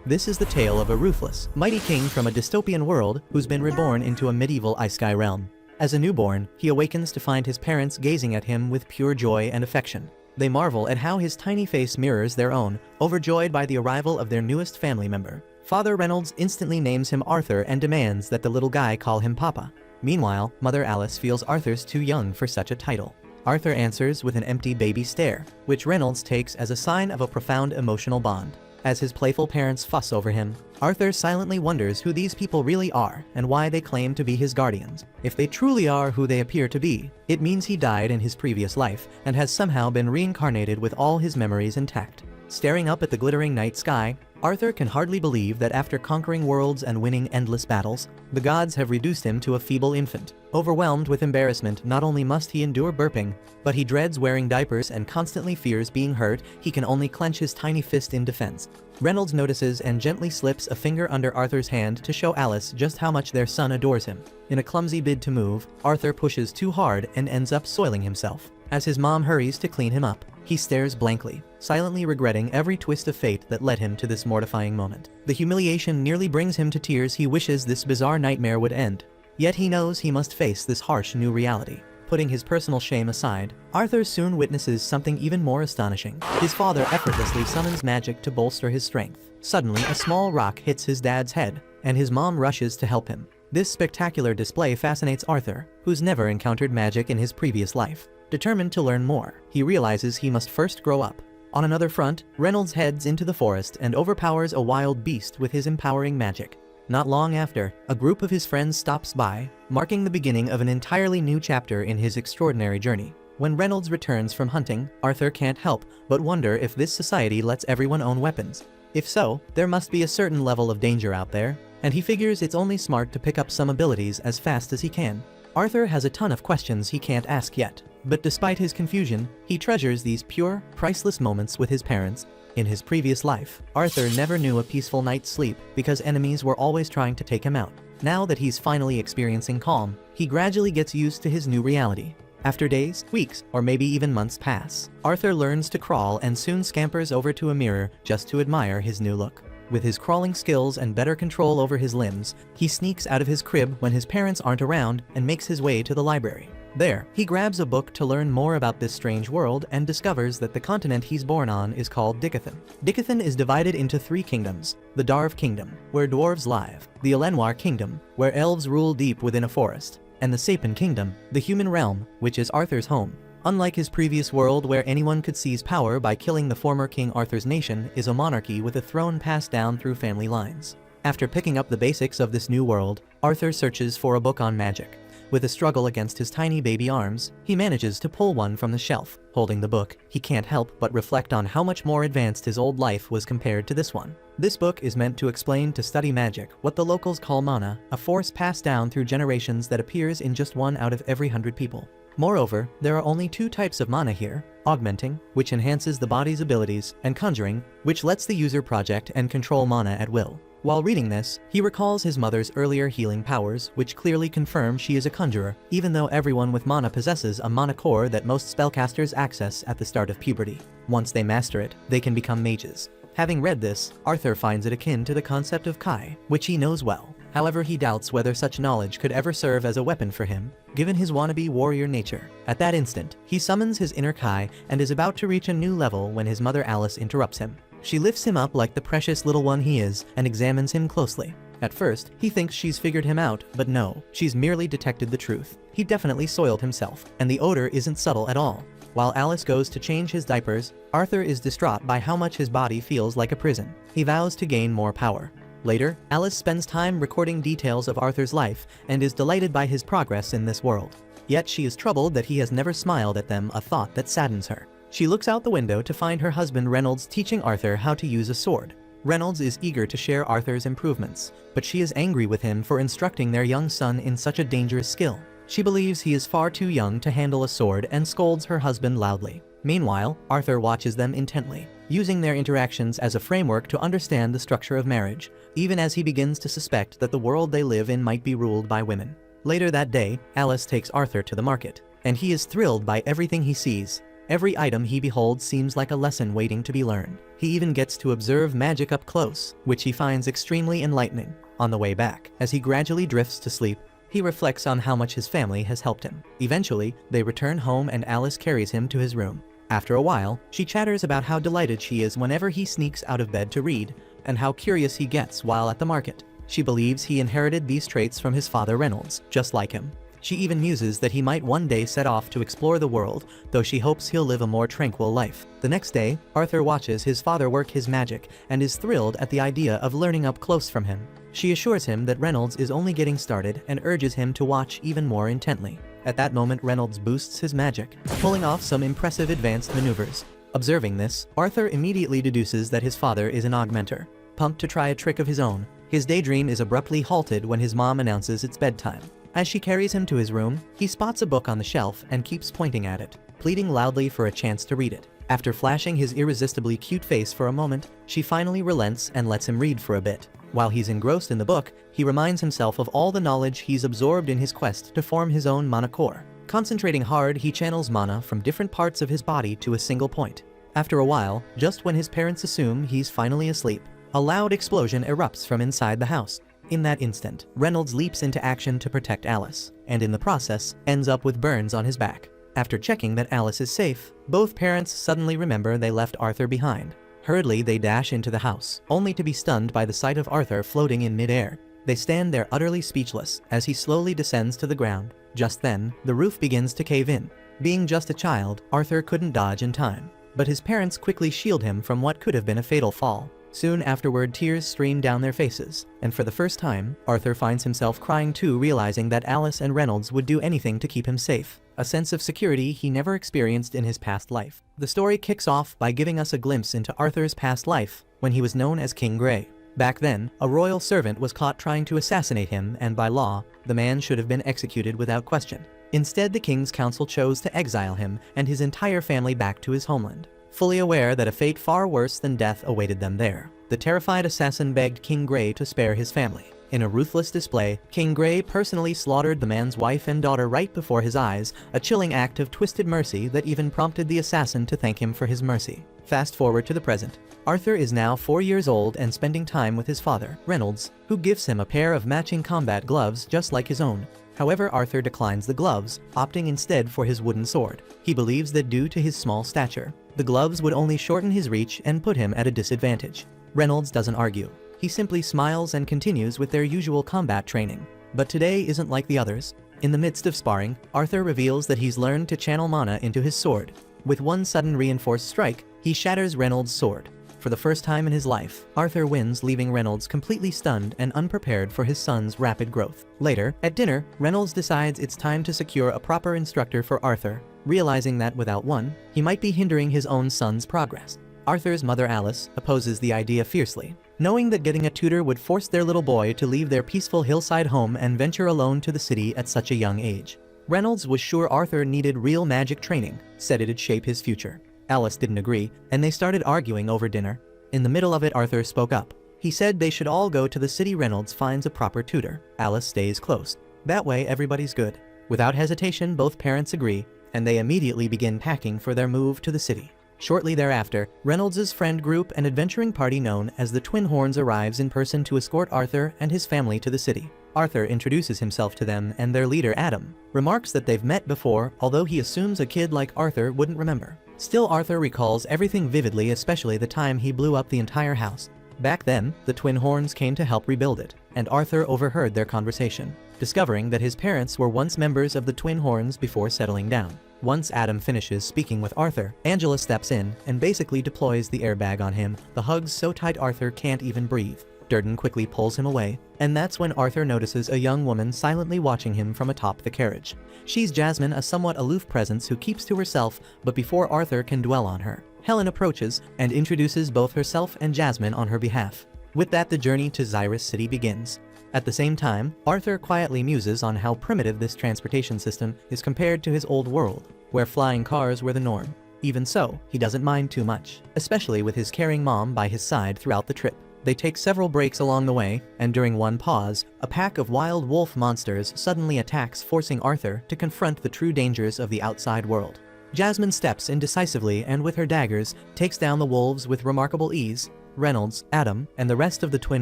This is the tale of a ruthless, mighty king from a dystopian world who's been reborn into a medieval Isekai realm. As a newborn, he awakens to find his parents gazing at him with pure joy and affection. They marvel at how his tiny face mirrors their own, overjoyed by the arrival of their newest family member. Father Reynolds instantly names him Arthur and demands that the little guy call him Papa. Meanwhile, Mother Alice feels Arthur's too young for such a title. Arthur answers with an empty baby stare, which Reynolds takes as a sign of a profound emotional bond. As his playful parents fuss over him, Arthur silently wonders who these people really are and why they claim to be his guardians. If they truly are who they appear to be, it means he died in his previous life and has somehow been reincarnated with all his memories intact. Staring up at the glittering night sky, Arthur can hardly believe that after conquering worlds and winning endless battles, the gods have reduced him to a feeble infant. Overwhelmed with embarrassment, not only must he endure burping, but he dreads wearing diapers and constantly fears being hurt. He can only clench his tiny fist in defense. Reynolds notices and gently slips a finger under Arthur's hand to show Alice just how much their son adores him. In a clumsy bid to move, Arthur pushes too hard and ends up soiling himself. As his mom hurries to clean him up, he stares blankly, silently regretting every twist of fate that led him to this mortifying moment. The humiliation nearly brings him to tears. He wishes this bizarre nightmare would end. Yet he knows he must face this harsh new reality. Putting his personal shame aside, Arthur soon witnesses something even more astonishing. His father effortlessly summons magic to bolster his strength. Suddenly, a small rock hits his dad's head, and his mom rushes to help him. This spectacular display fascinates Arthur, who's never encountered magic in his previous life. Determined to learn more, he realizes he must first grow up. On another front, Reynolds heads into the forest and overpowers a wild beast with his empowering magic. Not long after, a group of his friends stops by, marking the beginning of an entirely new chapter in his extraordinary journey. When Reynolds returns from hunting, Arthur can't help but wonder if this society lets everyone own weapons. If so, there must be a certain level of danger out there, and he figures it's only smart to pick up some abilities as fast as he can. Arthur has a ton of questions he can't ask yet, but despite his confusion, he treasures these pure, priceless moments with his parents. In his previous life, Arthur never knew a peaceful night's sleep because enemies were always trying to take him out. Now that he's finally experiencing calm, he gradually gets used to his new reality. After days, weeks, or maybe even months pass, Arthur learns to crawl and soon scampers over to a mirror just to admire his new look. With his crawling skills and better control over his limbs, he sneaks out of his crib when his parents aren't around and makes his way to the library. There, he grabs a book to learn more about this strange world and discovers that the continent he's born on is called Dicathan. Dicathan is divided into 3 kingdoms: the Darv Kingdom, where dwarves live, the Elenwar Kingdom, where elves rule deep within a forest, and the Sapin Kingdom, the human realm, which is Arthur's home. Unlike his previous world where anyone could seize power by killing the former King Arthur's nation, is a monarchy with a throne passed down through family lines. After picking up the basics of this new world, Arthur searches for a book on magic. With a struggle against his tiny baby arms, he manages to pull one from the shelf. Holding the book, he can't help but reflect on how much more advanced his old life was compared to this one. This book is meant to explain to study magic, what the locals call mana, a force passed down through generations that appears in just 1 out of every 100 people. Moreover, there are only 2 types of mana here: augmenting, which enhances the body's abilities, and conjuring, which lets the user project and control mana at will. While reading this, he recalls his mother's earlier healing powers, which clearly confirm she is a conjurer, even though everyone with mana possesses a mana core that most spellcasters access at the start of puberty. Once they master it, they can become mages. Having read this, Arthur finds it akin to the concept of Kai, which he knows well. However, he doubts whether such knowledge could ever serve as a weapon for him, given his wannabe warrior nature. At that instant, he summons his inner Kai and is about to reach a new level when his mother Alice interrupts him. She lifts him up like the precious little one he is and examines him closely. At first, he thinks she's figured him out, but no, she's merely detected the truth. He definitely soiled himself, and the odor isn't subtle at all. While Alice goes to change his diapers, Arthur is distraught by how much his body feels like a prison. He vows to gain more power. Later, Alice spends time recording details of Arthur's life and is delighted by his progress in this world. Yet she is troubled that he has never smiled at them, a thought that saddens her. She looks out the window to find her husband Reynolds teaching Arthur how to use a sword. Reynolds is eager to share Arthur's improvements, but she is angry with him for instructing their young son in such a dangerous skill. She believes he is far too young to handle a sword and scolds her husband loudly. Meanwhile, Arthur watches them intently, using their interactions as a framework to understand the structure of marriage, even as he begins to suspect that the world they live in might be ruled by women. Later that day, Alice takes Arthur to the market, and he is thrilled by everything he sees. Every item he beholds seems like a lesson waiting to be learned. He even gets to observe magic up close, which he finds extremely enlightening. On the way back, as he gradually drifts to sleep, he reflects on how much his family has helped him. Eventually, they return home and Alice carries him to his room. After a while, she chatters about how delighted she is whenever he sneaks out of bed to read, and how curious he gets while at the market. She believes he inherited these traits from his father Reynolds, just like him. She even muses that he might one day set off to explore the world, though she hopes he'll live a more tranquil life. The next day, Arthur watches his father work his magic and is thrilled at the idea of learning up close from him. She assures him that Reynolds is only getting started and urges him to watch even more intently. At that moment, Reynolds boosts his magic, pulling off some impressive advanced maneuvers. Observing this, Arthur immediately deduces that his father is an augmenter. Pumped to try a trick of his own, his daydream is abruptly halted when his mom announces it's bedtime. As she carries him to his room, he spots a book on the shelf and keeps pointing at it, pleading loudly for a chance to read it. After flashing his irresistibly cute face for a moment, she finally relents and lets him read for a bit. While he's engrossed in the book, he reminds himself of all the knowledge he's absorbed in his quest to form his own mana core. Concentrating hard, he channels mana from different parts of his body to a single point. After a while, just when his parents assume he's finally asleep, a loud explosion erupts from inside the house. In that instant, Reynolds leaps into action to protect Alice, and in the process, ends up with burns on his back. After checking that Alice is safe, both parents suddenly remember they left Arthur behind. Hurriedly, they dash into the house, only to be stunned by the sight of Arthur floating in midair. They stand there utterly speechless as he slowly descends to the ground. Just then, the roof begins to cave in. Being just a child, Arthur couldn't dodge in time, but his parents quickly shield him from what could have been a fatal fall. Soon afterward, tears stream down their faces, and for the first time, Arthur finds himself crying too, realizing that Alice and Reynolds would do anything to keep him safe, a sense of security he never experienced in his past life. The story kicks off by giving us a glimpse into Arthur's past life, when he was known as King Grey. Back then, a royal servant was caught trying to assassinate him, and by law, the man should have been executed without question. Instead, the king's council chose to exile him and his entire family back to his homeland. Fully aware that a fate far worse than death awaited them there, the terrified assassin begged King Grey to spare his family. In a ruthless display, King Grey personally slaughtered the man's wife and daughter right before his eyes, a chilling act of twisted mercy that even prompted the assassin to thank him for his mercy. Fast forward to the present. Arthur is now 4 years old and spending time with his father, Reynolds, who gives him a pair of matching combat gloves just like his own. However, Arthur declines the gloves, opting instead for his wooden sword. He believes that due to his small stature, the gloves would only shorten his reach and put him at a disadvantage. Reynolds doesn't argue. He simply smiles and continues with their usual combat training. But today isn't like the others. In the midst of sparring, Arthur reveals that he's learned to channel mana into his sword. With one sudden reinforced strike, he shatters Reynolds' sword. For the first time in his life, Arthur wins, leaving Reynolds completely stunned and unprepared for his son's rapid growth. Later, at dinner, Reynolds decides it's time to secure a proper instructor for Arthur, realizing that without one, he might be hindering his own son's progress. Arthur's mother Alice opposes the idea fiercely, knowing that getting a tutor would force their little boy to leave their peaceful hillside home and venture alone to the city at such a young age. Reynolds was sure Arthur needed real magic training, said it'd shape his future. Alice didn't agree, and they started arguing over dinner. In the middle of it, Arthur spoke up. He said they should all go to the city. Reynolds finds a proper tutor. Alice stays close. That way, everybody's good. Without hesitation, both parents agree, and they immediately begin packing for their move to the city. Shortly thereafter, Reynolds' friend group and adventuring party known as the Twin Horns arrives in person to escort Arthur and his family to the city. Arthur introduces himself to them, and their leader, Adam, remarks that they've met before, although he assumes a kid like Arthur wouldn't remember. Still, Arthur recalls everything vividly, especially the time he blew up the entire house. Back then, the Twin Horns came to help rebuild it, and Arthur overheard their conversation, discovering that his parents were once members of the Twin Horns before settling down. Once Adam finishes speaking with Arthur, Angela steps in and basically deploys the airbag on him, the hugs so tight Arthur can't even breathe. Durden quickly pulls him away, and that's when Arthur notices a young woman silently watching him from atop the carriage. She's Jasmine, a somewhat aloof presence who keeps to herself, but before Arthur can dwell on her, Helen approaches and introduces both herself and Jasmine on her behalf. With that, the journey to Xyrus City begins. At the same time, Arthur quietly muses on how primitive this transportation system is compared to his old world, where flying cars were the norm. Even so, he doesn't mind too much, especially with his caring mom by his side throughout the trip. They take several breaks along the way, and during one pause, a pack of wild wolf monsters suddenly attacks, forcing Arthur to confront the true dangers of the outside world. Jasmine steps in decisively and with her daggers, takes down the wolves with remarkable ease. Reynolds, Adam, and the rest of the Twin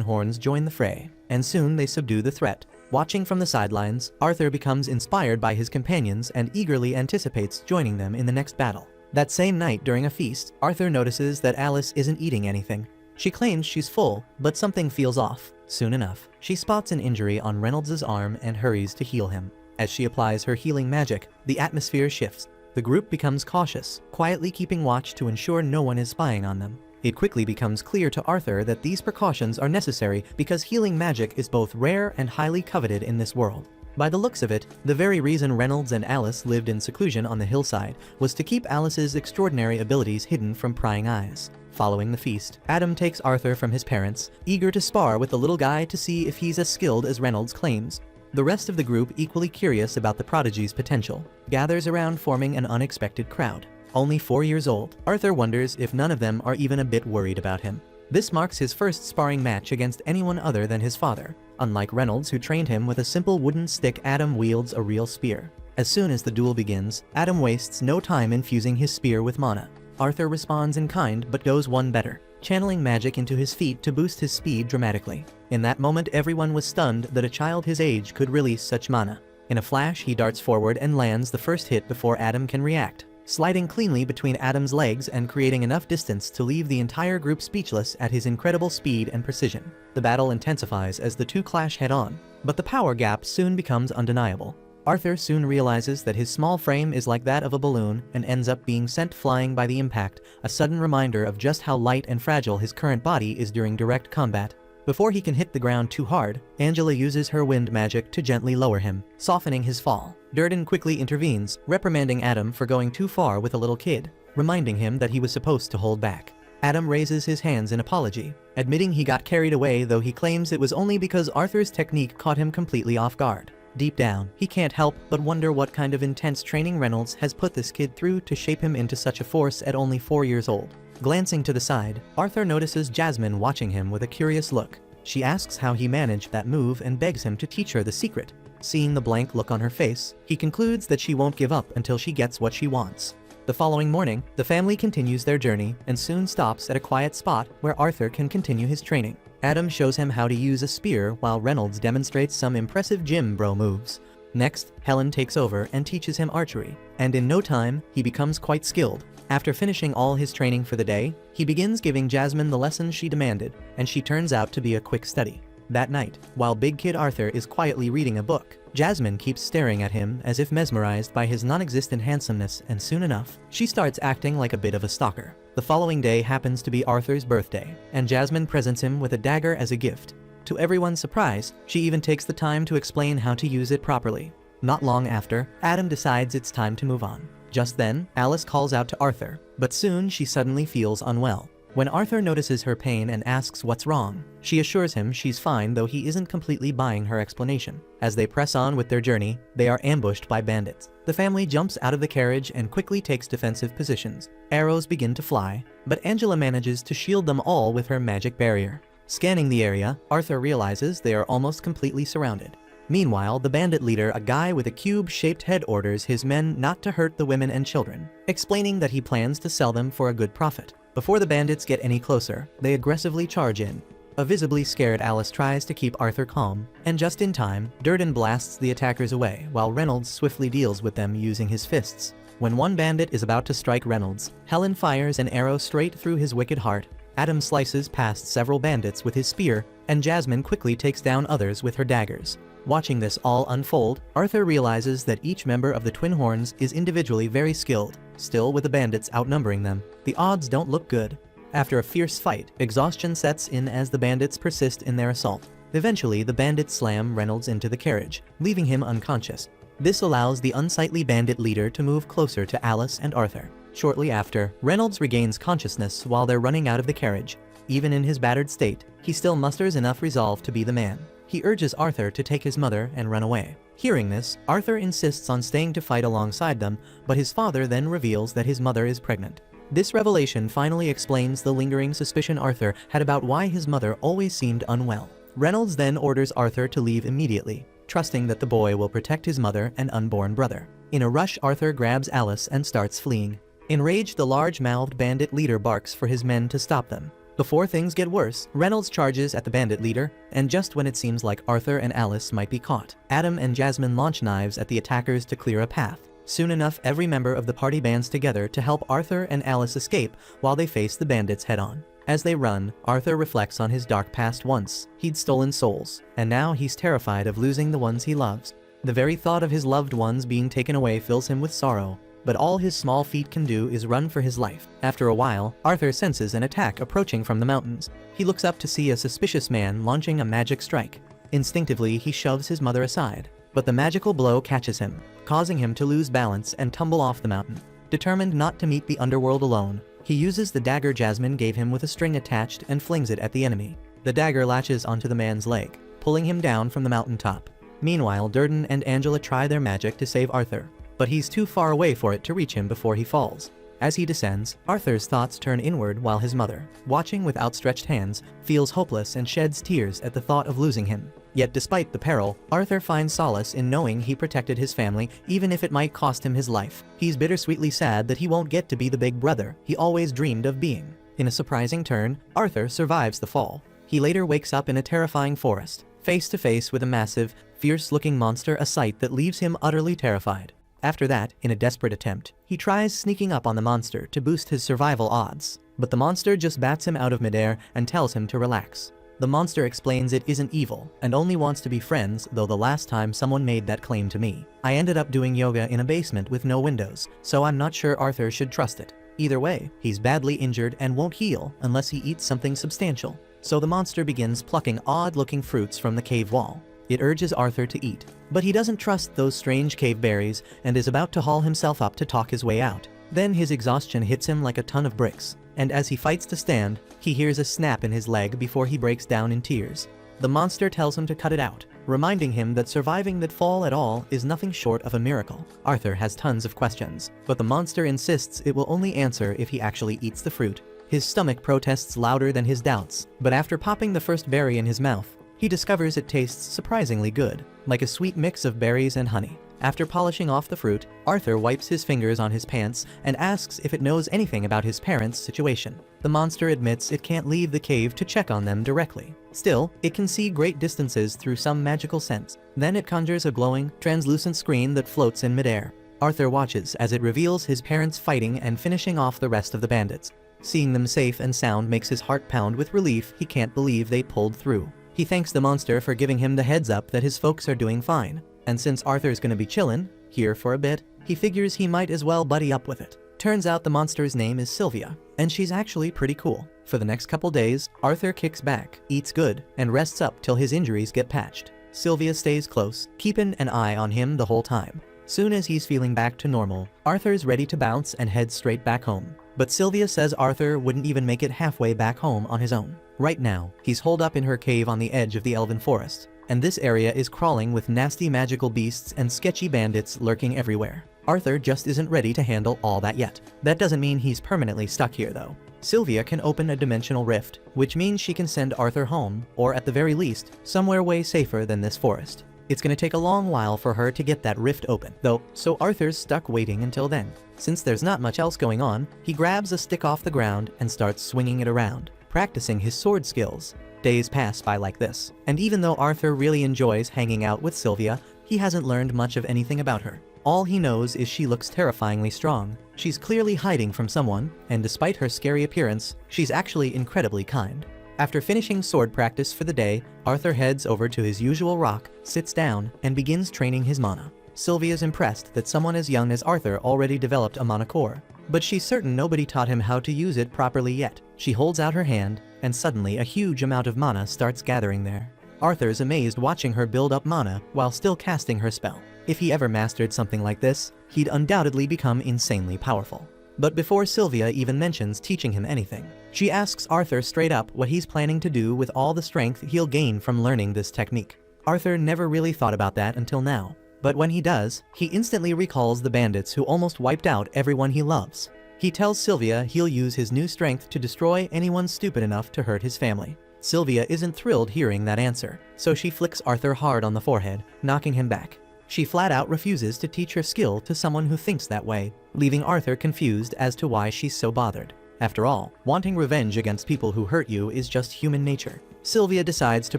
Horns join the fray, and soon they subdue the threat. Watching from the sidelines, Arthur becomes inspired by his companions and eagerly anticipates joining them in the next battle. That same night during a feast, Arthur notices that Alice isn't eating anything. She claims she's full, but something feels off. Soon enough, she spots an injury on Reynolds' arm and hurries to heal him. As she applies her healing magic, the atmosphere shifts. The group becomes cautious, quietly keeping watch to ensure no one is spying on them. It quickly becomes clear to Arthur that these precautions are necessary because healing magic is both rare and highly coveted in this world. By the looks of it, the very reason Reynolds and Alice lived in seclusion on the hillside was to keep Alice's extraordinary abilities hidden from prying eyes. Following the feast, Adam takes Arthur from his parents, eager to spar with the little guy to see if he's as skilled as Reynolds claims. The rest of the group, equally curious about the prodigy's potential, gathers around, forming an unexpected crowd. Only 4 years old, Arthur wonders if none of them are even a bit worried about him. This marks his first sparring match against anyone other than his father. Unlike Reynolds, who trained him with a simple wooden stick, Adam wields a real spear. As soon as the duel begins, Adam wastes no time infusing his spear with mana. Arthur responds in kind but goes one better, channeling magic into his feet to boost his speed dramatically. In that moment, everyone was stunned that a child his age could release such mana. In a flash, he darts forward and lands the first hit before Adam can react, sliding cleanly between Adam's legs and creating enough distance to leave the entire group speechless at his incredible speed and precision. The battle intensifies as the two clash head-on, but the power gap soon becomes undeniable. Arthur soon realizes that his small frame is like that of a balloon and ends up being sent flying by the impact, a sudden reminder of just how light and fragile his current body is during direct combat. Before he can hit the ground too hard, Angela uses her wind magic to gently lower him, softening his fall. Durden quickly intervenes, reprimanding Adam for going too far with a little kid, reminding him that he was supposed to hold back. Adam raises his hands in apology, admitting he got carried away, though he claims it was only because Arthur's technique caught him completely off guard. Deep down, he can't help but wonder what kind of intense training Reynolds has put this kid through to shape him into such a force at only 4 years old. Glancing to the side, Arthur notices Jasmine watching him with a curious look. She asks how he managed that move and begs him to teach her the secret. Seeing the blank look on her face, he concludes that she won't give up until she gets what she wants. The following morning, the family continues their journey and soon stops at a quiet spot where Arthur can continue his training. Adam shows him how to use a spear while Reynolds demonstrates some impressive gym bro moves. Next, Helen takes over and teaches him archery, and in no time, he becomes quite skilled. After finishing all his training for the day, he begins giving Jasmine the lessons she demanded, and she turns out to be a quick study. That night, while Big Kid Arthur is quietly reading a book, Jasmine keeps staring at him as if mesmerized by his non-existent handsomeness, and soon enough, she starts acting like a bit of a stalker. The following day happens to be Arthur's birthday, and Jasmine presents him with a dagger as a gift. To everyone's surprise, she even takes the time to explain how to use it properly. Not long after, Adam decides it's time to move on. Just then, Alice calls out to Arthur, but soon she suddenly feels unwell. When Arthur notices her pain and asks what's wrong, she assures him she's fine, though he isn't completely buying her explanation. As they press on with their journey, they are ambushed by bandits. The family jumps out of the carriage and quickly takes defensive positions. Arrows begin to fly, but Angela manages to shield them all with her magic barrier. Scanning the area, Arthur realizes they are almost completely surrounded. Meanwhile, the bandit leader, a guy with a cube-shaped head, orders his men not to hurt the women and children, explaining that he plans to sell them for a good profit. Before the bandits get any closer, they aggressively charge in. A visibly scared Alice tries to keep Arthur calm, and just in time, Durden blasts the attackers away while Reynolds swiftly deals with them using his fists. When one bandit is about to strike Reynolds, Helen fires an arrow straight through his wicked heart. Adam slices past several bandits with his spear, and Jasmine quickly takes down others with her daggers. Watching this all unfold, Arthur realizes that each member of the Twin Horns is individually very skilled. Still, with the bandits outnumbering them, the odds don't look good. After a fierce fight, exhaustion sets in as the bandits persist in their assault. Eventually, the bandits slam Reynolds into the carriage, leaving him unconscious. This allows the unsightly bandit leader to move closer to Alice and Arthur. Shortly after, Reynolds regains consciousness while they're running out of the carriage. Even in his battered state, he still musters enough resolve to be the man. He urges Arthur to take his mother and run away. Hearing this, Arthur insists on staying to fight alongside them, but his father then reveals that his mother is pregnant. This revelation finally explains the lingering suspicion Arthur had about why his mother always seemed unwell. Reynolds then orders Arthur to leave immediately, trusting that the boy will protect his mother and unborn brother. In a rush, Arthur grabs Alice and starts fleeing. Enraged, the large-mouthed bandit leader barks for his men to stop them. Before things get worse, Reynolds charges at the bandit leader, and just when it seems like Arthur and Alice might be caught, Adam and Jasmine launch knives at the attackers to clear a path. Soon enough, every member of the party bands together to help Arthur and Alice escape while they face the bandits head-on. As they run, Arthur reflects on his dark past. Once he'd stolen souls, and now he's terrified of losing the ones he loves. The very thought of his loved ones being taken away fills him with sorrow, but all his small feet can do is run for his life. After a while, Arthur senses an attack approaching from the mountains. He looks up to see a suspicious man launching a magic strike. Instinctively, he shoves his mother aside, but the magical blow catches him, causing him to lose balance and tumble off the mountain. Determined not to meet the underworld alone, he uses the dagger Jasmine gave him with a string attached and flings it at the enemy. The dagger latches onto the man's leg, pulling him down from the mountaintop. Meanwhile, Durden and Angela try their magic to save Arthur, but he's too far away for it to reach him before he falls. As he descends, Arthur's thoughts turn inward while his mother, watching with outstretched hands, feels hopeless and sheds tears at the thought of losing him. Yet despite the peril, Arthur finds solace in knowing he protected his family even if it might cost him his life. He's bittersweetly sad that he won't get to be the big brother he always dreamed of being. In a surprising turn, Arthur survives the fall. He later wakes up in a terrifying forest, face to face with a massive, fierce-looking monster, a sight that leaves him utterly terrified. After that, in a desperate attempt, he tries sneaking up on the monster to boost his survival odds, but the monster just bats him out of midair and tells him to relax. The monster explains it isn't evil and only wants to be friends, though the last time someone made that claim to me, I ended up doing yoga in a basement with no windows, so I'm not sure Arthur should trust it. Either way, he's badly injured and won't heal unless he eats something substantial. So the monster begins plucking odd-looking fruits from the cave wall. It urges Arthur to eat, but he doesn't trust those strange cave berries and is about to haul himself up to talk his way out. Then his exhaustion hits him like a ton of bricks, and as he fights to stand, he hears a snap in his leg before he breaks down in tears. The monster tells him to cut it out, reminding him that surviving that fall at all is nothing short of a miracle. Arthur has tons of questions, but the monster insists it will only answer if he actually eats the fruit. His stomach protests louder than his doubts, but after popping the first berry in his mouth, he discovers it tastes surprisingly good, like a sweet mix of berries and honey. After polishing off the fruit, Arthur wipes his fingers on his pants and asks if it knows anything about his parents' situation. The monster admits it can't leave the cave to check on them directly. Still, it can see great distances through some magical sense. Then it conjures a glowing, translucent screen that floats in midair. Arthur watches as it reveals his parents fighting and finishing off the rest of the bandits. Seeing them safe and sound makes his heart pound with relief. He can't believe they pulled through. He thanks the monster for giving him the heads up that his folks are doing fine. And since Arthur's gonna be chillin' here for a bit, he figures he might as well buddy up with it. Turns out the monster's name is Sylvia, and she's actually pretty cool. For the next couple days, Arthur kicks back, eats good, and rests up till his injuries get patched. Sylvia stays close, keeping an eye on him the whole time. Soon as he's feeling back to normal, Arthur's ready to bounce and head straight back home. But Sylvia says Arthur wouldn't even make it halfway back home on his own. Right now, he's holed up in her cave on the edge of the elven forest, and this area is crawling with nasty magical beasts and sketchy bandits lurking everywhere. Arthur just isn't ready to handle all that yet. That doesn't mean he's permanently stuck here though. Sylvia can open a dimensional rift, which means she can send Arthur home, or at the very least, somewhere way safer than this forest. It's gonna take a long while for her to get that rift open, though, so Arthur's stuck waiting until then. Since there's not much else going on, he grabs a stick off the ground and starts swinging it around, practicing his sword skills. Days pass by like this, and even though Arthur really enjoys hanging out with Sylvia, he hasn't learned much of anything about her. All he knows is she looks terrifyingly strong. She's clearly hiding from someone, and despite her scary appearance, she's actually incredibly kind. After finishing sword practice for the day, Arthur heads over to his usual rock, sits down, and begins training his mana. Sylvia's impressed that someone as young as Arthur already developed a mana core, but she's certain nobody taught him how to use it properly yet. She holds out her hand, and suddenly a huge amount of mana starts gathering there. Arthur's amazed watching her build up mana while still casting her spell. If he ever mastered something like this, he'd undoubtedly become insanely powerful. But before Sylvia even mentions teaching him anything, she asks Arthur straight up what he's planning to do with all the strength he'll gain from learning this technique. Arthur never really thought about that until now, but when he does, he instantly recalls the bandits who almost wiped out everyone he loves. He tells Sylvia he'll use his new strength to destroy anyone stupid enough to hurt his family. Sylvia isn't thrilled hearing that answer, so she flicks Arthur hard on the forehead, knocking him back. She flat out refuses to teach her skill to someone who thinks that way, leaving Arthur confused as to why she's so bothered. After all, wanting revenge against people who hurt you is just human nature. Sylvia decides to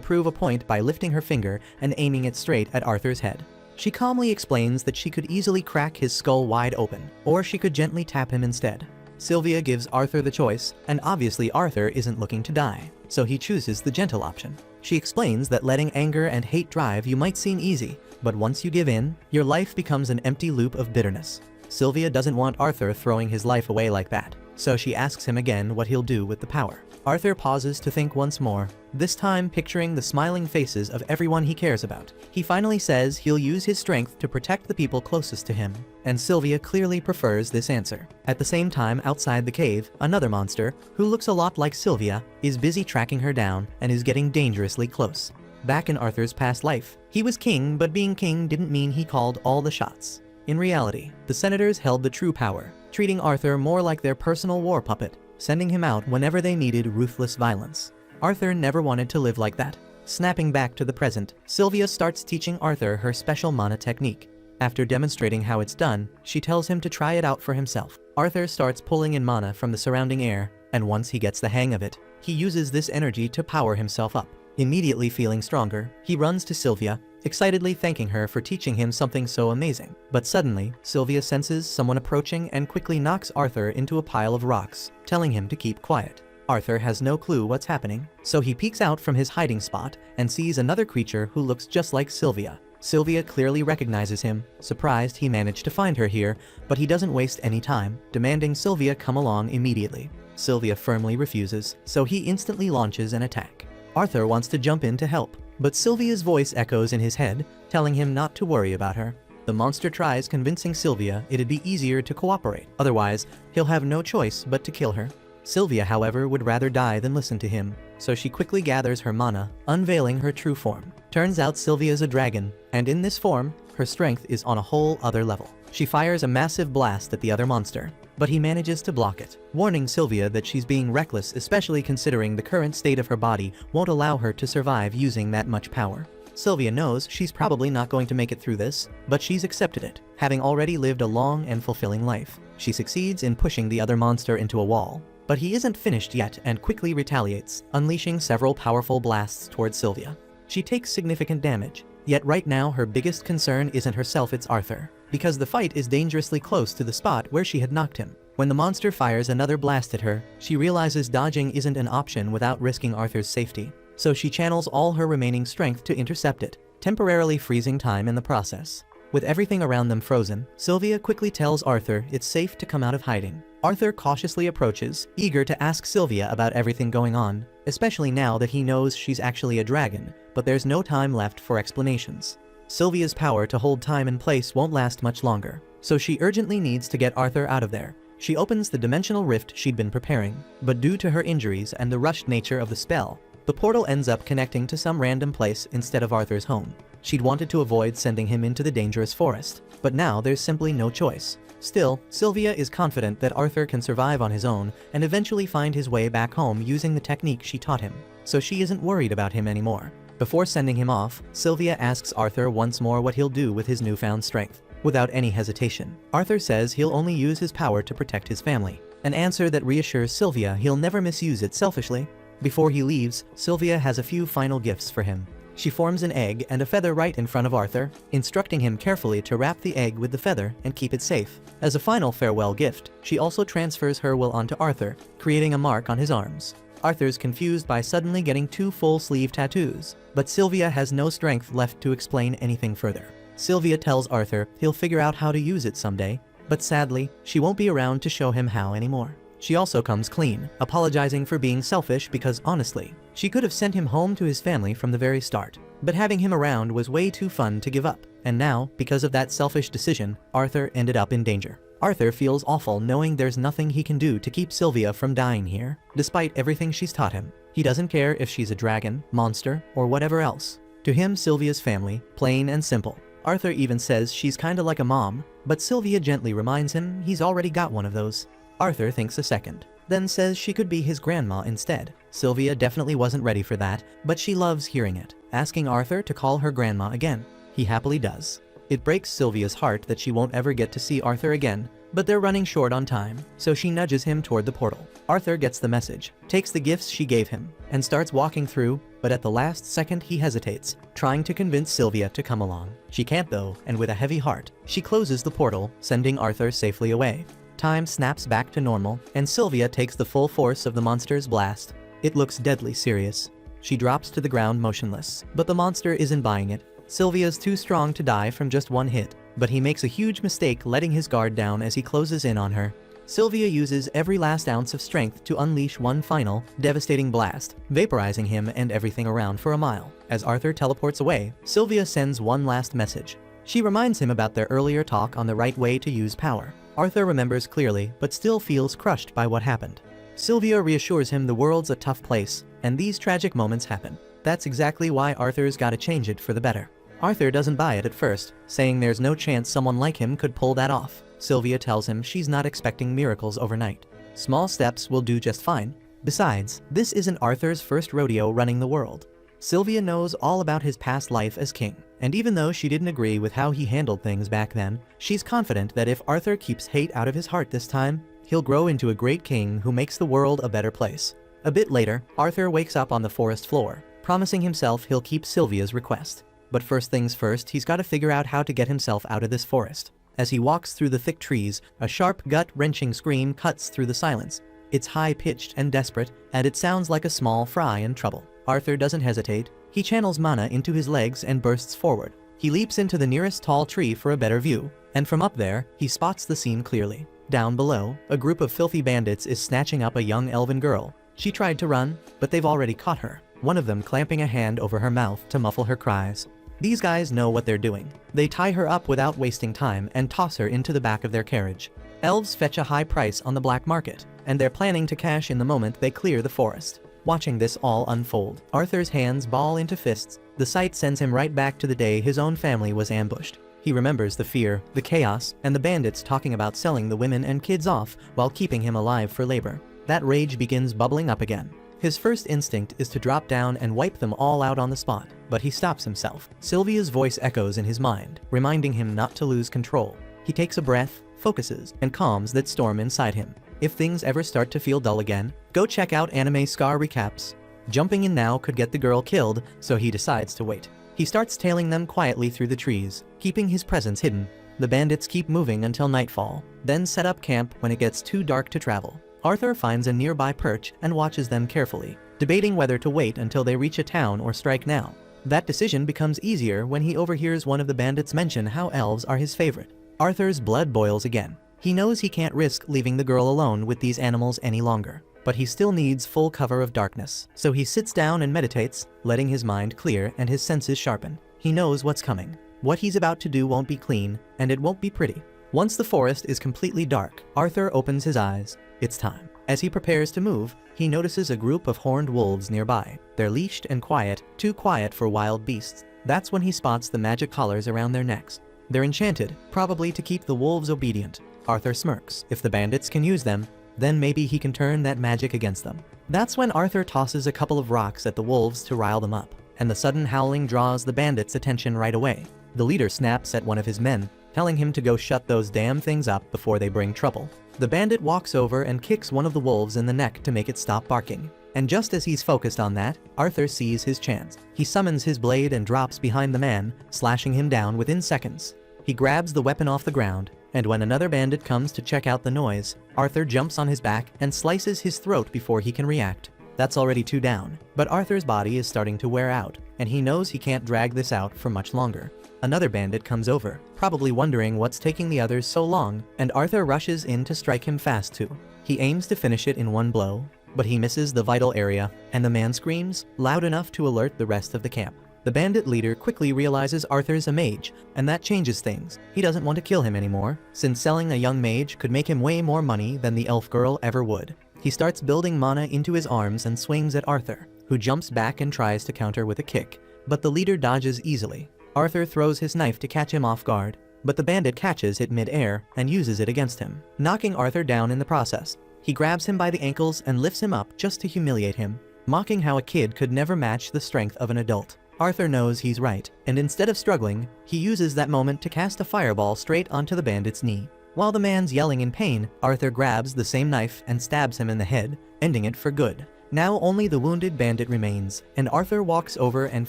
prove a point by lifting her finger and aiming it straight at Arthur's head. She calmly explains that she could easily crack his skull wide open, or she could gently tap him instead. Sylvia gives Arthur the choice, and obviously Arthur isn't looking to die, so he chooses the gentle option. She explains that letting anger and hate drive you might seem easy, but once you give in, your life becomes an empty loop of bitterness. Sylvia doesn't want Arthur throwing his life away like that, so she asks him again what he'll do with the power. Arthur pauses to think once more, this time picturing the smiling faces of everyone he cares about. He finally says he'll use his strength to protect the people closest to him, and Sylvia clearly prefers this answer. At the same time, outside the cave, another monster, who looks a lot like Sylvia, is busy tracking her down and is getting dangerously close. Back in Arthur's past life, he was king, but being king didn't mean he called all the shots. In reality, the senators held the true power, treating Arthur more like their personal war puppet, sending him out whenever they needed ruthless violence. Arthur never wanted to live like that. Snapping back to the present, Sylvia starts teaching Arthur her special mana technique. After demonstrating how it's done, she tells him to try it out for himself. Arthur starts pulling in mana from the surrounding air, and once he gets the hang of it, he uses this energy to power himself up. Immediately feeling stronger, he runs to Sylvia, excitedly thanking her for teaching him something so amazing. But suddenly, Sylvia senses someone approaching and quickly knocks Arthur into a pile of rocks, telling him to keep quiet. Arthur has no clue what's happening, so he peeks out from his hiding spot and sees another creature who looks just like Sylvia. Sylvia clearly recognizes him, surprised he managed to find her here, but he doesn't waste any time, demanding Sylvia come along immediately. Sylvia firmly refuses, so he instantly launches an attack. Arthur wants to jump in to help, but Sylvia's voice echoes in his head, telling him not to worry about her. The monster tries convincing Sylvia it'd be easier to cooperate, otherwise, he'll have no choice but to kill her. Sylvia, however, would rather die than listen to him, so she quickly gathers her mana, unveiling her true form. Turns out Sylvia's a dragon, and in this form, her strength is on a whole other level. She fires a massive blast at the other monster, but he manages to block it, warning Sylvia that she's being reckless, especially considering the current state of her body won't allow her to survive using that much power. Sylvia knows she's probably not going to make it through this, but she's accepted it, having already lived a long and fulfilling life. She succeeds in pushing the other monster into a wall, but he isn't finished yet and quickly retaliates, unleashing several powerful blasts towards Sylvia. She takes significant damage, yet right now her biggest concern isn't herself, it's Arthur, because the fight is dangerously close to the spot where she had knocked him. When the monster fires another blast at her, she realizes dodging isn't an option without risking Arthur's safety, so she channels all her remaining strength to intercept it, temporarily freezing time in the process. With everything around them frozen, Sylvia quickly tells Arthur it's safe to come out of hiding. Arthur cautiously approaches, eager to ask Sylvia about everything going on, especially now that he knows she's actually a dragon, but there's no time left for explanations. Sylvia's power to hold time and place won't last much longer, so she urgently needs to get Arthur out of there. She opens the dimensional rift she'd been preparing, but due to her injuries and the rushed nature of the spell, the portal ends up connecting to some random place instead of Arthur's home. She'd wanted to avoid sending him into the dangerous forest, but now there's simply no choice. Still, Sylvia is confident that Arthur can survive on his own and eventually find his way back home using the technique she taught him, so she isn't worried about him anymore. Before sending him off, Sylvia asks Arthur once more what he'll do with his newfound strength. Without any hesitation, Arthur says he'll only use his power to protect his family, an answer that reassures Sylvia he'll never misuse it selfishly. Before he leaves, Sylvia has a few final gifts for him. She forms an egg and a feather right in front of Arthur, instructing him carefully to wrap the egg with the feather and keep it safe. As a final farewell gift, she also transfers her will onto Arthur, creating a mark on his arms. Arthur's confused by suddenly getting 2 full-sleeve tattoos, but Sylvia has no strength left to explain anything further. Sylvia tells Arthur he'll figure out how to use it someday, but sadly, she won't be around to show him how anymore. She also comes clean, apologizing for being selfish because honestly, she could have sent him home to his family from the very start. But having him around was way too fun to give up, and now, because of that selfish decision, Arthur ended up in danger. Arthur feels awful knowing there's nothing he can do to keep Sylvia from dying here, despite everything she's taught him. He doesn't care if she's a dragon, monster, or whatever else. To him, Sylvia's family, plain and simple. Arthur even says she's kinda like a mom, but Sylvia gently reminds him he's already got one of those. Arthur thinks a second, then says she could be his grandma instead. Sylvia definitely wasn't ready for that, but she loves hearing it, asking Arthur to call her grandma again. He happily does. It breaks Sylvia's heart that she won't ever get to see Arthur again, but they're running short on time, so she nudges him toward the portal. Arthur gets the message, takes the gifts she gave him, and starts walking through, but at the last second he hesitates, trying to convince Sylvia to come along. She can't though, and with a heavy heart, she closes the portal, sending Arthur safely away. Time snaps back to normal, and Sylvia takes the full force of the monster's blast. It looks deadly serious. She drops to the ground motionless, but the monster isn't buying it. Sylvia's too strong to die from just one hit, but he makes a huge mistake letting his guard down as he closes in on her. Sylvia uses every last ounce of strength to unleash one final, devastating blast, vaporizing him and everything around for a mile. As Arthur teleports away, Sylvia sends one last message. She reminds him about their earlier talk on the right way to use power. Arthur remembers clearly, but still feels crushed by what happened. Sylvia reassures him the world's a tough place, and these tragic moments happen. That's exactly why Arthur's gotta change it for the better. Arthur doesn't buy it at first, saying there's no chance someone like him could pull that off. Sylvia tells him she's not expecting miracles overnight. Small steps will do just fine. Besides, this isn't Arthur's first rodeo running the world. Sylvia knows all about his past life as king, and even though she didn't agree with how he handled things back then, she's confident that if Arthur keeps hate out of his heart this time, he'll grow into a great king who makes the world a better place. A bit later, Arthur wakes up on the forest floor, promising himself he'll keep Sylvia's request. But first things first, he's got to figure out how to get himself out of this forest. As he walks through the thick trees, a sharp, gut-wrenching scream cuts through the silence. It's high-pitched and desperate, and it sounds like a small fry in trouble. Arthur doesn't hesitate. He channels mana into his legs and bursts forward. He leaps into the nearest tall tree for a better view, and from up there, he spots the scene clearly. Down below, a group of filthy bandits is snatching up a young elven girl. She tried to run, but they've already caught her, one of them clamping a hand over her mouth to muffle her cries. These guys know what they're doing. They tie her up without wasting time and toss her into the back of their carriage. Elves fetch a high price on the black market, and they're planning to cash in the moment they clear the forest. Watching this all unfold, Arthur's hands ball into fists. The sight sends him right back to the day his own family was ambushed. He remembers the fear, the chaos, and the bandits talking about selling the women and kids off while keeping him alive for labor. That rage begins bubbling up again. His first instinct is to drop down and wipe them all out on the spot, but he stops himself. Sylvia's voice echoes in his mind, reminding him not to lose control. He takes a breath, focuses, and calms that storm inside him. If things ever start to feel dull again, go check out AnimeScar Recaps. Jumping in now could get the girl killed, so he decides to wait. He starts tailing them quietly through the trees, keeping his presence hidden. The bandits keep moving until nightfall, then set up camp when it gets too dark to travel. Arthur finds a nearby perch and watches them carefully, debating whether to wait until they reach a town or strike now. That decision becomes easier when he overhears one of the bandits mention how elves are his favorite. Arthur's blood boils again. He knows he can't risk leaving the girl alone with these animals any longer, but he still needs full cover of darkness. So he sits down and meditates, letting his mind clear and his senses sharpen. He knows what's coming. What he's about to do won't be clean, and it won't be pretty. Once the forest is completely dark, Arthur opens his eyes. It's time. As he prepares to move, he notices a group of horned wolves nearby. They're leashed and quiet, too quiet for wild beasts. That's when he spots the magic collars around their necks. They're enchanted, probably to keep the wolves obedient. Arthur smirks. If the bandits can use them, then maybe he can turn that magic against them. That's when Arthur tosses a couple of rocks at the wolves to rile them up, and the sudden howling draws the bandits' attention right away. The leader snaps at one of his men, telling him to go shut those damn things up before they bring trouble. The bandit walks over and kicks one of the wolves in the neck to make it stop barking. And just as he's focused on that, Arthur sees his chance. He summons his blade and drops behind the man, slashing him down within seconds. He grabs the weapon off the ground, and when another bandit comes to check out the noise, Arthur jumps on his back and slices his throat before he can react. That's already 2 down, but Arthur's body is starting to wear out, and he knows he can't drag this out for much longer. Another bandit comes over, probably wondering what's taking the others so long, and Arthur rushes in to strike him fast too. He aims to finish it in one blow, but he misses the vital area, and the man screams, loud enough to alert the rest of the camp. The bandit leader quickly realizes Arthur's a mage, and that changes things. He doesn't want to kill him anymore, since selling a young mage could make him way more money than the elf girl ever would. He starts building mana into his arms and swings at Arthur, who jumps back and tries to counter with a kick, but the leader dodges easily. Arthur throws his knife to catch him off guard, but the bandit catches it mid-air and uses it against him, knocking Arthur down in the process. He grabs him by the ankles and lifts him up just to humiliate him, mocking how a kid could never match the strength of an adult. Arthur knows he's right, and instead of struggling, he uses that moment to cast a fireball straight onto the bandit's knee. While the man's yelling in pain, Arthur grabs the same knife and stabs him in the head, ending it for good. Now only the wounded bandit remains, and Arthur walks over and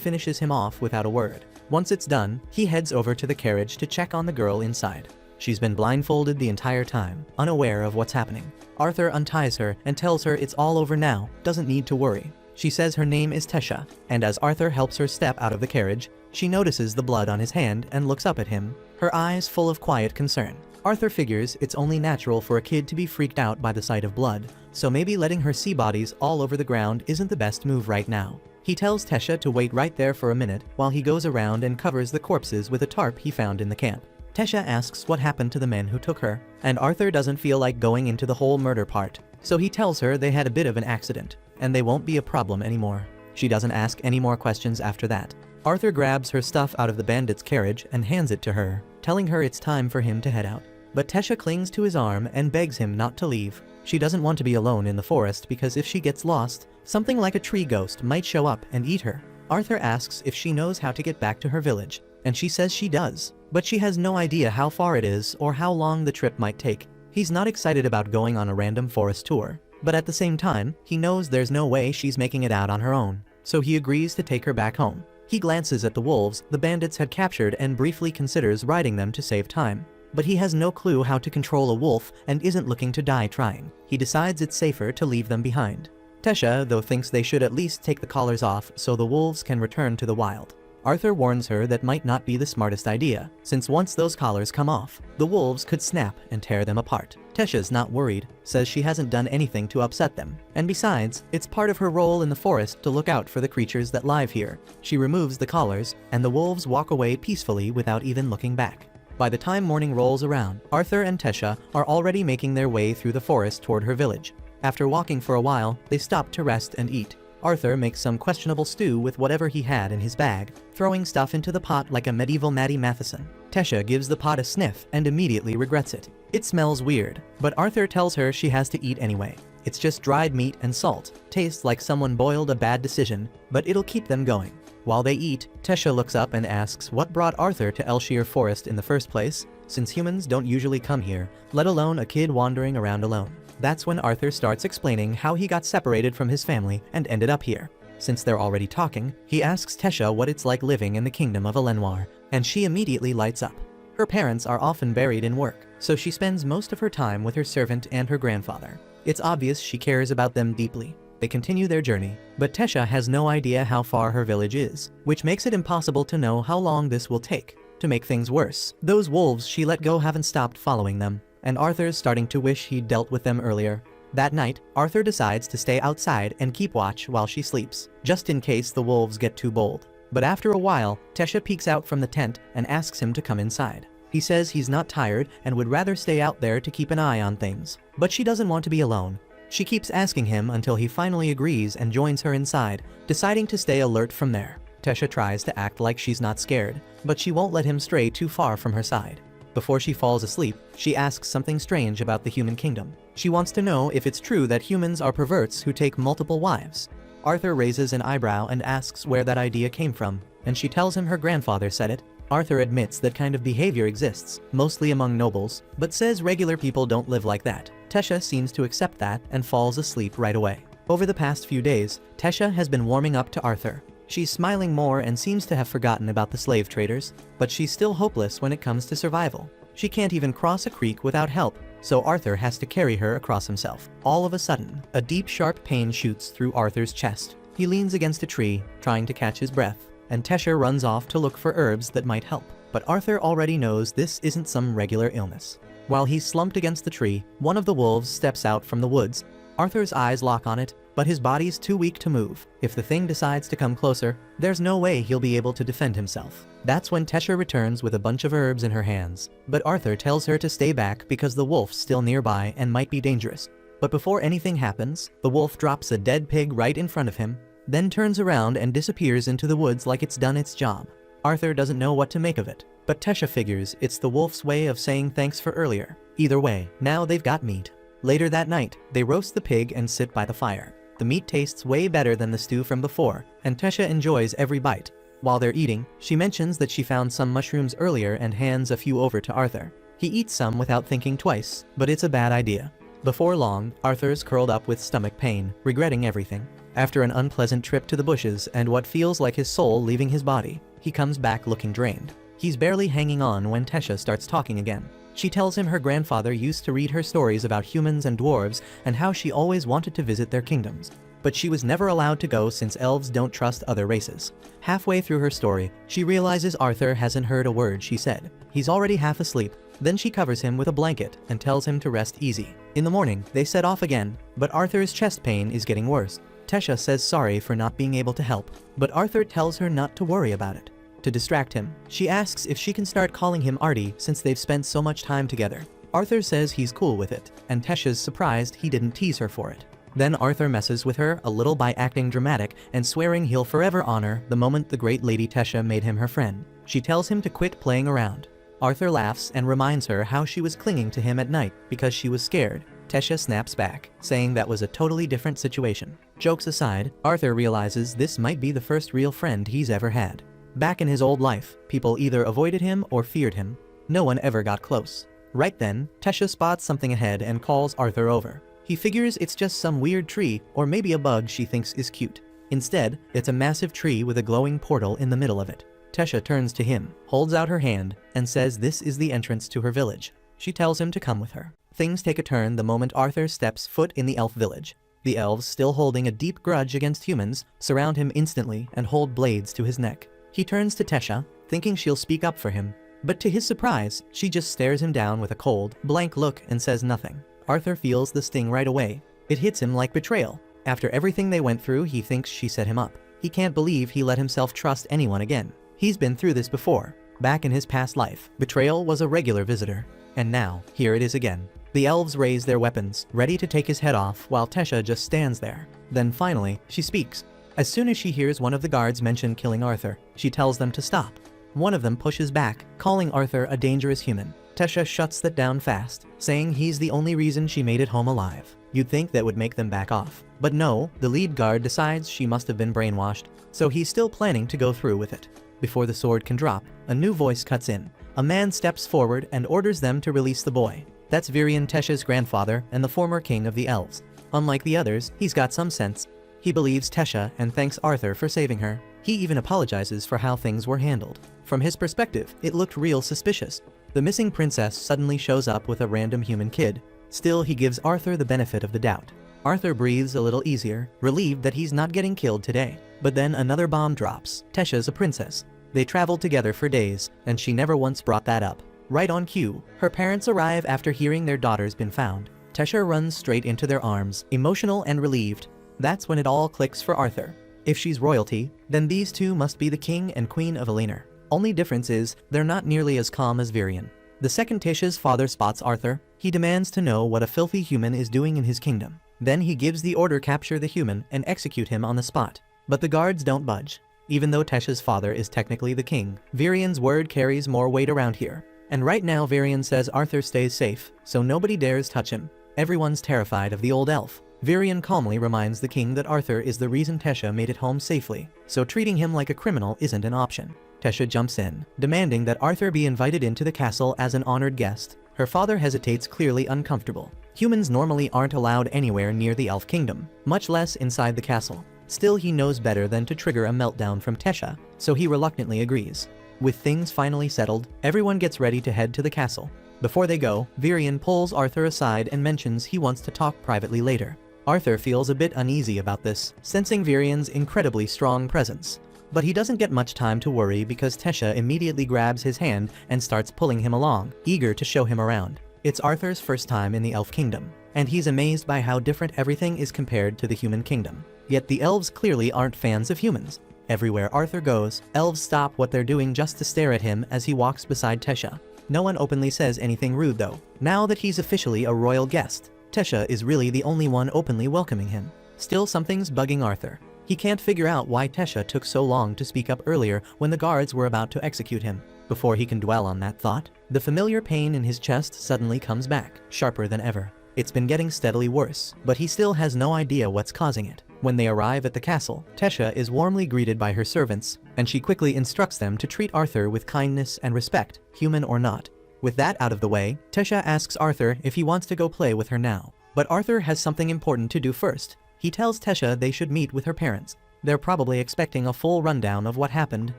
finishes him off without a word. Once it's done, he heads over to the carriage to check on the girl inside. She's been blindfolded the entire time, unaware of what's happening. Arthur unties her and tells her it's all over now, doesn't need to worry. She says her name is Tesha, and as Arthur helps her step out of the carriage, she notices the blood on his hand and looks up at him, her eyes full of quiet concern. Arthur figures it's only natural for a kid to be freaked out by the sight of blood, so maybe letting her see bodies all over the ground isn't the best move right now. He tells Tesha to wait right there for a minute while he goes around and covers the corpses with a tarp he found in the camp. Tesha asks what happened to the men who took her, and Arthur doesn't feel like going into the whole murder part, so he tells her they had a bit of an accident, and they won't be a problem anymore. She doesn't ask any more questions after that. Arthur grabs her stuff out of the bandit's carriage and hands it to her, telling her it's time for him to head out. But Tesha clings to his arm and begs him not to leave. She doesn't want to be alone in the forest because if she gets lost, something like a tree ghost might show up and eat her. Arthur asks if she knows how to get back to her village, and she says she does, but she has no idea how far it is or how long the trip might take. He's not excited about going on a random forest tour, but at the same time, he knows there's no way she's making it out on her own, so he agrees to take her back home. He glances at the wolves the bandits had captured and briefly considers riding them to save time. But he has no clue how to control a wolf and isn't looking to die trying. He decides it's safer to leave them behind. Tesha, though, thinks they should at least take the collars off so the wolves can return to the wild. Arthur warns her that might not be the smartest idea, since once those collars come off, the wolves could snap and tear them apart. Tesha's not worried, says she hasn't done anything to upset them, and besides, it's part of her role in the forest to look out for the creatures that live here. She removes the collars, and the wolves walk away peacefully without even looking back. By the time morning rolls around, Arthur and Tesha are already making their way through the forest toward her village. After walking for a while, they stop to rest and eat. Arthur makes some questionable stew with whatever he had in his bag, throwing stuff into the pot like a medieval Maddie Matheson. Tesha gives the pot a sniff and immediately regrets it. It smells weird, but Arthur tells her she has to eat anyway. It's just dried meat and salt, tastes like someone boiled a bad decision, but it'll keep them going. While they eat, Tesha looks up and asks what brought Arthur to Elshear Forest in the first place, since humans don't usually come here, let alone a kid wandering around alone. That's when Arthur starts explaining how he got separated from his family and ended up here. Since they're already talking, he asks Tesha what it's like living in the kingdom of Elenoir, and she immediately lights up. Her parents are often buried in work, so she spends most of her time with her servant and her grandfather. It's obvious she cares about them deeply. They continue their journey, but Tesha has no idea how far her village is, which makes it impossible to know how long this will take. To make things worse, those wolves she let go haven't stopped following them, and Arthur's starting to wish he'd dealt with them earlier. That night, Arthur decides to stay outside and keep watch while she sleeps, just in case the wolves get too bold. But after a while, Tesha peeks out from the tent and asks him to come inside. He says he's not tired and would rather stay out there to keep an eye on things, but she doesn't want to be alone. She keeps asking him until he finally agrees and joins her inside, deciding to stay alert from there. Tesha tries to act like she's not scared, but she won't let him stray too far from her side. Before she falls asleep, she asks something strange about the human kingdom. She wants to know if it's true that humans are perverts who take multiple wives. Arthur raises an eyebrow and asks where that idea came from, and she tells him her grandfather said it. Arthur admits that kind of behavior exists, mostly among nobles, but says regular people don't live like that. Tesha seems to accept that and falls asleep right away. Over the past few days, Tesha has been warming up to Arthur. She's smiling more and seems to have forgotten about the slave traders, but she's still hopeless when it comes to survival. She can't even cross a creek without help, so Arthur has to carry her across himself. All of a sudden, a deep sharp pain shoots through Arthur's chest. He leans against a tree, trying to catch his breath, and Tesha runs off to look for herbs that might help. But Arthur already knows this isn't some regular illness. While he's slumped against the tree, one of the wolves steps out from the woods. Arthur's eyes lock on it, but his body's too weak to move. If the thing decides to come closer, there's no way he'll be able to defend himself. That's when Tesha returns with a bunch of herbs in her hands, but Arthur tells her to stay back because the wolf's still nearby and might be dangerous. But before anything happens, the wolf drops a dead pig right in front of him, then turns around and disappears into the woods like it's done its job. Arthur doesn't know what to make of it, but Tesha figures it's the wolf's way of saying thanks for earlier. Either way, now they've got meat. Later that night, they roast the pig and sit by the fire. The meat tastes way better than the stew from before, and Tesha enjoys every bite. While they're eating, she mentions that she found some mushrooms earlier and hands a few over to Arthur. He eats some without thinking twice, but it's a bad idea. Before long, Arthur's curled up with stomach pain, regretting everything. After an unpleasant trip to the bushes and what feels like his soul leaving his body, he comes back looking drained. He's barely hanging on when Tesha starts talking again. She tells him her grandfather used to read her stories about humans and dwarves and how she always wanted to visit their kingdoms. But she was never allowed to go since elves don't trust other races. Halfway through her story, she realizes Arthur hasn't heard a word she said. He's already half asleep. Then she covers him with a blanket and tells him to rest easy. In the morning, they set off again, but Arthur's chest pain is getting worse. Tesha says sorry for not being able to help, but Arthur tells her not to worry about it. To distract him, she asks if she can start calling him Artie since they've spent so much time together. Arthur says he's cool with it, and Tesha's surprised he didn't tease her for it. Then Arthur messes with her a little by acting dramatic and swearing he'll forever honor the moment the great lady Tesha made him her friend. She tells him to quit playing around. Arthur laughs and reminds her how she was clinging to him at night because she was scared. Tesha snaps back, saying that was a totally different situation. Jokes aside, Arthur realizes this might be the first real friend he's ever had. Back in his old life, people either avoided him or feared him. No one ever got close. Right then, Tesha spots something ahead and calls Arthur over. He figures it's just some weird tree or maybe a bug she thinks is cute. Instead, it's a massive tree with a glowing portal in the middle of it. Tesha turns to him, holds out her hand, and says this is the entrance to her village. She tells him to come with her. Things take a turn the moment Arthur steps foot in the elf village. The elves, still holding a deep grudge against humans, surround him instantly and hold blades to his neck. He turns to Tesha, thinking she'll speak up for him, but to his surprise, she just stares him down with a cold, blank look and says nothing. Arthur feels the sting right away. It hits him like betrayal. After everything they went through, he thinks she set him up. He can't believe he let himself trust anyone again. He's been through this before. Back in his past life, betrayal was a regular visitor. And now, here it is again. The elves raise their weapons, ready to take his head off while Tesha just stands there. Then finally, she speaks. As soon as she hears one of the guards mention killing Arthur, she tells them to stop. One of them pushes back, calling Arthur a dangerous human. Tesha shuts that down fast, saying he's the only reason she made it home alive. You'd think that would make them back off. But no, the lead guard decides she must have been brainwashed, so he's still planning to go through with it. Before the sword can drop, a new voice cuts in. A man steps forward and orders them to release the boy. That's Virion, Tesha's grandfather and the former king of the elves. Unlike the others, he's got some sense. He believes Tesha and thanks Arthur for saving her. He even apologizes for how things were handled. From his perspective, it looked real suspicious. The missing princess suddenly shows up with a random human kid. Still, he gives Arthur the benefit of the doubt. Arthur breathes a little easier, relieved that he's not getting killed today. But then another bomb drops. Tesha's a princess. They traveled together for days, and she never once brought that up. Right on cue, her parents arrive after hearing their daughter's been found. Tesha runs straight into their arms, emotional and relieved. That's when it all clicks for Arthur. If she's royalty, then these two must be the king and queen of Eleanor. Only difference is, they're not nearly as calm as Virion. The second Tesha's father spots Arthur, he demands to know what a filthy human is doing in his kingdom. Then he gives the order capture the human and execute him on the spot. But the guards don't budge. Even though Tesha's father is technically the king, Virion's word carries more weight around here. And right now Virion says Arthur stays safe, so nobody dares touch him. Everyone's terrified of the old elf. Virion calmly reminds the king that Arthur is the reason Tesha made it home safely, so treating him like a criminal isn't an option. Tesha jumps in, demanding that Arthur be invited into the castle as an honored guest. Her father hesitates, clearly uncomfortable. Humans normally aren't allowed anywhere near the elf kingdom, much less inside the castle. Still, he knows better than to trigger a meltdown from Tesha, so he reluctantly agrees. With things finally settled, everyone gets ready to head to the castle. Before they go, Virion pulls Arthur aside and mentions he wants to talk privately later. Arthur feels a bit uneasy about this, sensing Virion's incredibly strong presence. But he doesn't get much time to worry because Tesha immediately grabs his hand and starts pulling him along, eager to show him around. It's Arthur's first time in the elf kingdom, and he's amazed by how different everything is compared to the human kingdom. Yet the elves clearly aren't fans of humans. Everywhere Arthur goes, elves stop what they're doing just to stare at him as he walks beside Tesha. No one openly says anything rude though. Now that he's officially a royal guest, Tesha is really the only one openly welcoming him. Still, something's bugging Arthur. He can't figure out why Tesha took so long to speak up earlier when the guards were about to execute him. Before he can dwell on that thought, the familiar pain in his chest suddenly comes back, sharper than ever. It's been getting steadily worse, but he still has no idea what's causing it. When they arrive at the castle, Tesha is warmly greeted by her servants, and she quickly instructs them to treat Arthur with kindness and respect, human or not. With that out of the way, Tesha asks Arthur if he wants to go play with her now. But Arthur has something important to do first. He tells Tesha they should meet with her parents. They're probably expecting a full rundown of what happened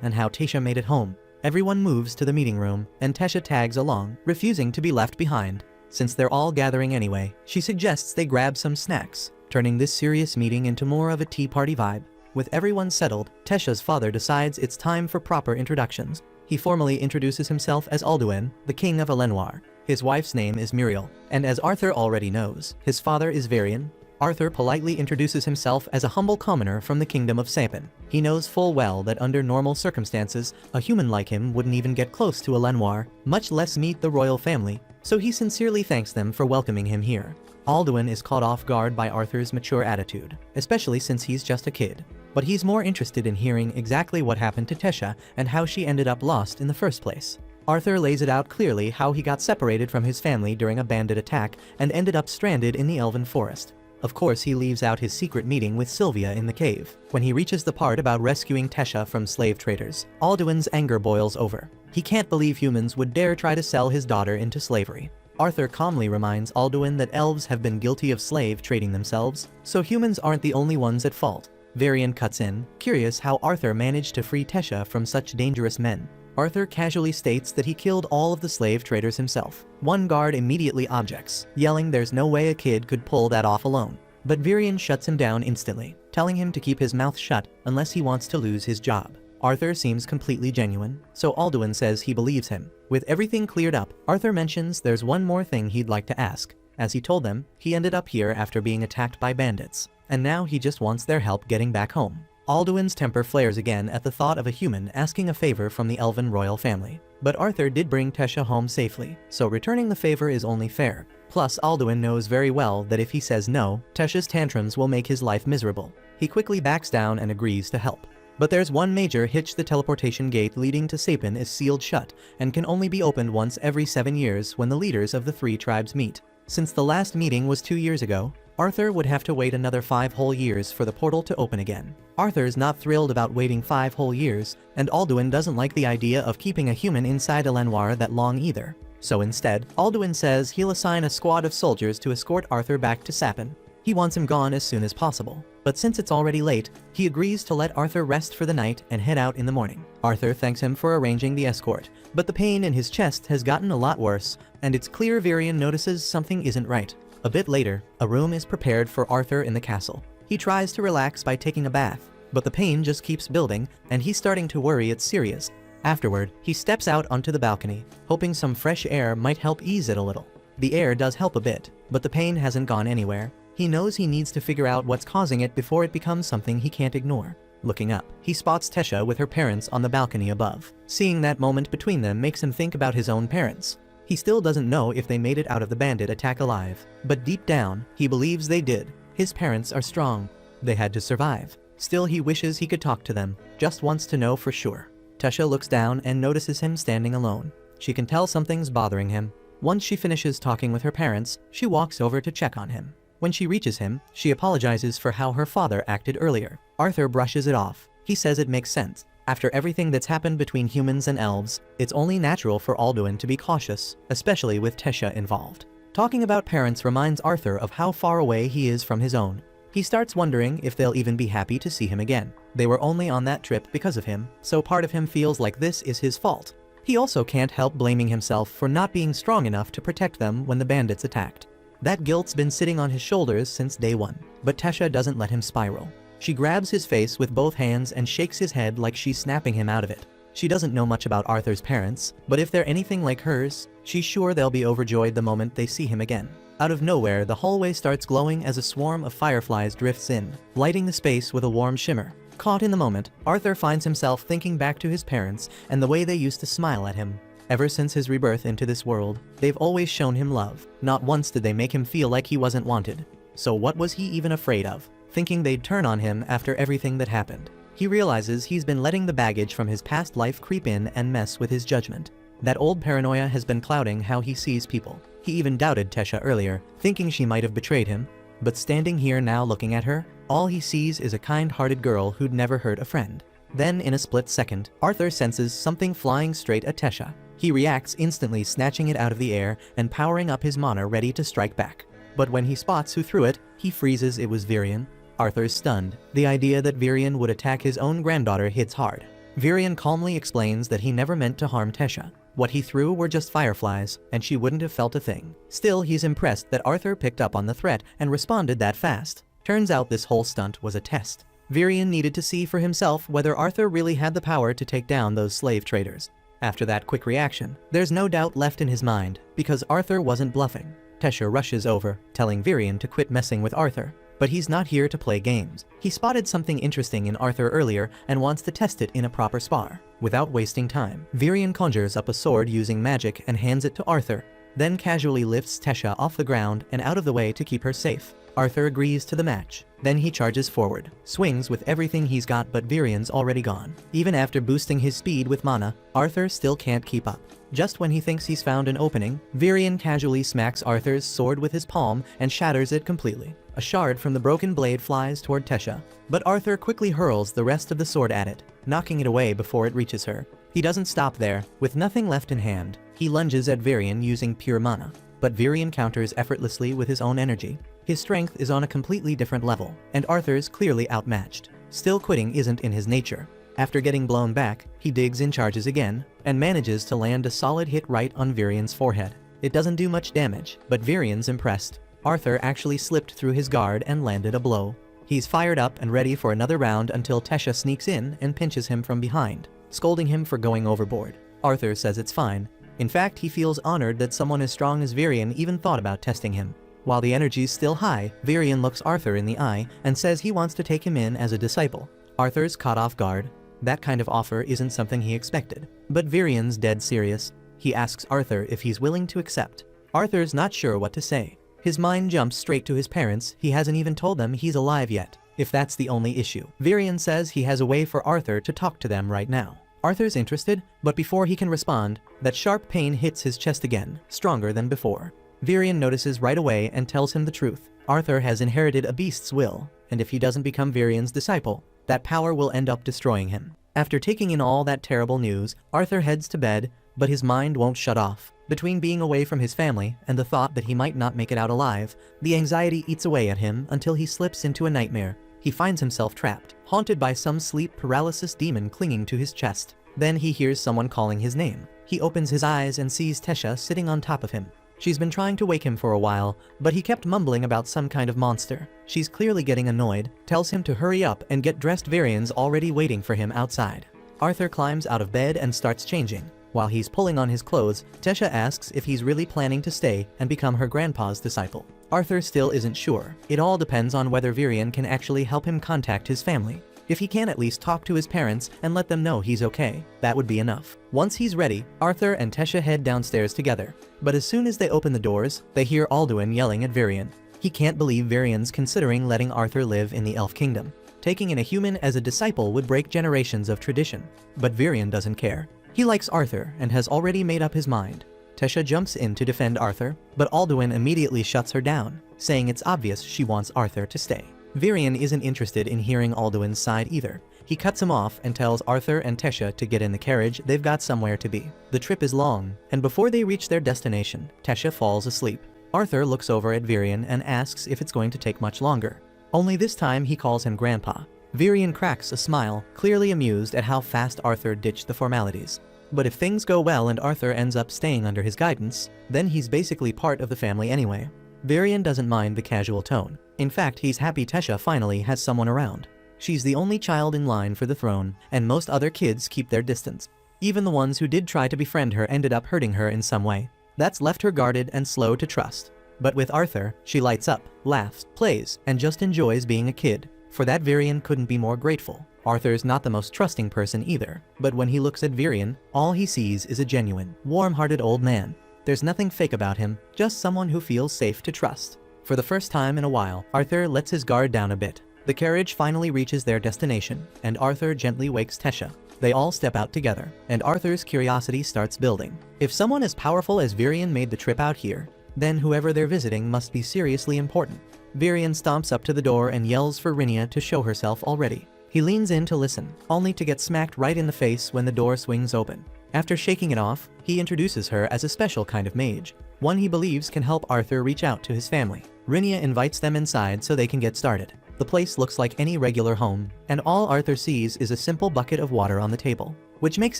and how Tesha made it home. Everyone moves to the meeting room, and Tesha tags along, refusing to be left behind. Since they're all gathering anyway, she suggests they grab some snacks, turning this serious meeting into more of a tea party vibe. With everyone settled, Tesha's father decides it's time for proper introductions. He formally introduces himself as Alduin, the king of Elenoir. His wife's name is Muriel, and as Arthur already knows, his father is Varian. Arthur politely introduces himself as a humble commoner from the kingdom of Sapin. He knows full well that under normal circumstances, a human like him wouldn't even get close to Elenoir, much less meet the royal family, so he sincerely thanks them for welcoming him here. Alduin is caught off guard by Arthur's mature attitude, especially since he's just a kid. But he's more interested in hearing exactly what happened to Tesha and how she ended up lost in the first place. Arthur lays it out clearly how he got separated from his family during a bandit attack and ended up stranded in the Elven Forest. Of course, he leaves out his secret meeting with Sylvia in the cave. When he reaches the part about rescuing Tesha from slave traders, Alduin's anger boils over. He can't believe humans would dare try to sell his daughter into slavery. Arthur calmly reminds Alduin that elves have been guilty of slave trading themselves, so humans aren't the only ones at fault. Varian cuts in, curious how Arthur managed to free Tesha from such dangerous men. Arthur casually states that he killed all of the slave traders himself. One guard immediately objects, yelling there's no way a kid could pull that off alone. But Varian shuts him down instantly, telling him to keep his mouth shut unless he wants to lose his job. Arthur seems completely genuine, so Alduin says he believes him. With everything cleared up, Arthur mentions there's one more thing he'd like to ask. As he told them, he ended up here after being attacked by bandits, and now he just wants their help getting back home. Alduin's temper flares again at the thought of a human asking a favor from the elven royal family. But Arthur did bring Tesha home safely, so returning the favor is only fair. Plus, Alduin knows very well that if he says no, Tesha's tantrums will make his life miserable. He quickly backs down and agrees to help. But there's one major hitch: the teleportation gate leading to Sapin is sealed shut and can only be opened once every 7 years when the leaders of the 3 tribes meet. Since the last meeting was 2 years ago, Arthur would have to wait another 5 whole years for the portal to open again. Arthur's not thrilled about waiting 5 whole years, and Alduin doesn't like the idea of keeping a human inside Elenoir that long either. So instead, Alduin says he'll assign a squad of soldiers to escort Arthur back to Sapin. He wants him gone as soon as possible, but since it's already late, he agrees to let Arthur rest for the night and head out in the morning. Arthur thanks him for arranging the escort, but the pain in his chest has gotten a lot worse, and it's clear Varian notices something isn't right. A bit later, a room is prepared for Arthur in the castle. He tries to relax by taking a bath, but the pain just keeps building, and he's starting to worry it's serious. Afterward, he steps out onto the balcony, hoping some fresh air might help ease it a little. The air does help a bit, but the pain hasn't gone anywhere. He knows he needs to figure out what's causing it before it becomes something he can't ignore. Looking up, he spots Tesha with her parents on the balcony above. Seeing that moment between them makes him think about his own parents. He still doesn't know if they made it out of the bandit attack alive, but deep down, he believes they did. His parents are strong. They had to survive. Still, he wishes he could talk to them, just wants to know for sure. Tesha looks down and notices him standing alone. She can tell something's bothering him. Once she finishes talking with her parents, she walks over to check on him. When she reaches him, she apologizes for how her father acted earlier. Arthur brushes it off. He says it makes sense. After everything that's happened between humans and elves, it's only natural for Alduin to be cautious, especially with Tesha involved. Talking about parents reminds Arthur of how far away he is from his own. He starts wondering if they'll even be happy to see him again. They were only on that trip because of him, so part of him feels like this is his fault. He also can't help blaming himself for not being strong enough to protect them when the bandits attacked. That guilt's been sitting on his shoulders since day one, but Tesha doesn't let him spiral. She grabs his face with both hands and shakes his head like she's snapping him out of it. She doesn't know much about Arthur's parents, but if they're anything like hers, she's sure they'll be overjoyed the moment they see him again. Out of nowhere, the hallway starts glowing as a swarm of fireflies drifts in, lighting the space with a warm shimmer. Caught in the moment, Arthur finds himself thinking back to his parents and the way they used to smile at him. Ever since his rebirth into this world, they've always shown him love. Not once did they make him feel like he wasn't wanted. So what was he even afraid of? Thinking they'd turn on him after everything that happened. He realizes he's been letting the baggage from his past life creep in and mess with his judgment. That old paranoia has been clouding how he sees people. He even doubted Tesha earlier, thinking she might have betrayed him. But standing here now looking at her, all he sees is a kind-hearted girl who'd never hurt a friend. Then in a split second, Arthur senses something flying straight at Tesha. He reacts instantly, snatching it out of the air and powering up his mana ready to strike back. But when he spots who threw it, he freezes. It was Virion. Arthur's stunned. The idea that Virion would attack his own granddaughter hits hard. Virion calmly explains that he never meant to harm Tesha. What he threw were just fireflies, and she wouldn't have felt a thing. Still, he's impressed that Arthur picked up on the threat and responded that fast. Turns out this whole stunt was a test. Virion needed to see for himself whether Arthur really had the power to take down those slave traders. After that quick reaction, there's no doubt left in his mind, because Arthur wasn't bluffing. Tesha rushes over, telling Virion to quit messing with Arthur. But he's not here to play games. He spotted something interesting in Arthur earlier and wants to test it in a proper spar. Without wasting time, Virion conjures up a sword using magic and hands it to Arthur, then casually lifts Tesha off the ground and out of the way to keep her safe. Arthur agrees to the match. Then he charges forward, swings with everything he's got, but Virion's already gone. Even after boosting his speed with mana, Arthur still can't keep up. Just when he thinks he's found an opening, Virion casually smacks Arthur's sword with his palm and shatters it completely. A shard from the broken blade flies toward Tesha, but Arthur quickly hurls the rest of the sword at it, knocking it away before it reaches her. He doesn't stop there. With nothing left in hand, he lunges at Virion using pure mana, but Virion counters effortlessly with his own energy. His strength is on a completely different level, and Arthur's clearly outmatched. Still, quitting isn't in his nature. After getting blown back, he digs and charges again, and manages to land a solid hit right on Virion's forehead. It doesn't do much damage, but Virion's impressed. Arthur actually slipped through his guard and landed a blow. He's fired up and ready for another round until Tesha sneaks in and pinches him from behind, scolding him for going overboard. Arthur says it's fine. In fact, he feels honored that someone as strong as Virion even thought about testing him. While the energy's still high, Virion looks Arthur in the eye and says he wants to take him in as a disciple. Arthur's caught off guard. That kind of offer isn't something he expected. But Virion's dead serious. He asks Arthur if he's willing to accept. Arthur's not sure what to say. His mind jumps straight to his parents. He hasn't even told them he's alive yet, if that's the only issue. Virion says he has a way for Arthur to talk to them right now. Arthur's interested, but before he can respond, that sharp pain hits his chest again, stronger than before. Virion notices right away and tells him the truth. Arthur has inherited a beast's will, and if he doesn't become Virion's disciple, that power will end up destroying him. After taking in all that terrible news, Arthur heads to bed, but his mind won't shut off. Between being away from his family and the thought that he might not make it out alive, the anxiety eats away at him until he slips into a nightmare. He finds himself trapped, haunted by some sleep paralysis demon clinging to his chest. Then he hears someone calling his name. He opens his eyes and sees Tesha sitting on top of him. She's been trying to wake him for a while, but he kept mumbling about some kind of monster. She's clearly getting annoyed, tells him to hurry up and get dressed. Virion's already waiting for him outside. Arthur climbs out of bed and starts changing. While he's pulling on his clothes, Tesha asks if he's really planning to stay and become her grandpa's disciple. Arthur still isn't sure. It all depends on whether Virion can actually help him contact his family. If he can at least talk to his parents and let them know he's okay, that would be enough. Once he's ready, Arthur and Tesha head downstairs together. But as soon as they open the doors, they hear Alduin yelling at Virion. He can't believe Virion's considering letting Arthur live in the Elf Kingdom. Taking in a human as a disciple would break generations of tradition. But Virion doesn't care. He likes Arthur and has already made up his mind. Tesha jumps in to defend Arthur, but Alduin immediately shuts her down, saying it's obvious she wants Arthur to stay. Virion isn't interested in hearing Alduin's side either. He cuts him off and tells Arthur and Tesha to get in the carriage. They've got somewhere to be. The trip is long, and before they reach their destination, Tesha falls asleep. Arthur looks over at Virion and asks if it's going to take much longer. Only this time he calls him Grandpa. Virion cracks a smile, clearly amused at how fast Arthur ditched the formalities. But if things go well and Arthur ends up staying under his guidance, then he's basically part of the family anyway. Virion doesn't mind the casual tone. In fact, he's happy Tesha finally has someone around. She's the only child in line for the throne, and most other kids keep their distance. Even the ones who did try to befriend her ended up hurting her in some way. That's left her guarded and slow to trust. But with Arthur, she lights up, laughs, plays, and just enjoys being a kid. For that, Virion couldn't be more grateful. Arthur's not the most trusting person either, but when he looks at Virion, all he sees is a genuine, warm-hearted old man. There's nothing fake about him, just someone who feels safe to trust. For the first time in a while, Arthur lets his guard down a bit. The carriage finally reaches their destination, and Arthur gently wakes Tesha. They all step out together, and Arthur's curiosity starts building. If someone as powerful as Virion made the trip out here, Then whoever they're visiting must be seriously important. Virion stomps up to the door and yells for Rinia to show herself already. He leans in to listen, only to get smacked right in the face when the door swings open. After shaking it off, he introduces her as a special kind of mage, one he believes can help Arthur reach out to his family. Rinia invites them inside so they can get started. The place looks like any regular home, and all Arthur sees is a simple bucket of water on the table, which makes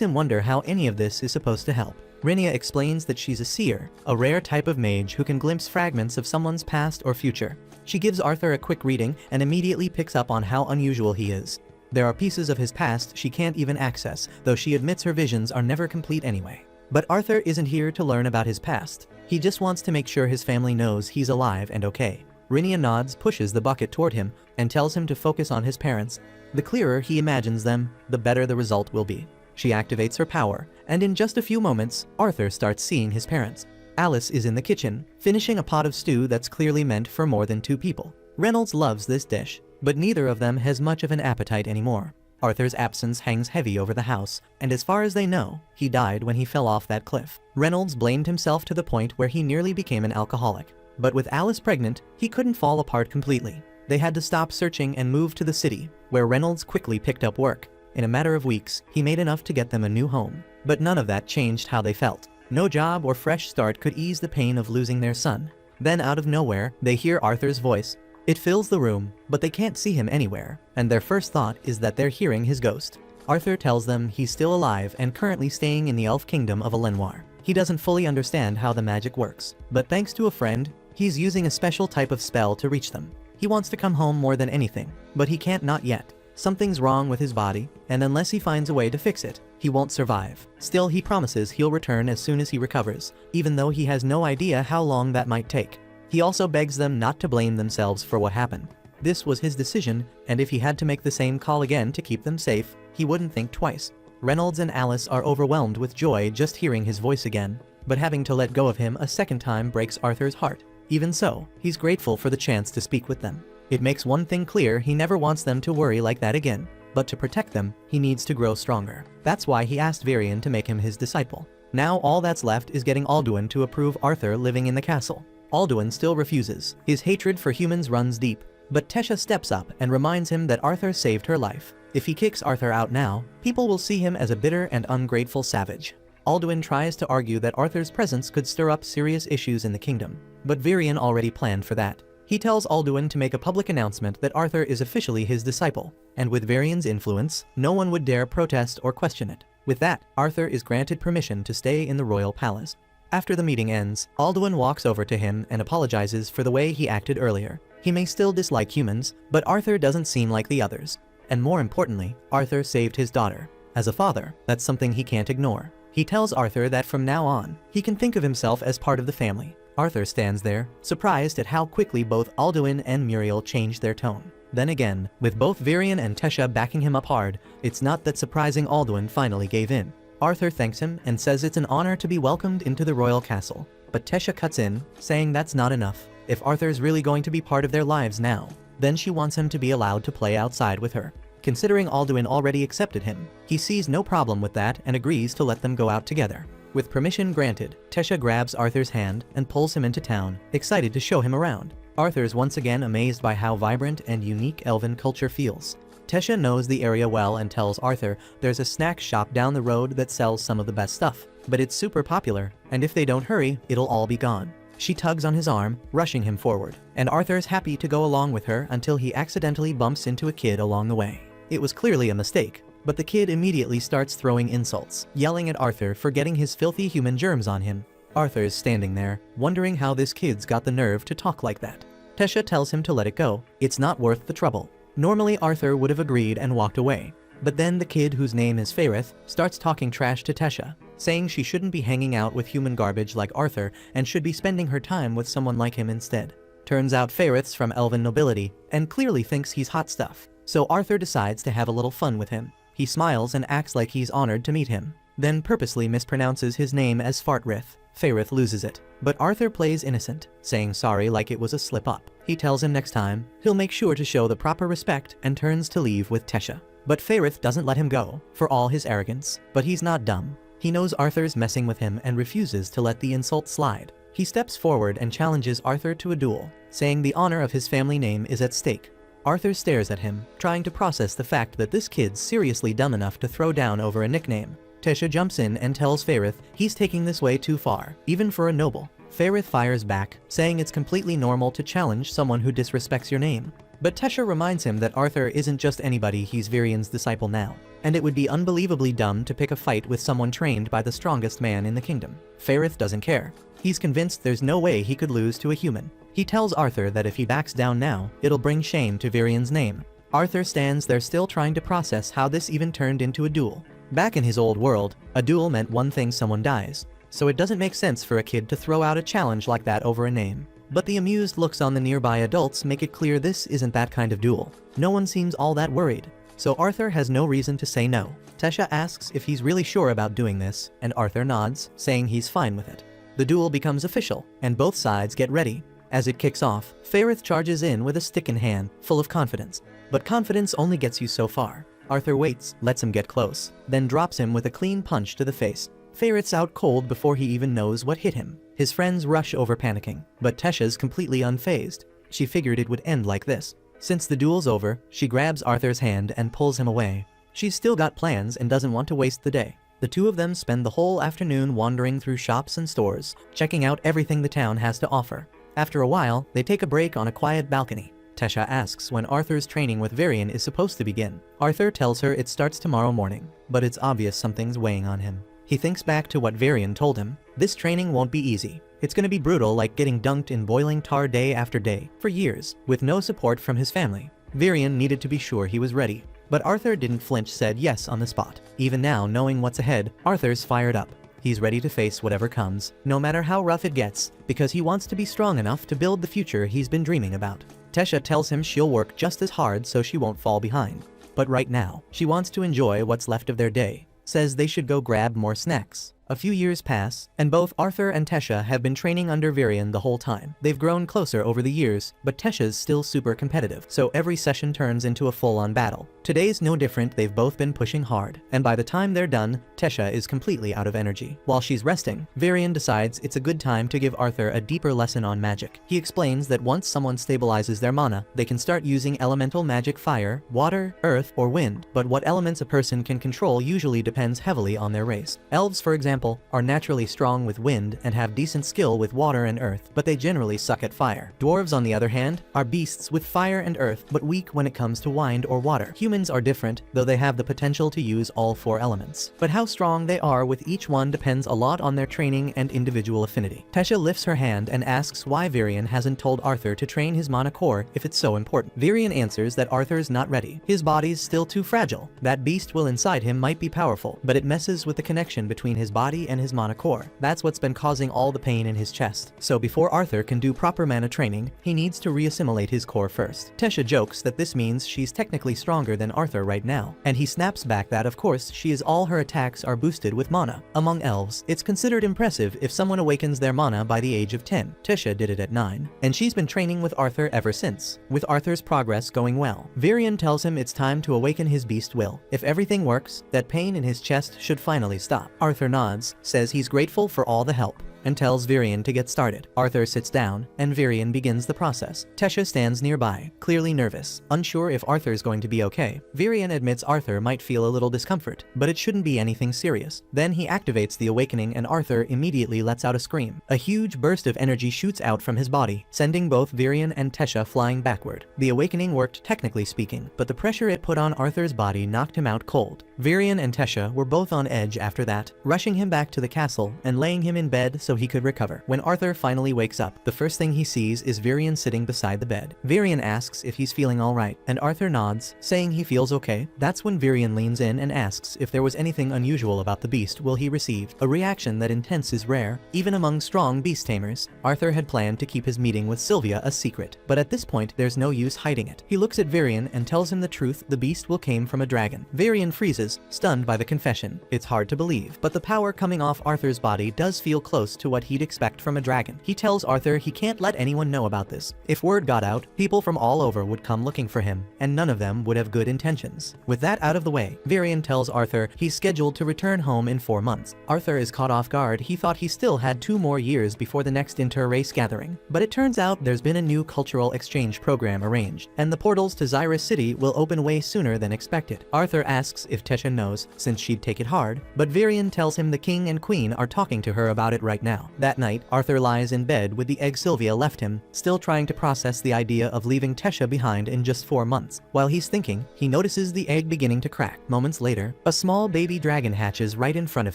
him wonder how any of this is supposed to help. Rinia explains that she's a seer, a rare type of mage who can glimpse fragments of someone's past or future. She gives Arthur a quick reading and immediately picks up on how unusual he is. There are pieces of his past she can't even access, though she admits her visions are never complete anyway. But Arthur isn't here to learn about his past. He just wants to make sure his family knows he's alive and okay. Rinia nods, pushes the bucket toward him, and tells him to focus on his parents. The clearer he imagines them, the better the result will be. She activates her power, and in just a few moments, Arthur starts seeing his parents. Alice is in the kitchen, finishing a pot of stew that's clearly meant for more than 2 people. Reynolds loves this dish, but neither of them has much of an appetite anymore. Arthur's absence hangs heavy over the house, and as far as they know, he died when he fell off that cliff. Reynolds blamed himself to the point where he nearly became an alcoholic. But with Alice pregnant, he couldn't fall apart completely. They had to stop searching and move to the city, where Reynolds quickly picked up work. In a matter of weeks, he made enough to get them a new home. But none of that changed how they felt. No job or fresh start could ease the pain of losing their son. Then out of nowhere, they hear Arthur's voice. It fills the room, but they can't see him anywhere, and their first thought is that they're hearing his ghost. Arthur tells them he's still alive and currently staying in the elf kingdom of Elenoir. He doesn't fully understand how the magic works, but thanks to a friend, he's using a special type of spell to reach them. He wants to come home more than anything, but he can't not yet. Something's wrong with his body, and unless he finds a way to fix it, he won't survive. Still, he promises he'll return as soon as he recovers, even though he has no idea how long that might take. He also begs them not to blame themselves for what happened. This was his decision, and if he had to make the same call again to keep them safe, he wouldn't think twice. Reynolds and Alice are overwhelmed with joy just hearing his voice again, but having to let go of him a second time breaks Arthur's heart. Even so, he's grateful for the chance to speak with them. It makes one thing clear: he never wants them to worry like that again. But to protect them, he needs to grow stronger. That's why he asked Virion to make him his disciple. Now all that's left is getting Alduin to approve Arthur living in the castle. Alduin still refuses. His hatred for humans runs deep. But Tesha steps up and reminds him that Arthur saved her life. If he kicks Arthur out now, people will see him as a bitter and ungrateful savage. Alduin tries to argue that Arthur's presence could stir up serious issues in the kingdom, but Virion already planned for that. He tells Alduin to make a public announcement that Arthur is officially his disciple, and with Virion's influence, no one would dare protest or question it. With that, Arthur is granted permission to stay in the royal palace. After the meeting ends, Alduin walks over to him and apologizes for the way he acted earlier. He may still dislike humans, but Arthur doesn't seem like the others. And more importantly, Arthur saved his daughter. As a father, that's something he can't ignore. He tells Arthur that from now on, he can think of himself as part of the family. Arthur stands there, surprised at how quickly both Alduin and Muriel changed their tone. Then again, with both Virion and Tesha backing him up hard, it's not that surprising Alduin finally gave in. Arthur thanks him and says it's an honor to be welcomed into the royal castle. But Tesha cuts in, saying that's not enough. If Arthur's really going to be part of their lives now, then she wants him to be allowed to play outside with her. Considering Alduin already accepted him, he sees no problem with that and agrees to let them go out together. With permission granted, Tesha grabs Arthur's hand and pulls him into town, excited to show him around. Arthur's once again amazed by how vibrant and unique elven culture feels. Tesha knows the area well and tells Arthur there's a snack shop down the road that sells some of the best stuff, but it's super popular, and if they don't hurry, it'll all be gone. She tugs on his arm, rushing him forward, and Arthur's happy to go along with her until he accidentally bumps into a kid along the way. It was clearly a mistake, but the kid immediately starts throwing insults, yelling at Arthur for getting his filthy human germs on him. Arthur's standing there, wondering how this kid's got the nerve to talk like that. Tesha tells him to let it go. It's not worth the trouble. Normally Arthur would have agreed and walked away, but then the kid, whose name is Faerith, starts talking trash to Tesha, saying she shouldn't be hanging out with human garbage like Arthur and should be spending her time with someone like him instead. Turns out Faerith's from elven nobility and clearly thinks he's hot stuff, so Arthur decides to have a little fun with him. He smiles and acts like he's honored to meet him, then purposely mispronounces his name as Fartrith. Faerith loses it, but Arthur plays innocent, saying sorry like it was a slip-up. He tells him next time, he'll make sure to show the proper respect and turns to leave with Tesha. But Faerith doesn't let him go, for all his arrogance. But he's not dumb. He knows Arthur's messing with him and refuses to let the insult slide. He steps forward and challenges Arthur to a duel, saying the honor of his family name is at stake. Arthur stares at him, trying to process the fact that this kid's seriously dumb enough to throw down over a nickname. Tesha jumps in and tells Fairith he's taking this way too far, even for a noble. Fairith fires back, saying it's completely normal to challenge someone who disrespects your name. But Tesha reminds him that Arthur isn't just anybody, he's Varian's disciple now, and it would be unbelievably dumb to pick a fight with someone trained by the strongest man in the kingdom. Fairith doesn't care. He's convinced there's no way he could lose to a human. He tells Arthur that if he backs down now, it'll bring shame to Varian's name. Arthur stands there still trying to process how this even turned into a duel. Back in his old world, a duel meant one thing: someone dies. So it doesn't make sense for a kid to throw out a challenge like that over a name. But the amused looks on the nearby adults make it clear this isn't that kind of duel. No one seems all that worried. So Arthur has no reason to say no. Tesha asks if he's really sure about doing this, and Arthur nods, saying he's fine with it. The duel becomes official, and both sides get ready. As it kicks off, Fairith charges in with a stick in hand, full of confidence. But confidence only gets you so far. Arthur waits, lets him get close, then drops him with a clean punch to the face. Fairith's out cold before he even knows what hit him. His friends rush over panicking, but Tesha's completely unfazed. She figured it would end like this. Since the duel's over, she grabs Arthur's hand and pulls him away. She's still got plans and doesn't want to waste the day. The two of them spend the whole afternoon wandering through shops and stores, checking out everything the town has to offer. After a while, they take a break on a quiet balcony. Tesha asks when Arthur's training with Varian is supposed to begin. Arthur tells her it starts tomorrow morning, but it's obvious something's weighing on him. He thinks back to what Varian told him. This training won't be easy. It's gonna be brutal, like getting dunked in boiling tar day after day, for years, with no support from his family. Varian needed to be sure he was ready. But Arthur didn't flinch, said yes on the spot. Even now, knowing what's ahead, Arthur's fired up. He's ready to face whatever comes, no matter how rough it gets, because he wants to be strong enough to build the future he's been dreaming about. Tesha tells him she'll work just as hard so she won't fall behind. But right now, she wants to enjoy what's left of their day. Says they should go grab more snacks. A few years pass, and both Arthur and Tesha have been training under Varian the whole time. They've grown closer over the years, but Tesha's still super competitive, so every session turns into a full-on battle. Today's no different, they've both been pushing hard, and by the time they're done, Tesha is completely out of energy. While she's resting, Varian decides it's a good time to give Arthur a deeper lesson on magic. He explains that once someone stabilizes their mana, they can start using elemental magic: fire, water, earth, or wind, but what elements a person can control usually depends heavily on their race. Elves, for example, are naturally strong with wind and have decent skill with water and earth, but they generally suck at fire. Dwarves, on the other hand, are beasts with fire and earth, but weak when it comes to wind or water. Humans are different, though they have the potential to use all four elements. But how strong they are with each one depends a lot on their training and individual affinity. Tesha lifts her hand and asks why Varian hasn't told Arthur to train his mana core if it's so important. Varian answers that Arthur's not ready. His body's still too fragile. That beast will inside him might be powerful, but it messes with the connection between his body and his mana core. That's what's been causing all the pain in his chest. So before Arthur can do proper mana training, he needs to reassimilate his core first. Tesha jokes that this means she's technically stronger than Arthur right now, and he snaps back that of course she is. All her attacks are boosted with mana. Among elves, it's considered impressive if someone awakens their mana by the age of 10. Tesha did it at 9, and she's been training with Arthur ever since. With Arthur's progress going well, Varian tells him it's time to awaken his beast will. If everything works, that pain in his chest should finally stop. Arthur nods, says he's grateful for all the help, and tells Varian to get started. Arthur sits down, and Varian begins the process. Tesha stands nearby, clearly nervous, unsure if Arthur's going to be okay. Varian admits Arthur might feel a little discomfort, but it shouldn't be anything serious. Then he activates the awakening and Arthur immediately lets out a scream. A huge burst of energy shoots out from his body, sending both Varian and Tesha flying backward. The awakening worked technically speaking, but the pressure it put on Arthur's body knocked him out cold. Varian and Tesha were both on edge after that, rushing him back to the castle and laying him in bed so he could recover. When Arthur finally wakes up, the first thing he sees is Varian sitting beside the bed. Varian asks if he's feeling alright, and Arthur nods, saying he feels okay. That's when Varian leans in and asks if there was anything unusual about the beast will he receive. A reaction that intense is rare, even among strong beast tamers. Arthur had planned to keep his meeting with Sylvia a secret, but at this point there's no use hiding it. He looks at Varian and tells him the truth: the beast will came from a dragon. Varian freezes, stunned by the confession. It's hard to believe, but the power coming off Arthur's body does feel close to to what he'd expect from a dragon. He tells Arthur he can't let anyone know about this. If word got out, people from all over would come looking for him, and none of them would have good intentions. With that out of the way, Varian tells Arthur he's scheduled to return home in 4 months. Arthur is caught off guard. He thought he still had 2 more years before the next inter-race gathering. But it turns out there's been a new cultural exchange program arranged, and the portals to Zyra City will open way sooner than expected. Arthur asks if Tesha knows, since she'd take it hard, but Varian tells him the king and queen are talking to her about it right now. That night, Arthur lies in bed with the egg Sylvia left him, still trying to process the idea of leaving Tesha behind in just 4 months. While he's thinking, he notices the egg beginning to crack. Moments later, a small baby dragon hatches right in front of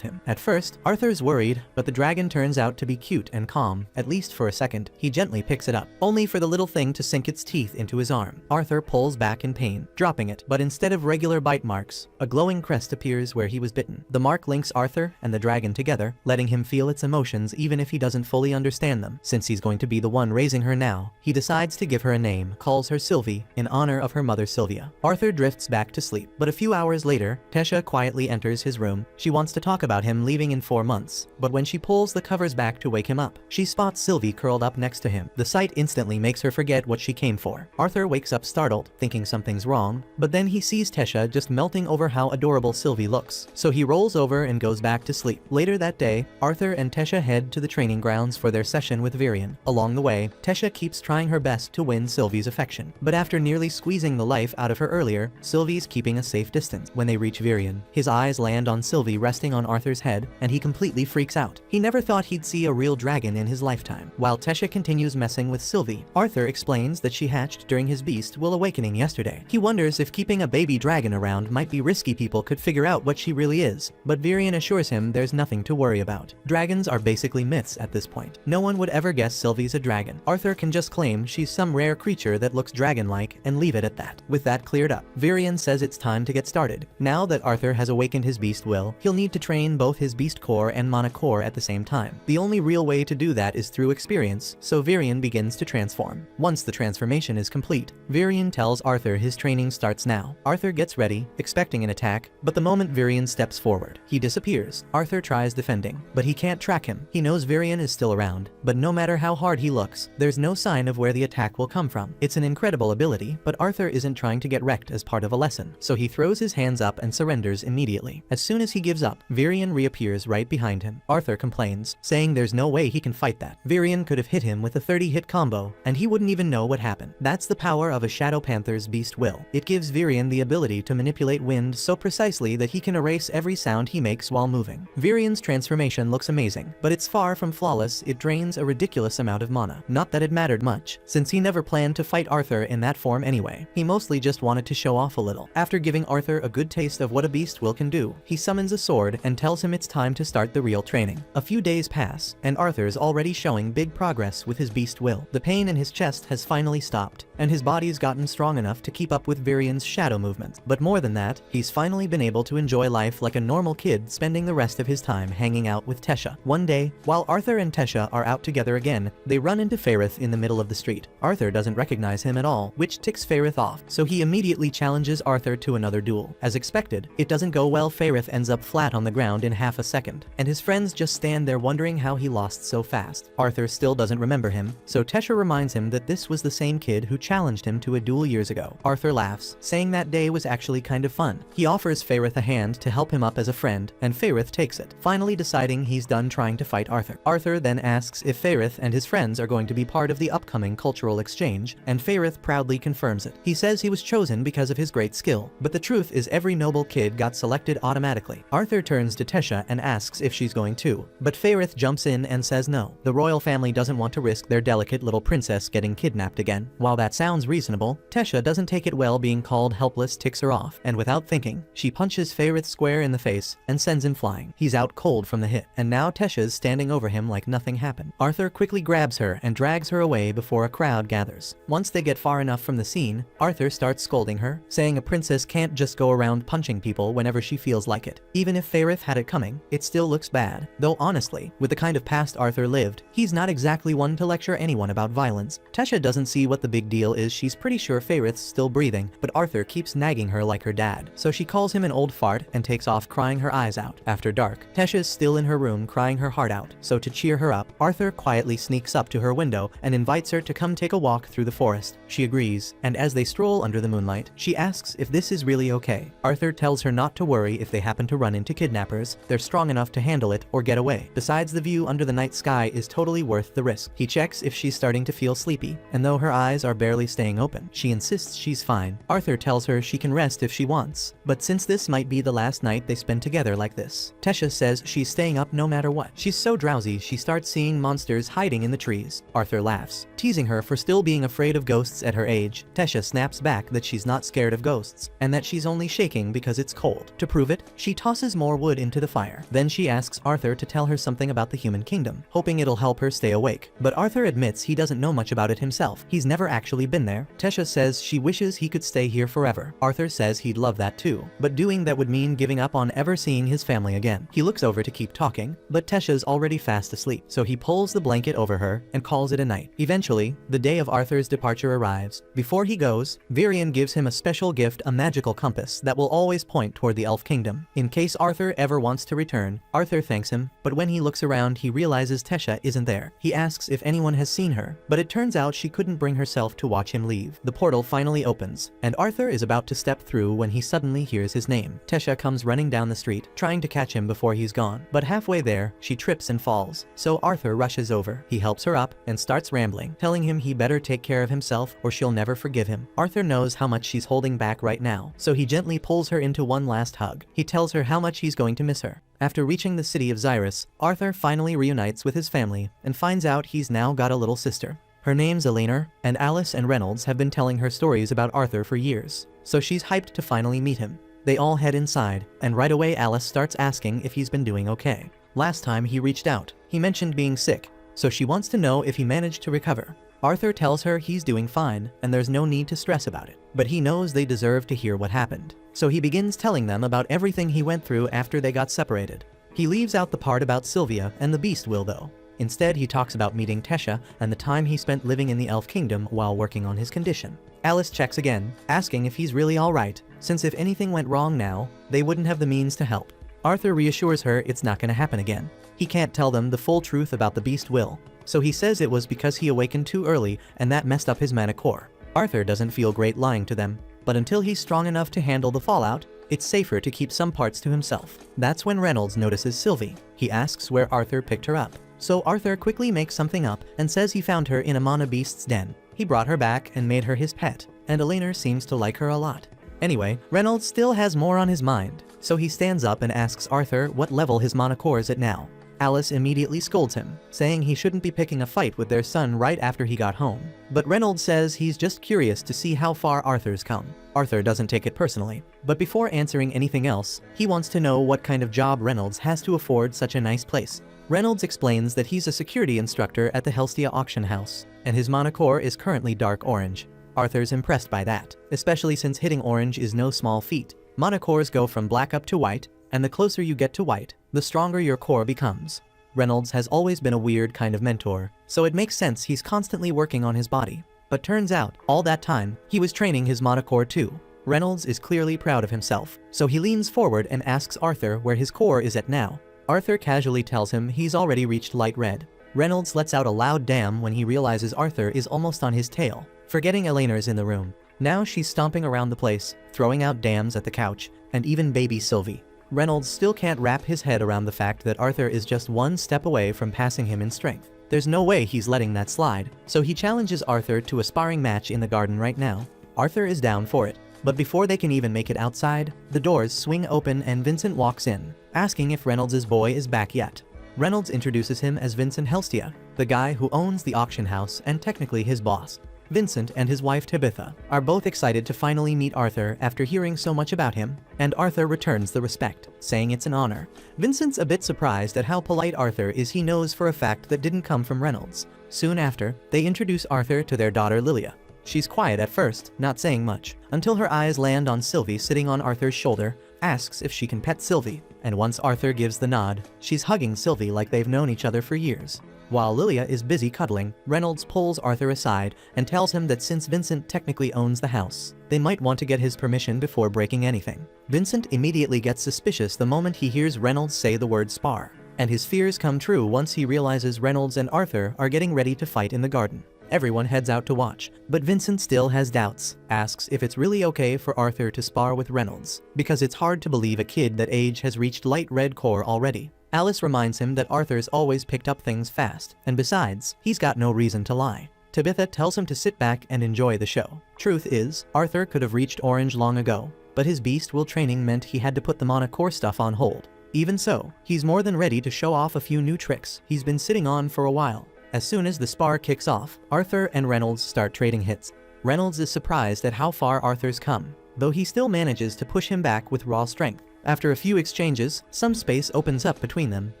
him. At first, Arthur's worried, but the dragon turns out to be cute and calm, at least for a second. He gently picks it up, only for the little thing to sink its teeth into his arm. Arthur pulls back in pain, dropping it, but instead of regular bite marks, a glowing crest appears where he was bitten. The mark links Arthur and the dragon together, letting him feel its emotions even if he doesn't fully understand them. Since he's going to be the one raising her now, he decides to give her a name, calls her Sylvie, in honor of her mother Sylvia. Arthur drifts back to sleep, but a few hours later, Tesha quietly enters his room. She wants to talk about him leaving in 4 months, but when she pulls the covers back to wake him up, she spots Sylvie curled up next to him. The sight instantly makes her forget what she came for. Arthur wakes up startled, thinking something's wrong, but then he sees Tesha just melting over how adorable Sylvie looks, so he rolls over and goes back to sleep. Later that day, Arthur and Tesha head to the training grounds for their session with Varian. Along the way, Tesha keeps trying her best to win Sylvie's affection, but after nearly squeezing the life out of her earlier, Sylvie's keeping a safe distance. When they reach Varian, his eyes land on Sylvie resting on Arthur's head, and he completely freaks out. He never thought he'd see a real dragon in his lifetime. While Tesha continues messing with Sylvie, Arthur explains that she hatched during his beast will awakening yesterday. He wonders if keeping a baby dragon around might be risky. People could figure out what she really is, but Varian assures him there's nothing to worry about. Dragons are basically myths at this point. No one would ever guess Sylvie's a dragon. Arthur can just claim she's some rare creature that looks dragon-like and leave it at that. With that cleared up, Varian says it's time to get started. Now that Arthur has awakened his beast will, he'll need to train both his beast core and mana core at the same time. The only real way to do that is through experience, so Varian begins to transform. Once the transformation is complete, Varian tells Arthur his training starts now. Arthur gets ready, expecting an attack, but the moment Varian steps forward, he disappears. Arthur tries defending, but he can't track him. He knows Varian is still around, but no matter how hard he looks, there's no sign of where the attack will come from. It's an incredible ability, but Arthur isn't trying to get wrecked as part of a lesson, so he throws his hands up and surrenders immediately. As soon as he gives up, Varian reappears right behind him. Arthur complains, saying there's no way he can fight that. Varian could have hit him with a 30-hit combo, and he wouldn't even know what happened. That's the power of a Shadow Panther's beast will. It gives Varian the ability to manipulate wind so precisely that he can erase every sound he makes while moving. Varian's transformation looks amazing, but it's far from flawless. It drains a ridiculous amount of mana. Not that it mattered much, since he never planned to fight Arthur in that form anyway. He mostly just wanted to show off a little. After giving Arthur a good taste of what a beast will can do, he summons a sword and tells him it's time to start the real training. A few days pass, and Arthur's already showing big progress with his beast will. The pain in his chest has finally stopped, and his body's gotten strong enough to keep up with Varian's shadow movements. But more than that, he's finally been able to enjoy life like a normal kid, spending the rest of his time hanging out with Tesha. One day, while Arthur and Tesha are out together again, they run into Faerith in the middle of the street. Arthur doesn't recognize him at all, which ticks Faerith off, so he immediately challenges Arthur to another duel. As expected, it doesn't go well. Faerith ends up flat on the ground in half a second, and his friends just stand there wondering how he lost so fast. Arthur still doesn't remember him, so Tesha reminds him that this was the same kid who challenged him to a duel years ago. Arthur laughs, saying that day was actually kind of fun. He offers Faerith a hand to help him up as a friend, and Faerith takes it, finally deciding he's done trying to fight Arthur. Arthur then asks if Faerith and his friends are going to be part of the upcoming cultural exchange, and Faerith proudly confirms it. He says he was chosen because of his great skill, but the truth is every noble kid got selected automatically. Arthur turns to Tesha and asks if she's going too, but Faerith jumps in and says no. The royal family doesn't want to risk their delicate little princess getting kidnapped again. While that sounds reasonable, Tesha doesn't take it well. Being called helpless ticks her off, and without thinking, she punches Faerith square in the face and sends him flying. He's out cold from the hit, and now Tesha's standing over him like nothing happened. Arthur quickly grabs her and drags her away before a crowd gathers. Once they get far enough from the scene, Arthur starts scolding her, saying a princess can't just go around punching people whenever she feels like it. Even if Faerith had it coming, it still looks bad. Though honestly, with the kind of past Arthur lived, he's not exactly one to lecture anyone about violence. Tesha doesn't see what the big deal is. She's pretty sure Faerith's still breathing, but Arthur keeps nagging her like her dad, so she calls him an old fart and takes off crying her eyes out. After dark, Tesha's still in her room crying her heart out. out. So to cheer her up, Arthur quietly sneaks up to her window and invites her to come take a walk through the forest. She agrees, and as they stroll under the moonlight, she asks if this is really okay. Arthur tells her not to worry if they happen to run into kidnappers, they're strong enough to handle it or get away. Besides, the view under the night sky is totally worth the risk. He checks if she's starting to feel sleepy, and though her eyes are barely staying open, she insists she's fine. Arthur tells her she can rest if she wants, but since this might be the last night they spend together like this, Tesha says she's staying up no matter what. She's so drowsy she starts seeing monsters hiding in the trees. Arthur laughs, teasing her for still being afraid of ghosts at her age. Tesha snaps back that she's not scared of ghosts, and that she's only shaking because it's cold. To prove it, she tosses more wood into the fire. Then she asks Arthur to tell her something about the human kingdom, hoping it'll help her stay awake. But Arthur admits he doesn't know much about it himself. He's never actually been there. Tesha says she wishes he could stay here forever. Arthur says he'd love that too, but doing that would mean giving up on ever seeing his family again. He looks over to keep talking, but Tesha's already fast asleep, so he pulls the blanket over her and calls it a night. Eventually, the day of Arthur's departure arrives. Before he goes, Virion gives him a special gift, a magical compass that will always point toward the elf kingdom. In case Arthur ever wants to return, Arthur thanks him, but when he looks around he realizes Tesha isn't there. He asks if anyone has seen her, but it turns out she couldn't bring herself to watch him leave. The portal finally opens, and Arthur is about to step through when he suddenly hears his name. Tesha comes running down the street, trying to catch him before he's gone, but halfway there, she trips and falls, so Arthur rushes over. He helps her up and starts rambling, telling him he better take care of himself or she'll never forgive him. Arthur knows how much she's holding back right now, so he gently pulls her into one last hug. He tells her how much he's going to miss her. After reaching the city of Xyrus, Arthur finally reunites with his family and finds out he's now got a little sister. Her name's Eleanor, and Alice and Reynolds have been telling her stories about Arthur for years, so she's hyped to finally meet him. They all head inside, and right away Alice starts asking if he's been doing okay. Last time he reached out, he mentioned being sick, so she wants to know if he managed to recover. Arthur tells her he's doing fine and there's no need to stress about it, but he knows they deserve to hear what happened. So he begins telling them about everything he went through after they got separated. He leaves out the part about Sylvia and the beast will though. Instead, he talks about meeting Tesha and the time he spent living in the elf kingdom while working on his condition. Alice checks again, asking if he's really alright, since if anything went wrong now, they wouldn't have the means to help. Arthur reassures her it's not gonna happen again. He can't tell them the full truth about the beast will, so he says it was because he awakened too early and that messed up his mana core. Arthur doesn't feel great lying to them, but until he's strong enough to handle the fallout, it's safer to keep some parts to himself. That's when Reynolds notices Sylvie. He asks where Arthur picked her up, so Arthur quickly makes something up and says he found her in a mana beast's den. He brought her back and made her his pet, and Eleanor seems to like her a lot. Anyway, Reynolds still has more on his mind, so he stands up and asks Arthur what level his mana core is at now. Alice immediately scolds him, saying he shouldn't be picking a fight with their son right after he got home. But Reynolds says he's just curious to see how far Arthur's come. Arthur doesn't take it personally, but before answering anything else, he wants to know what kind of job Reynolds has to afford such a nice place. Reynolds explains that he's a security instructor at the Helstia auction house, and his mana core is currently dark orange. Arthur's impressed by that, especially since hitting orange is no small feat. Mana cores go from black up to white, and the closer you get to white, the stronger your core becomes. Reynolds has always been a weird kind of mentor, so it makes sense he's constantly working on his body. But turns out, all that time, he was training his mana core too. Reynolds is clearly proud of himself, so he leans forward and asks Arthur where his core is at now. Arthur casually tells him he's already reached light red. Reynolds lets out a loud damn when he realizes Arthur is almost on his tail, forgetting Eleanor's in the room. Now she's stomping around the place, throwing out dams at the couch, and even baby Sylvie. Reynolds still can't wrap his head around the fact that Arthur is just one step away from passing him in strength. There's no way he's letting that slide, so he challenges Arthur to a sparring match in the garden right now. Arthur is down for it, but before they can even make it outside, the doors swing open and Vincent walks in, asking if Reynolds' boy is back yet. Reynolds introduces him as Vincent Helstia, the guy who owns the auction house and technically his boss. Vincent and his wife Tabitha are both excited to finally meet Arthur after hearing so much about him, and Arthur returns the respect, saying it's an honor. Vincent's a bit surprised at how polite Arthur is. He knows for a fact that didn't come from Reynolds. Soon after, they introduce Arthur to their daughter Lilia. She's quiet at first, not saying much, until her eyes land on Sylvie sitting on Arthur's shoulder, asks if she can pet Sylvie, and once Arthur gives the nod, she's hugging Sylvie like they've known each other for years. While Lilia is busy cuddling, Reynolds pulls Arthur aside and tells him that since Vincent technically owns the house, they might want to get his permission before breaking anything. Vincent immediately gets suspicious the moment he hears Reynolds say the word spar. And his fears come true once he realizes Reynolds and Arthur are getting ready to fight in the garden. Everyone heads out to watch, but Vincent still has doubts, asks if it's really okay for Arthur to spar with Reynolds, because it's hard to believe a kid that age has reached light red core already. Alice reminds him that Arthur's always picked up things fast, and besides, he's got no reason to lie. Tabitha tells him to sit back and enjoy the show. Truth is, Arthur could have reached Orange long ago, but his beast will training meant he had to put the Mana core stuff on hold. Even so, he's more than ready to show off a few new tricks he's been sitting on for a while. As soon as the spar kicks off, Arthur and Reynolds start trading hits. Reynolds is surprised at how far Arthur's come, though he still manages to push him back with raw strength. After a few exchanges, some space opens up between them,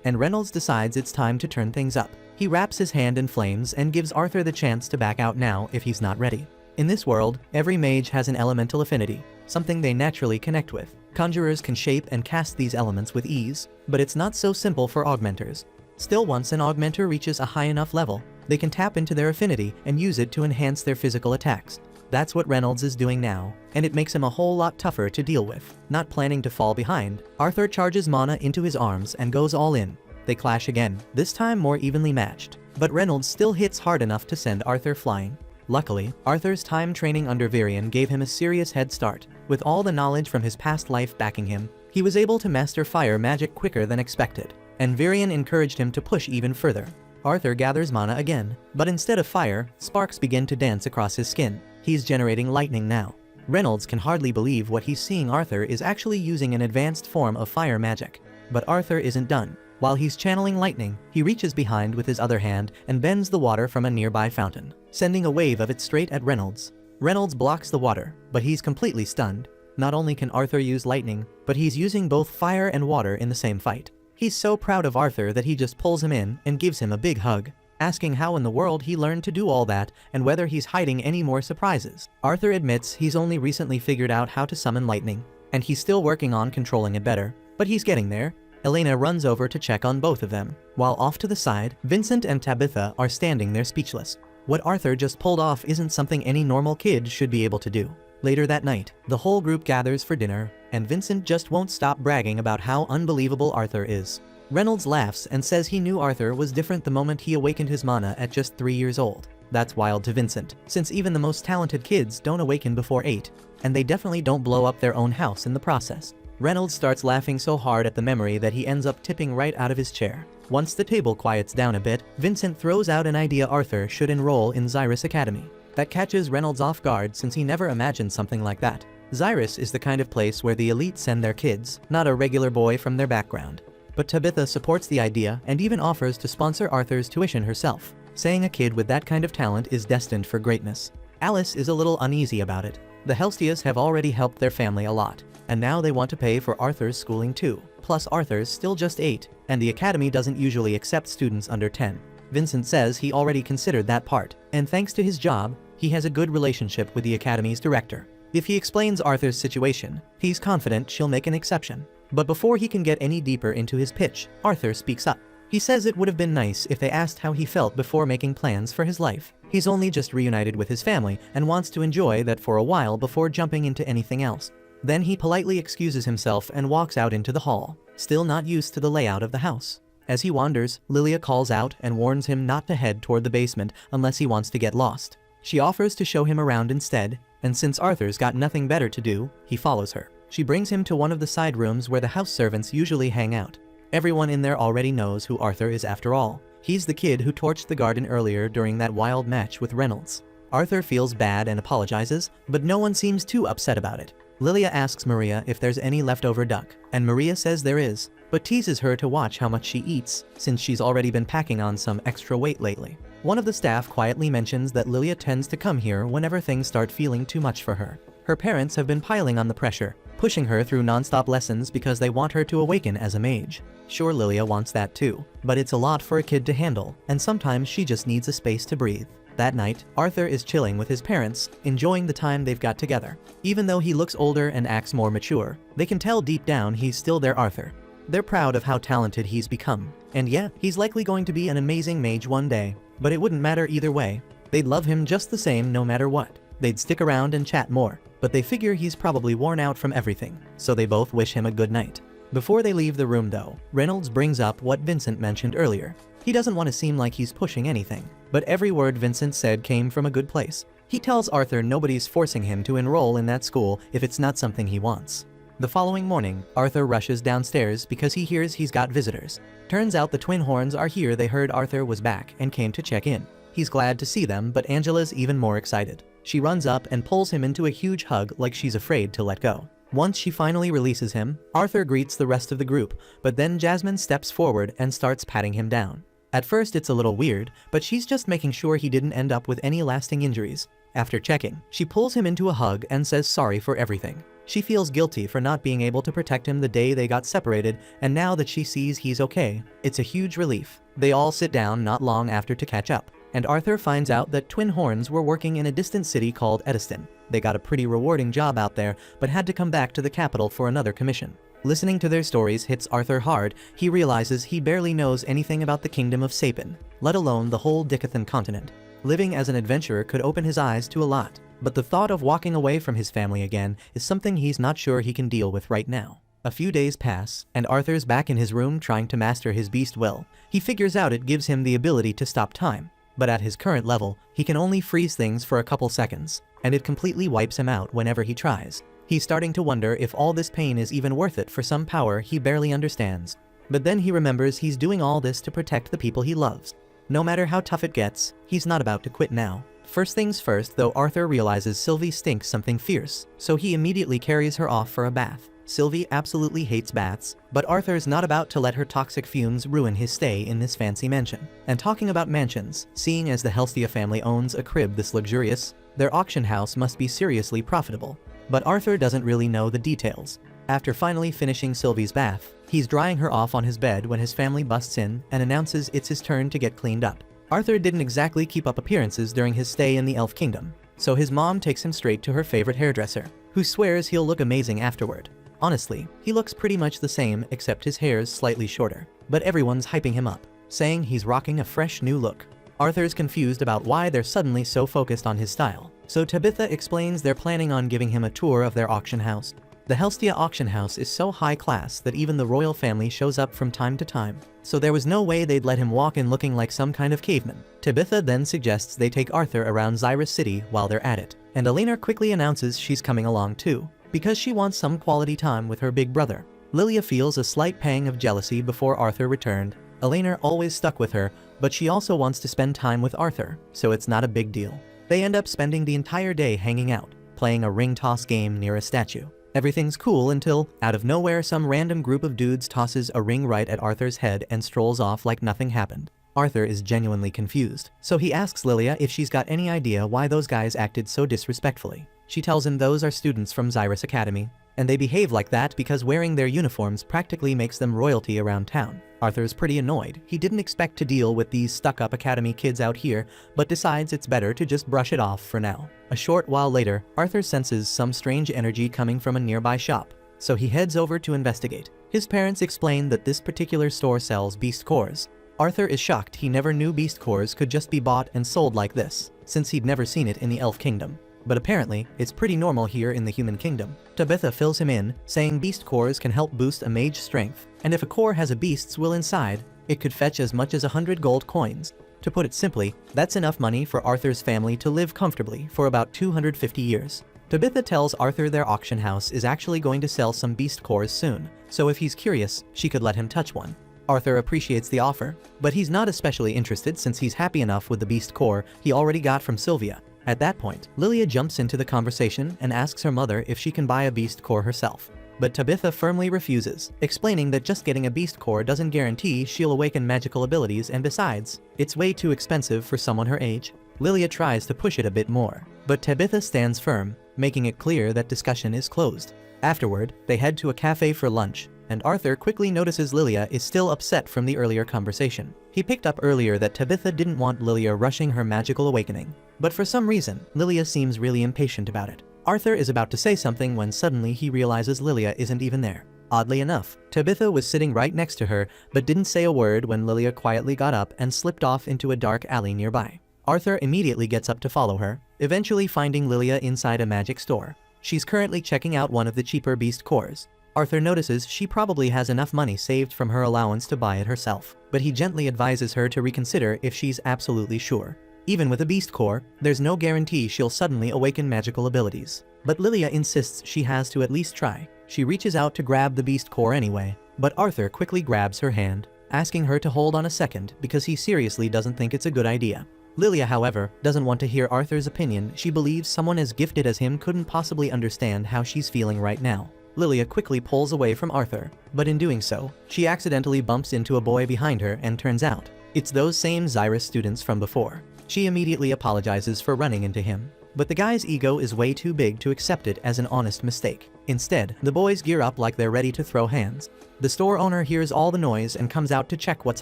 and Reynolds decides it's time to turn things up. He wraps his hand in flames and gives Arthur the chance to back out now if he's not ready. In this world, every mage has an elemental affinity, something they naturally connect with. Conjurers can shape and cast these elements with ease, but it's not so simple for augmenters. Still, once an augmenter reaches a high enough level, they can tap into their affinity and use it to enhance their physical attacks. That's what Reynolds is doing now, and it makes him a whole lot tougher to deal with. Not planning to fall behind, Arthur charges Mana into his arms and goes all in. They clash again, this time more evenly matched, but Reynolds still hits hard enough to send Arthur flying. Luckily, Arthur's time training under Varian gave him a serious head start. With all the knowledge from his past life backing him, he was able to master fire magic quicker than expected, and Varian encouraged him to push even further. Arthur gathers Mana again, but instead of fire, sparks begin to dance across his skin. He's generating lightning now. Reynolds can hardly believe what he's seeing. Arthur is actually using an advanced form of fire magic. But Arthur isn't done. While he's channeling lightning, he reaches behind with his other hand and bends the water from a nearby fountain, sending a wave of it straight at Reynolds. Reynolds blocks the water, but he's completely stunned. Not only can Arthur use lightning, but he's using both fire and water in the same fight. He's so proud of Arthur that he just pulls him in and gives him a big hug, asking how in the world he learned to do all that and whether he's hiding any more surprises. Arthur admits he's only recently figured out how to summon lightning, and he's still working on controlling it better, but he's getting there. Elena runs over to check on both of them, while off to the side, Vincent and Tabitha are standing there speechless. What Arthur just pulled off isn't something any normal kid should be able to do. Later that night, the whole group gathers for dinner, and Vincent just won't stop bragging about how unbelievable Arthur is. Reynolds laughs and says he knew Arthur was different the moment he awakened his mana at just 3 years old. That's wild to Vincent, since even the most talented kids don't awaken before 8, and they definitely don't blow up their own house in the process. Reynolds starts laughing so hard at the memory that he ends up tipping right out of his chair. Once the table quiets down a bit, Vincent throws out an idea Arthur should enroll in Xyrus Academy. That catches Reynolds off guard since he never imagined something like that. Xyrus is the kind of place where the elite send their kids, not a regular boy from their background. But Tabitha supports the idea and even offers to sponsor Arthur's tuition herself, saying a kid with that kind of talent is destined for greatness. Alice is a little uneasy about it. The Helstias have already helped their family a lot, and now they want to pay for Arthur's schooling too. Plus Arthur's still just 8, and the academy doesn't usually accept students under 10. Vincent says he already considered that part, and thanks to his job, he has a good relationship with the academy's director. If he explains Arthur's situation, he's confident she'll make an exception. But before he can get any deeper into his pitch, Arthur speaks up. He says it would have been nice if they asked how he felt before making plans for his life. He's only just reunited with his family and wants to enjoy that for a while before jumping into anything else. Then he politely excuses himself and walks out into the hall, still not used to the layout of the house. As he wanders, Lilia calls out and warns him not to head toward the basement unless he wants to get lost. She offers to show him around instead, and since Arthur's got nothing better to do, he follows her. She brings him to one of the side rooms where the house servants usually hang out. Everyone in there already knows who Arthur is after all. He's the kid who torched the garden earlier during that wild match with Reynolds. Arthur feels bad and apologizes, but no one seems too upset about it. Lilia asks Maria if there's any leftover duck, and Maria says there is, but teases her to watch how much she eats, since she's already been packing on some extra weight lately. One of the staff quietly mentions that Lilia tends to come here whenever things start feeling too much for her. Her parents have been piling on the pressure, pushing her through non-stop lessons because they want her to awaken as a mage. Sure, Lilia wants that too, but it's a lot for a kid to handle, and sometimes she just needs a space to breathe. That night, Arthur is chilling with his parents, enjoying the time they've got together. Even though he looks older and acts more mature, they can tell deep down he's still their Arthur. They're proud of how talented he's become, and yeah, he's likely going to be an amazing mage one day, but it wouldn't matter either way. They'd love him just the same no matter what. They'd stick around and chat more, but they figure he's probably worn out from everything, so they both wish him a good night. Before they leave the room though, Reynolds brings up what Vincent mentioned earlier. He doesn't want to seem like he's pushing anything, but every word Vincent said came from a good place. He tells Arthur nobody's forcing him to enroll in that school if it's not something he wants. The following morning, Arthur rushes downstairs because he hears he's got visitors. Turns out the twin horns are here. They heard Arthur was back and came to check in. He's glad to see them, but Angela's even more excited. She runs up and pulls him into a huge hug like she's afraid to let go. Once she finally releases him, Arthur greets the rest of the group, but then Jasmine steps forward and starts patting him down. At first it's a little weird, but she's just making sure he didn't end up with any lasting injuries. After checking, she pulls him into a hug and says sorry for everything. She feels guilty for not being able to protect him the day they got separated, and now that she sees he's okay, it's a huge relief. They all sit down not long after to catch up, and Arthur finds out that twin horns were working in a distant city called Ediston. They got a pretty rewarding job out there, but had to come back to the capital for another commission. Listening to their stories hits Arthur hard. He realizes he barely knows anything about the kingdom of Sapin, let alone the whole Dicathan continent. Living as an adventurer could open his eyes to a lot, but the thought of walking away from his family again is something he's not sure he can deal with right now. A few days pass, and Arthur's back in his room trying to master his beast will. He figures out it gives him the ability to stop time, but at his current level, he can only freeze things for a couple seconds, and it completely wipes him out whenever he tries. He's starting to wonder if all this pain is even worth it for some power he barely understands. But then he remembers he's doing all this to protect the people he loves. No matter how tough it gets, he's not about to quit now. First things first though, Arthur realizes Sylvie stinks something fierce, so he immediately carries her off for a bath. Sylvie absolutely hates baths, but Arthur's not about to let her toxic fumes ruin his stay in this fancy mansion. And talking about mansions, seeing as the Helstia family owns a crib this luxurious, their auction house must be seriously profitable. But Arthur doesn't really know the details. After finally finishing Sylvie's bath, he's drying her off on his bed when his family busts in and announces it's his turn to get cleaned up. Arthur didn't exactly keep up appearances during his stay in the Elf Kingdom, so his mom takes him straight to her favorite hairdresser, who swears he'll look amazing afterward. Honestly, he looks pretty much the same except his hair's slightly shorter, but everyone's hyping him up, saying he's rocking a fresh new look. Arthur's confused about why they're suddenly so focused on his style, so Tabitha explains they're planning on giving him a tour of their auction house. The Helstia auction house is so high class that even the royal family shows up from time to time, so there was no way they'd let him walk in looking like some kind of caveman. Tabitha then suggests they take Arthur around Xyrus City while they're at it, and Elena quickly announces she's coming along too, because she wants some quality time with her big brother. Lilia feels a slight pang of jealousy before Arthur returned. Elena always stuck with her, but she also wants to spend time with Arthur, so it's not a big deal. They end up spending the entire day hanging out, playing a ring toss game near a statue. Everything's cool until, out of nowhere, some random group of dudes tosses a ring right at Arthur's head and strolls off like nothing happened. Arthur is genuinely confused, so he asks Lilia if she's got any idea why those guys acted so disrespectfully. She tells him those are students from Xyrus Academy, and they behave like that because wearing their uniforms practically makes them royalty around town. Arthur's pretty annoyed. He didn't expect to deal with these stuck-up academy kids out here, but decides it's better to just brush it off for now. A short while later, Arthur senses some strange energy coming from a nearby shop, so he heads over to investigate. His parents explain that this particular store sells beast cores. Arthur is shocked. He never knew beast cores could just be bought and sold like this, since he'd never seen it in the Elf Kingdom. But apparently, it's pretty normal here in the human kingdom. Tabitha fills him in, saying beast cores can help boost a mage strength, and if a core has a beast's will inside, it could fetch as much as 100 gold coins. To put it simply, that's enough money for Arthur's family to live comfortably for about 250 years. Tabitha tells Arthur their auction house is actually going to sell some beast cores soon, so if he's curious, she could let him touch one. Arthur appreciates the offer, but he's not especially interested since he's happy enough with the beast core he already got from Sylvia. At that point, Lilia jumps into the conversation and asks her mother if she can buy a beast core herself. But Tabitha firmly refuses, explaining that just getting a beast core doesn't guarantee she'll awaken magical abilities, and besides, it's way too expensive for someone her age. Lilia tries to push it a bit more, but Tabitha stands firm, making it clear that discussion is closed. Afterward, they head to a cafe for lunch, and Arthur quickly notices Lilia is still upset from the earlier conversation. He picked up earlier that Tabitha didn't want Lilia rushing her magical awakening, but for some reason, Lilia seems really impatient about it. Arthur is about to say something when suddenly he realizes Lilia isn't even there. Oddly enough, Tabitha was sitting right next to her, but didn't say a word when Lilia quietly got up and slipped off into a dark alley nearby. Arthur immediately gets up to follow her, eventually finding Lilia inside a magic store. She's currently checking out one of the cheaper beast cores. Arthur notices she probably has enough money saved from her allowance to buy it herself, but he gently advises her to reconsider if she's absolutely sure. Even with a beast core, there's no guarantee she'll suddenly awaken magical abilities. But Lilia insists she has to at least try. She reaches out to grab the beast core anyway, but Arthur quickly grabs her hand, asking her to hold on a second because he seriously doesn't think it's a good idea. Lilia, however, doesn't want to hear Arthur's opinion. She believes someone as gifted as him couldn't possibly understand how she's feeling right now. Lilia quickly pulls away from Arthur, but in doing so, she accidentally bumps into a boy behind her and turns out, it's those same Xyrus students from before. She immediately apologizes for running into him, but the guy's ego is way too big to accept it as an honest mistake. Instead, the boys gear up like they're ready to throw hands. The store owner hears all the noise and comes out to check what's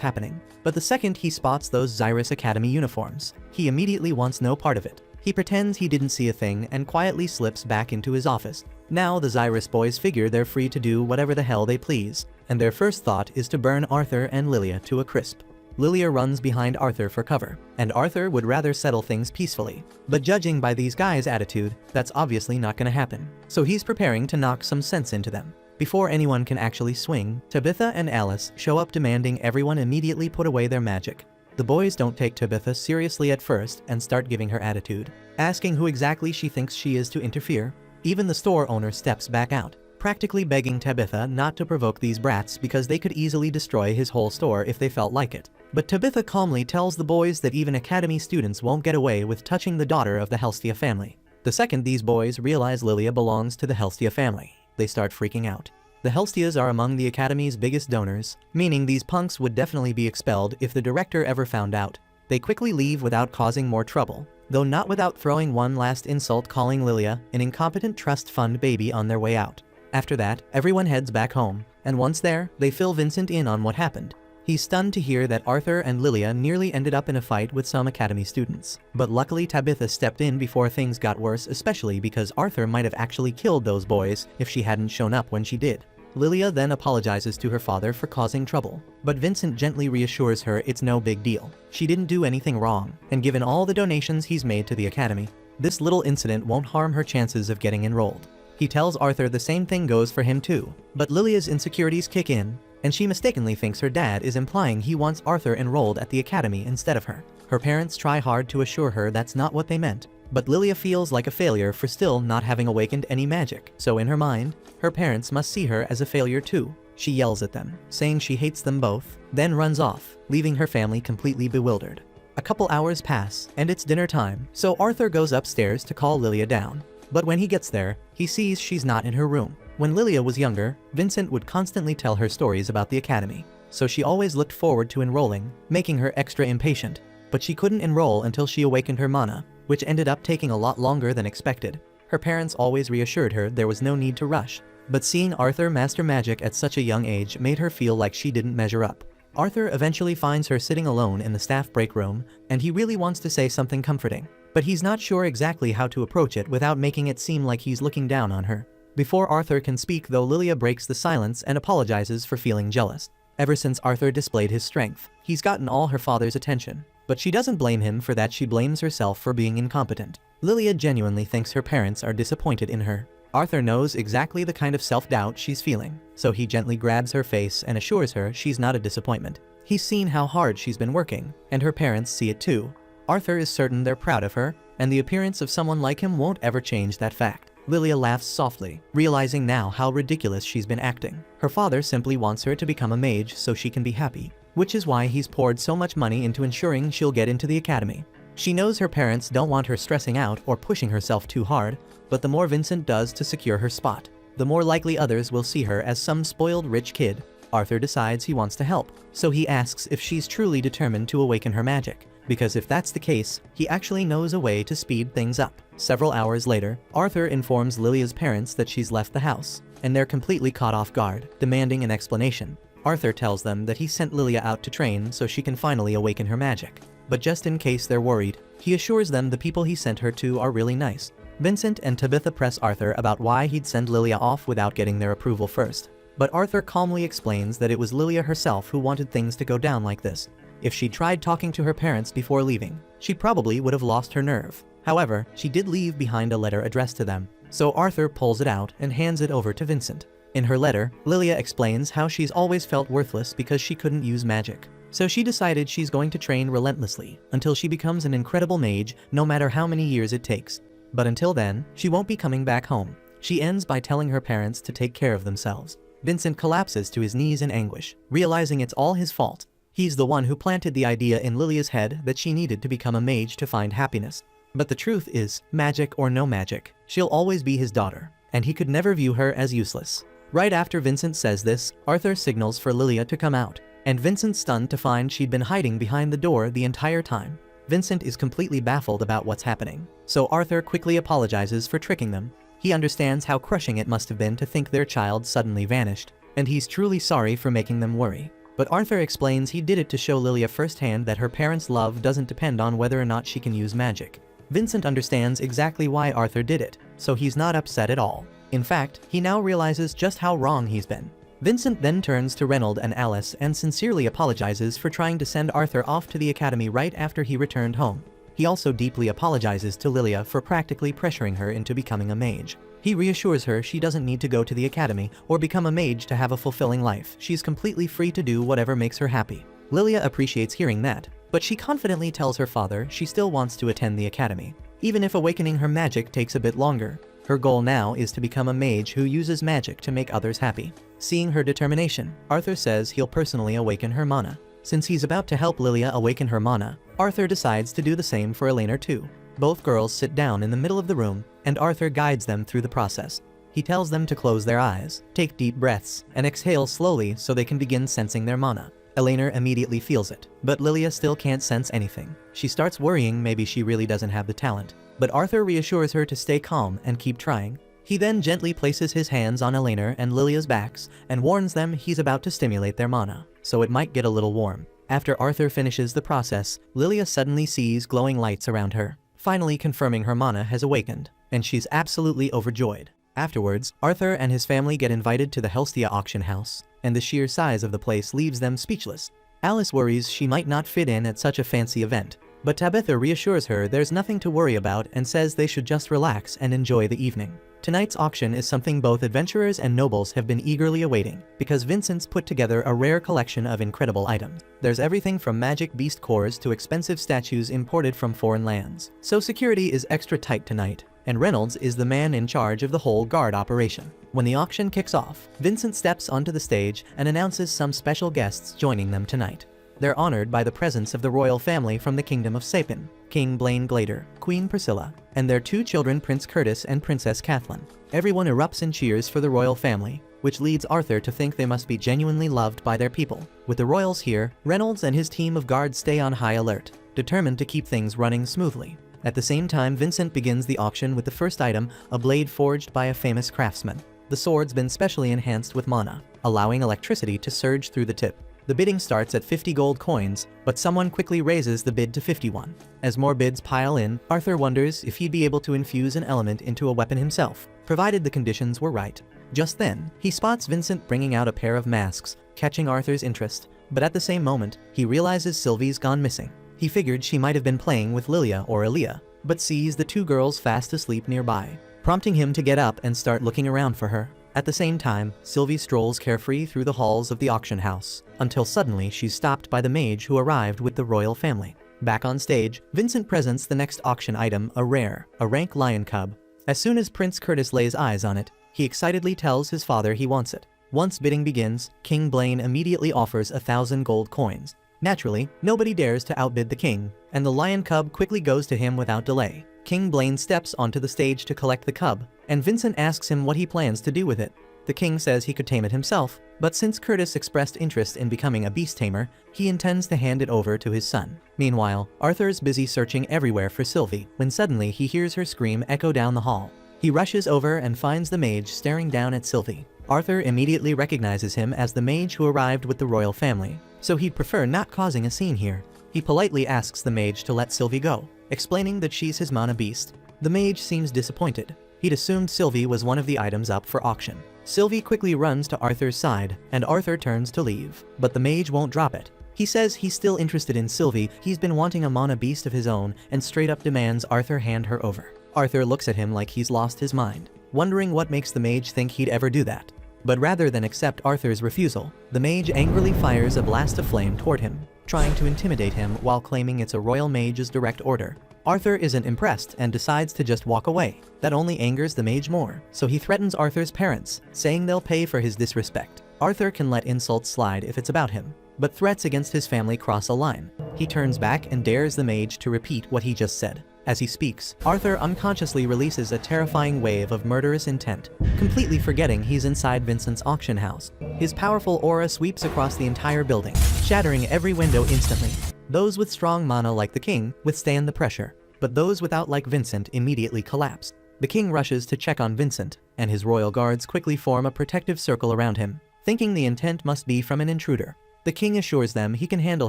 happening, but the second he spots those Xyrus Academy uniforms, he immediately wants no part of it. He pretends he didn't see a thing and quietly slips back into his office. Now the Xyrus boys figure they're free to do whatever the hell they please, and their first thought is to burn Arthur and Lilia to a crisp. Lilia runs behind Arthur for cover, and Arthur would rather settle things peacefully. But judging by these guys' attitude, that's obviously not gonna happen. So he's preparing to knock some sense into them. Before anyone can actually swing, Tabitha and Alice show up demanding everyone immediately put away their magic. The boys don't take Tabitha seriously at first and start giving her attitude, asking who exactly she thinks she is to interfere. Even the store owner steps back out, practically begging Tabitha not to provoke these brats because they could easily destroy his whole store if they felt like it. But Tabitha calmly tells the boys that even Academy students won't get away with touching the daughter of the Helstia family. The second these boys realize Lilia belongs to the Helstia family, they start freaking out. The Helstias are among the Academy's biggest donors, meaning these punks would definitely be expelled if the director ever found out. They quickly leave without causing more trouble, though not without throwing one last insult, calling Lilia an incompetent trust fund baby on their way out. After that, everyone heads back home, and once there, they fill Vincent in on what happened. He's stunned to hear that Arthur and Lilia nearly ended up in a fight with some Academy students, but luckily Tabitha stepped in before things got worse, especially because Arthur might have actually killed those boys if she hadn't shown up when she did. Lilia then apologizes to her father for causing trouble, but Vincent gently reassures her it's no big deal. She didn't do anything wrong, and given all the donations he's made to the Academy, this little incident won't harm her chances of getting enrolled. He tells Arthur the same thing goes for him too, but Lilia's insecurities kick in, and she mistakenly thinks her dad is implying he wants Arthur enrolled at the Academy instead of her. Her parents try hard to assure her that's not what they meant, but Lilia feels like a failure for still not having awakened any magic, so in her mind, her parents must see her as a failure too. She yells at them, saying she hates them both, then runs off, leaving her family completely bewildered. A couple hours pass, and it's dinner time, so Arthur goes upstairs to call Lilia down. But when he gets there, he sees she's not in her room. When Lilia was younger, Vincent would constantly tell her stories about the Academy, so she always looked forward to enrolling, making her extra impatient. But she couldn't enroll until she awakened her mana, which ended up taking a lot longer than expected. Her parents always reassured her there was no need to rush, but seeing Arthur master magic at such a young age made her feel like she didn't measure up. Arthur eventually finds her sitting alone in the staff break room, and he really wants to say something comforting, but he's not sure exactly how to approach it without making it seem like he's looking down on her. Before Arthur can speak though, Lilia breaks the silence and apologizes for feeling jealous. Ever since Arthur displayed his strength, he's gotten all her father's attention, but she doesn't blame him for that. She blames herself for being incompetent. Lilia genuinely thinks her parents are disappointed in her. Arthur knows exactly the kind of self-doubt she's feeling, so he gently grabs her face and assures her she's not a disappointment. He's seen how hard she's been working, and her parents see it too. Arthur is certain they're proud of her, and the appearance of someone like him won't ever change that fact. Lilia laughs softly, realizing now how ridiculous she's been acting. Her father simply wants her to become a mage so she can be happy, which is why he's poured so much money into ensuring she'll get into the Academy. She knows her parents don't want her stressing out or pushing herself too hard, but the more Vincent does to secure her spot, the more likely others will see her as some spoiled rich kid. Arthur decides he wants to help, so he asks if she's truly determined to awaken her magic, because if that's the case, he actually knows a way to speed things up. Several hours later, Arthur informs Lilia's parents that she's left the house, and they're completely caught off guard, demanding an explanation. Arthur tells them that he sent Lilia out to train so she can finally awaken her magic, but just in case they're worried, he assures them the people he sent her to are really nice. Vincent and Tabitha press Arthur about why he'd send Lilia off without getting their approval first, but Arthur calmly explains that it was Lilia herself who wanted things to go down like this. If she'd tried talking to her parents before leaving, she probably would have lost her nerve. However, she did leave behind a letter addressed to them, so Arthur pulls it out and hands it over to Vincent. In her letter, Lilia explains how she's always felt worthless because she couldn't use magic. So she decided she's going to train relentlessly until she becomes an incredible mage, no matter how many years it takes. But until then, she won't be coming back home. She ends by telling her parents to take care of themselves. Vincent collapses to his knees in anguish, realizing it's all his fault. He's the one who planted the idea in Lilia's head that she needed to become a mage to find happiness. But the truth is, magic or no magic, she'll always be his daughter, and he could never view her as useless. Right after Vincent says this, Arthur signals for Lilia to come out, and Vincent's stunned to find she'd been hiding behind the door the entire time. Vincent is completely baffled about what's happening, so Arthur quickly apologizes for tricking them. He understands how crushing it must have been to think their child suddenly vanished, and he's truly sorry for making them worry. But Arthur explains he did it to show Lilia firsthand that her parents' love doesn't depend on whether or not she can use magic. Vincent understands exactly why Arthur did it, so he's not upset at all. In fact, he now realizes just how wrong he's been. Vincent then turns to Reynold and Alice and sincerely apologizes for trying to send Arthur off to the academy right after he returned home. He also deeply apologizes to Lilia for practically pressuring her into becoming a mage. He reassures her she doesn't need to go to the academy or become a mage to have a fulfilling life. She's completely free to do whatever makes her happy. Lilia appreciates hearing that, but she confidently tells her father she still wants to attend the academy, even if awakening her magic takes a bit longer. Her goal now is to become a mage who uses magic to make others happy. Seeing her determination, Arthur says he'll personally awaken her mana. Since he's about to help Lilia awaken her mana, Arthur decides to do the same for Elena too. Both girls sit down in the middle of the room, and Arthur guides them through the process. He tells them to close their eyes, take deep breaths, and exhale slowly so they can begin sensing their mana. Elena immediately feels it, but Lilia still can't sense anything. She starts worrying maybe she really doesn't have the talent, but Arthur reassures her to stay calm and keep trying. He then gently places his hands on Elena and Lilia's backs and warns them he's about to stimulate their mana, so it might get a little warm. After Arthur finishes the process, Lilia suddenly sees glowing lights around her, finally confirming her mana has awakened, and she's absolutely overjoyed. Afterwards, Arthur and his family get invited to the Helstia auction house, and the sheer size of the place leaves them speechless. Alice worries she might not fit in at such a fancy event, but Tabitha reassures her there's nothing to worry about and says they should just relax and enjoy the evening. Tonight's auction is something both adventurers and nobles have been eagerly awaiting, because Vincent's put together a rare collection of incredible items. There's everything from magic beast cores to expensive statues imported from foreign lands. So security is extra tight tonight, and Reynolds is the man in charge of the whole guard operation. When the auction kicks off, Vincent steps onto the stage and announces some special guests joining them tonight. They're honored by the presence of the royal family from the kingdom of Sapin, King Blaine Glader, Queen Priscilla, and their two children Prince Curtis and Princess Kathleen. Everyone erupts in cheers for the royal family, which leads Arthur to think they must be genuinely loved by their people. With the royals here, Reynolds and his team of guards stay on high alert, determined to keep things running smoothly. At the same time, Vincent begins the auction with the first item, a blade forged by a famous craftsman. The sword's been specially enhanced with mana, allowing electricity to surge through the tip. The bidding starts at 50 gold coins, but someone quickly raises the bid to 51. As more bids pile in, Arthur wonders if he'd be able to infuse an element into a weapon himself, provided the conditions were right. Just then, he spots Vincent bringing out a pair of masks, catching Arthur's interest, but at the same moment, he realizes Sylvie's gone missing. He figured she might have been playing with Lilia or Elia, but sees the two girls fast asleep nearby, prompting him to get up and start looking around for her. At the same time, Sylvie strolls carefree through the halls of the auction house, until suddenly she's stopped by the mage who arrived with the royal family. Back on stage, Vincent presents the next auction item, a rank lion cub. As soon as Prince Curtis lays eyes on it, he excitedly tells his father he wants it. Once bidding begins, King Blaine immediately offers 1,000 gold coins. Naturally, nobody dares to outbid the king, and the lion cub quickly goes to him without delay. King Blaine steps onto the stage to collect the cub, and Vincent asks him what he plans to do with it. The king says he could tame it himself, but since Curtis expressed interest in becoming a beast tamer, he intends to hand it over to his son. Meanwhile, Arthur's busy searching everywhere for Sylvie, when suddenly he hears her scream echo down the hall. He rushes over and finds the mage staring down at Sylvie. Arthur immediately recognizes him as the mage who arrived with the royal family, so he'd prefer not causing a scene here. He politely asks the mage to let Sylvie go, explaining that she's his mana beast. The mage seems disappointed. He'd assumed Sylvie was one of the items up for auction. Sylvie quickly runs to Arthur's side, and Arthur turns to leave, but the mage won't drop it. He says he's still interested in Sylvie, he's been wanting a mana beast of his own, and straight up demands Arthur hand her over. Arthur looks at him like he's lost his mind, wondering what makes the mage think he'd ever do that. But rather than accept Arthur's refusal, the mage angrily fires a blast of flame toward him, trying to intimidate him while claiming it's a royal mage's direct order. Arthur isn't impressed and decides to just walk away. That only angers the mage more, so he threatens Arthur's parents, saying they'll pay for his disrespect. Arthur can let insults slide if it's about him, but threats against his family cross a line. He turns back and dares the mage to repeat what he just said. As he speaks, Arthur unconsciously releases a terrifying wave of murderous intent, completely forgetting he's inside Vincent's auction house. His powerful aura sweeps across the entire building, shattering every window instantly. Those with strong mana like the king withstand the pressure, but those without like Vincent immediately collapse. The king rushes to check on Vincent, and his royal guards quickly form a protective circle around him, thinking the intent must be from an intruder. The king assures them he can handle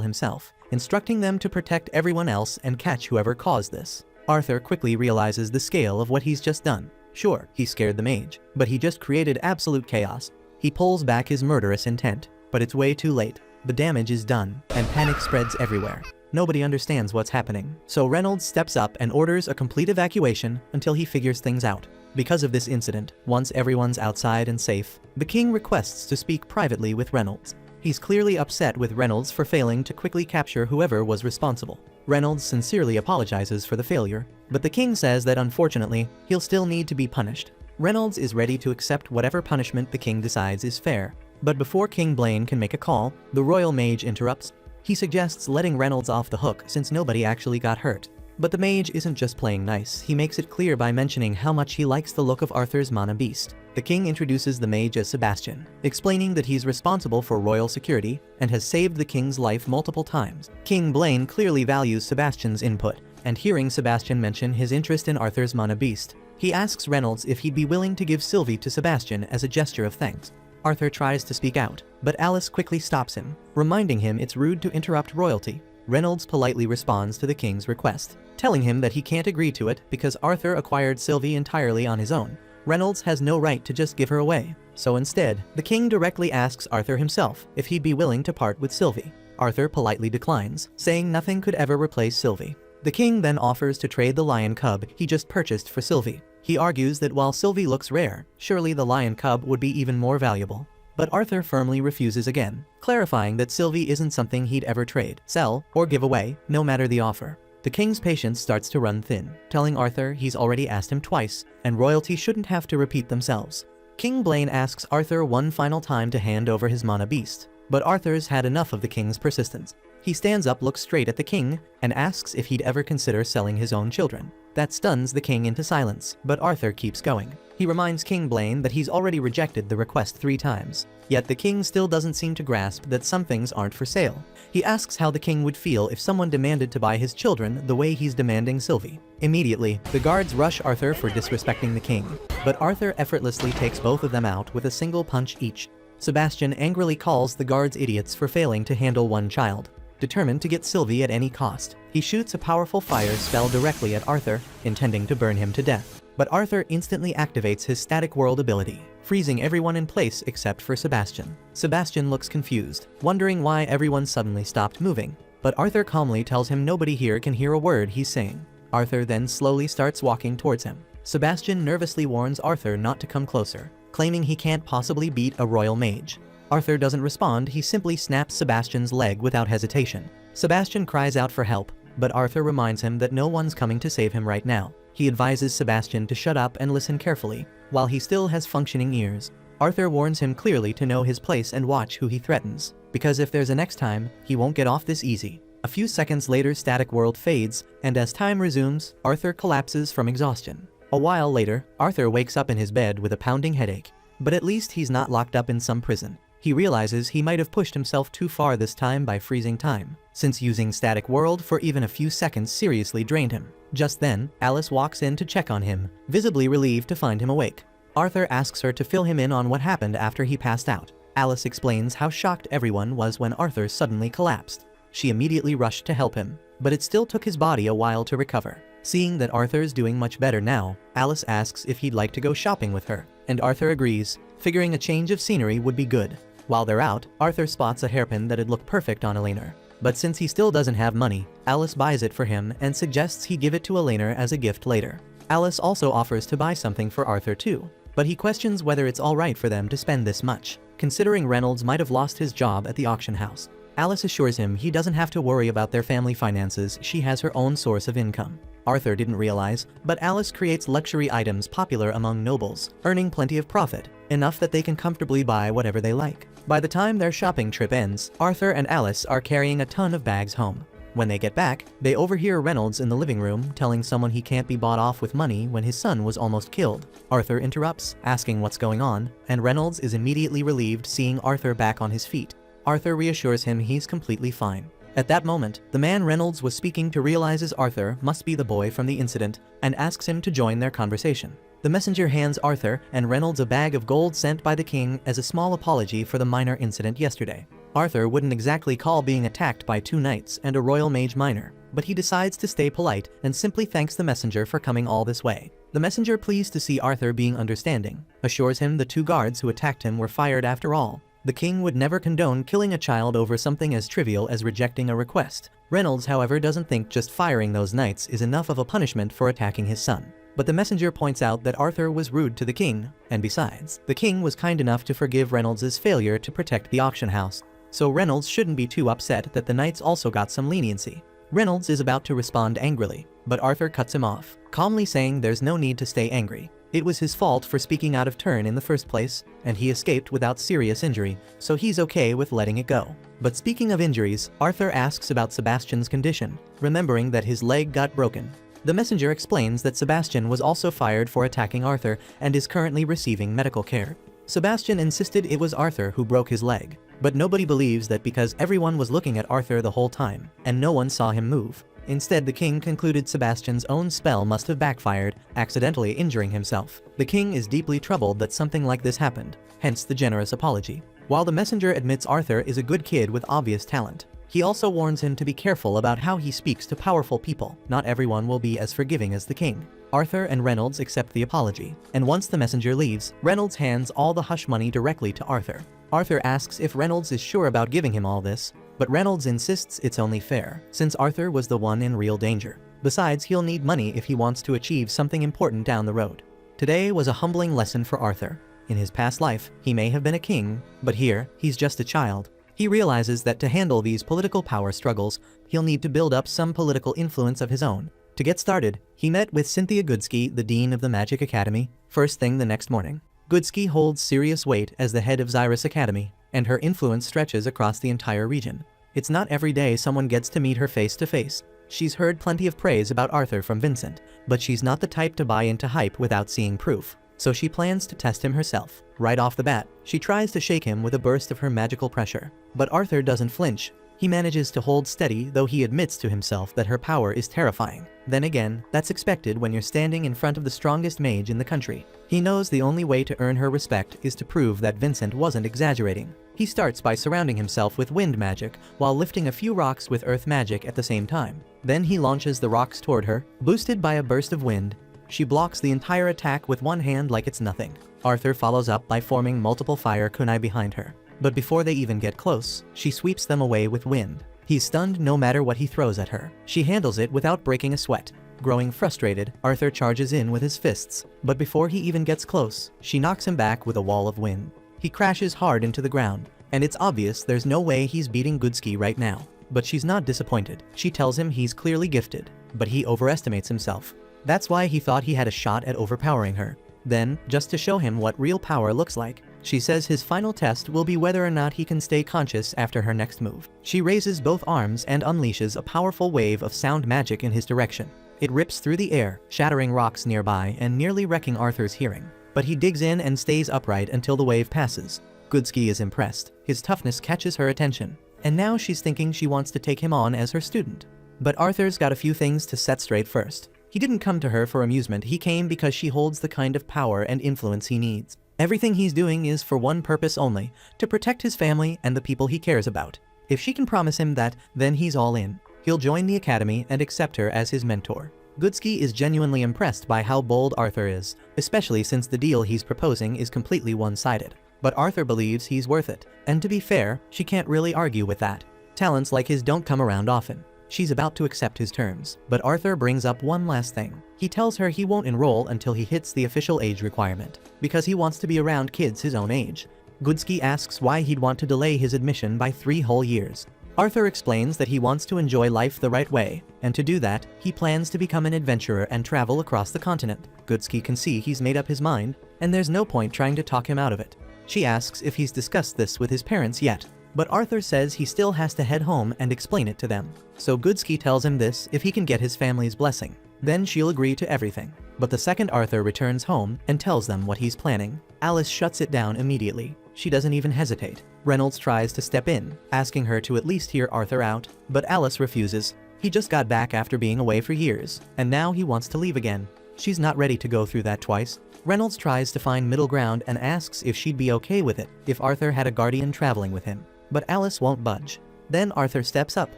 himself, instructing them to protect everyone else and catch whoever caused this. Arthur quickly realizes the scale of what he's just done. Sure, he scared the mage, but he just created absolute chaos. He pulls back his murderous intent, but it's way too late. The damage is done, and panic spreads everywhere. Nobody understands what's happening, so Reynolds steps up and orders a complete evacuation until he figures things out. Because of this incident, once everyone's outside and safe, the king requests to speak privately with Reynolds. He's clearly upset with Reynolds for failing to quickly capture whoever was responsible. Reynolds sincerely apologizes for the failure, but the king says that unfortunately, he'll still need to be punished. Reynolds is ready to accept whatever punishment the king decides is fair. But before King Blaine can make a call, the royal mage interrupts. He suggests letting Reynolds off the hook since nobody actually got hurt. But the mage isn't just playing nice, he makes it clear by mentioning how much he likes the look of Arthur's mana beast. The king introduces the mage as Sebastian, explaining that he's responsible for royal security and has saved the king's life multiple times. King Blaine clearly values Sebastian's input, and hearing Sebastian mention his interest in Arthur's mana beast, he asks Reynolds if he'd be willing to give Sylvie to Sebastian as a gesture of thanks. Arthur tries to speak out, but Alice quickly stops him, reminding him it's rude to interrupt royalty. Reynolds politely responds to the king's request, telling him that he can't agree to it because Arthur acquired Sylvie entirely on his own. Reynolds has no right to just give her away, so instead, the king directly asks Arthur himself if he'd be willing to part with Sylvie. Arthur politely declines, saying nothing could ever replace Sylvie. The king then offers to trade the lion cub he just purchased for Sylvie. He argues that while Sylvie looks rare, surely the lion cub would be even more valuable. But Arthur firmly refuses again, clarifying that Sylvie isn't something he'd ever trade, sell, or give away, no matter the offer. The king's patience starts to run thin, telling Arthur he's already asked him twice, and royalty shouldn't have to repeat themselves. King Blaine asks Arthur one final time to hand over his mana beast, but Arthur's had enough of the king's persistence. He stands up, looks straight at the king, and asks if he'd ever consider selling his own children. That stuns the king into silence, but Arthur keeps going. He reminds King Blaine that he's already rejected the request 3 times. Yet the king still doesn't seem to grasp that some things aren't for sale. He asks how the king would feel if someone demanded to buy his children the way he's demanding Sylvie. Immediately, the guards rush Arthur for disrespecting the king, but Arthur effortlessly takes both of them out with a single punch each. Sebastian angrily calls the guards idiots for failing to handle one child. Determined to get Sylvie at any cost, he shoots a powerful fire spell directly at Arthur, intending to burn him to death. But Arthur instantly activates his static world ability, freezing everyone in place except for Sebastian. Sebastian looks confused, wondering why everyone suddenly stopped moving, but Arthur calmly tells him nobody here can hear a word he's saying. Arthur then slowly starts walking towards him. Sebastian nervously warns Arthur not to come closer, claiming he can't possibly beat a royal mage. Arthur doesn't respond, he simply snaps Sebastian's leg without hesitation. Sebastian cries out for help, but Arthur reminds him that no one's coming to save him right now. He advises Sebastian to shut up and listen carefully, while he still has functioning ears. Arthur warns him clearly to know his place and watch who he threatens, because if there's a next time, he won't get off this easy. A few seconds later, static world fades, and as time resumes, Arthur collapses from exhaustion. A while later, Arthur wakes up in his bed with a pounding headache, but at least he's not locked up in some prison. He realizes he might have pushed himself too far this time by freezing time, since using static world for even a few seconds seriously drained him. Just then, Alice walks in to check on him, visibly relieved to find him awake. Arthur asks her to fill him in on what happened after he passed out. Alice explains how shocked everyone was when Arthur suddenly collapsed. She immediately rushed to help him, but it still took his body a while to recover. Seeing that Arthur's doing much better now, Alice asks if he'd like to go shopping with her, and Arthur agrees, figuring a change of scenery would be good. While they're out, Arthur spots a hairpin that'd look perfect on Eleanor. But since he still doesn't have money, Alice buys it for him and suggests he give it to Eleanor as a gift later. Alice also offers to buy something for Arthur too. but he questions whether it's alright for them to spend this much, considering Reynolds might have lost his job at the auction house. Alice assures him he doesn't have to worry about their family finances, she has her own source of income. Arthur didn't realize, but Alice creates luxury items popular among nobles, earning plenty of profit, enough that they can comfortably buy whatever they like. By the time their shopping trip ends, Arthur and Alice are carrying a ton of bags home. When they get back, they overhear Reynolds in the living room telling someone he can't be bought off with money when his son was almost killed. Arthur interrupts, asking what's going on, and Reynolds is immediately relieved seeing Arthur back on his feet. Arthur reassures him he's completely fine. At that moment, the man Reynolds was speaking to realizes Arthur must be the boy from the incident and asks him to join their conversation. The messenger hands Arthur and Reynolds a bag of gold sent by the king as a small apology for the minor incident yesterday. Arthur wouldn't exactly call being attacked by 2 knights and a royal mage minor, but he decides to stay polite and simply thanks the messenger for coming all this way. The messenger, pleased to see Arthur being understanding, assures him the 2 guards who attacked him were fired after all. The king would never condone killing a child over something as trivial as rejecting a request. Reynolds, however, doesn't think just firing those knights is enough of a punishment for attacking his son. But the messenger points out that Arthur was rude to the king, and besides, the king was kind enough to forgive Reynolds' failure to protect the auction house. So Reynolds shouldn't be too upset that the knights also got some leniency. Reynolds is about to respond angrily, but Arthur cuts him off, calmly saying there's no need to stay angry. It was his fault for speaking out of turn in the first place, and he escaped without serious injury, so he's okay with letting it go. But speaking of injuries, Arthur asks about Sebastian's condition, remembering that his leg got broken. The messenger explains that Sebastian was also fired for attacking Arthur and is currently receiving medical care. Sebastian insisted it was Arthur who broke his leg, but nobody believes that because everyone was looking at Arthur the whole time, and no one saw him move. Instead, the king concluded Sebastian's own spell must have backfired, accidentally injuring himself. The king is deeply troubled that something like this happened, hence the generous apology. While the messenger admits Arthur is a good kid with obvious talent, he also warns him to be careful about how he speaks to powerful people. Not everyone will be as forgiving as the king. Arthur and Reynolds accept the apology, and once the messenger leaves, Reynolds hands all the hush money directly to Arthur. Arthur asks if Reynolds is sure about giving him all this, but Reynolds insists it's only fair, since Arthur was the one in real danger. Besides, he'll need money if he wants to achieve something important down the road. Today was a humbling lesson for Arthur. In his past life, he may have been a king, but here, he's just a child. He realizes that to handle these political power struggles, he'll need to build up some political influence of his own. To get started, he met with Cynthia Goodsky, the dean of the Magic Academy, first thing the next morning. Goodsky holds serious weight as the head of Xyrus Academy, and her influence stretches across the entire region. It's not every day someone gets to meet her face to face. She's heard plenty of praise about Arthur from Vincent, but she's not the type to buy into hype without seeing proof. So she plans to test him herself. Right off the bat, she tries to shake him with a burst of her magical pressure. But Arthur doesn't flinch. He manages to hold steady, though he admits to himself that her power is terrifying. Then again, that's expected when you're standing in front of the strongest mage in the country. He knows the only way to earn her respect is to prove that Vincent wasn't exaggerating. He starts by surrounding himself with wind magic while lifting a few rocks with earth magic at the same time. Then he launches the rocks toward her, boosted by a burst of wind. She blocks the entire attack with one hand like it's nothing. Arthur follows up by forming multiple fire kunai behind her. But before they even get close, she sweeps them away with wind. He's stunned no matter what he throws at her. She handles it without breaking a sweat. Growing frustrated, Arthur charges in with his fists, but before he even gets close, she knocks him back with a wall of wind. He crashes hard into the ground, and it's obvious there's no way he's beating Goodsky right now. But she's not disappointed. She tells him he's clearly gifted, but he overestimates himself. That's why he thought he had a shot at overpowering her. Then, just to show him what real power looks like, she says his final test will be whether or not he can stay conscious after her next move. She raises both arms and unleashes a powerful wave of sound magic in his direction. It rips through the air, shattering rocks nearby and nearly wrecking Arthur's hearing. But he digs in and stays upright until the wave passes. Goodsky is impressed. His toughness catches her attention. And now she's thinking she wants to take him on as her student. But Arthur's got a few things to set straight first. He didn't come to her for amusement, he came because she holds the kind of power and influence he needs. Everything he's doing is for one purpose only, to protect his family and the people he cares about. If she can promise him that, then he's all in. He'll join the academy and accept her as his mentor. Goodsky is genuinely impressed by how bold Arthur is, especially since the deal he's proposing is completely one-sided. But Arthur believes he's worth it, and to be fair, she can't really argue with that. Talents like his don't come around often. She's about to accept his terms, but Arthur brings up one last thing. He tells her he won't enroll until he hits the official age requirement, because he wants to be around kids his own age. Goodsky asks why he'd want to delay his admission by 3 whole years. Arthur explains that he wants to enjoy life the right way, and to do that, he plans to become an adventurer and travel across the continent. Goodsky can see he's made up his mind, and there's no point trying to talk him out of it. She asks if he's discussed this with his parents yet, but Arthur says he still has to head home and explain it to them. So Goodsky tells him this if he can get his family's blessing. Then she'll agree to everything. But the second Arthur returns home and tells them what he's planning, Alice shuts it down immediately. She doesn't even hesitate. Reynolds tries to step in, asking her to at least hear Arthur out, but Alice refuses. He just got back after being away for years, and now he wants to leave again. She's not ready to go through that twice. Reynolds tries to find middle ground and asks if she'd be okay with it if Arthur had a guardian traveling with him, but Alice won't budge. Then Arthur steps up,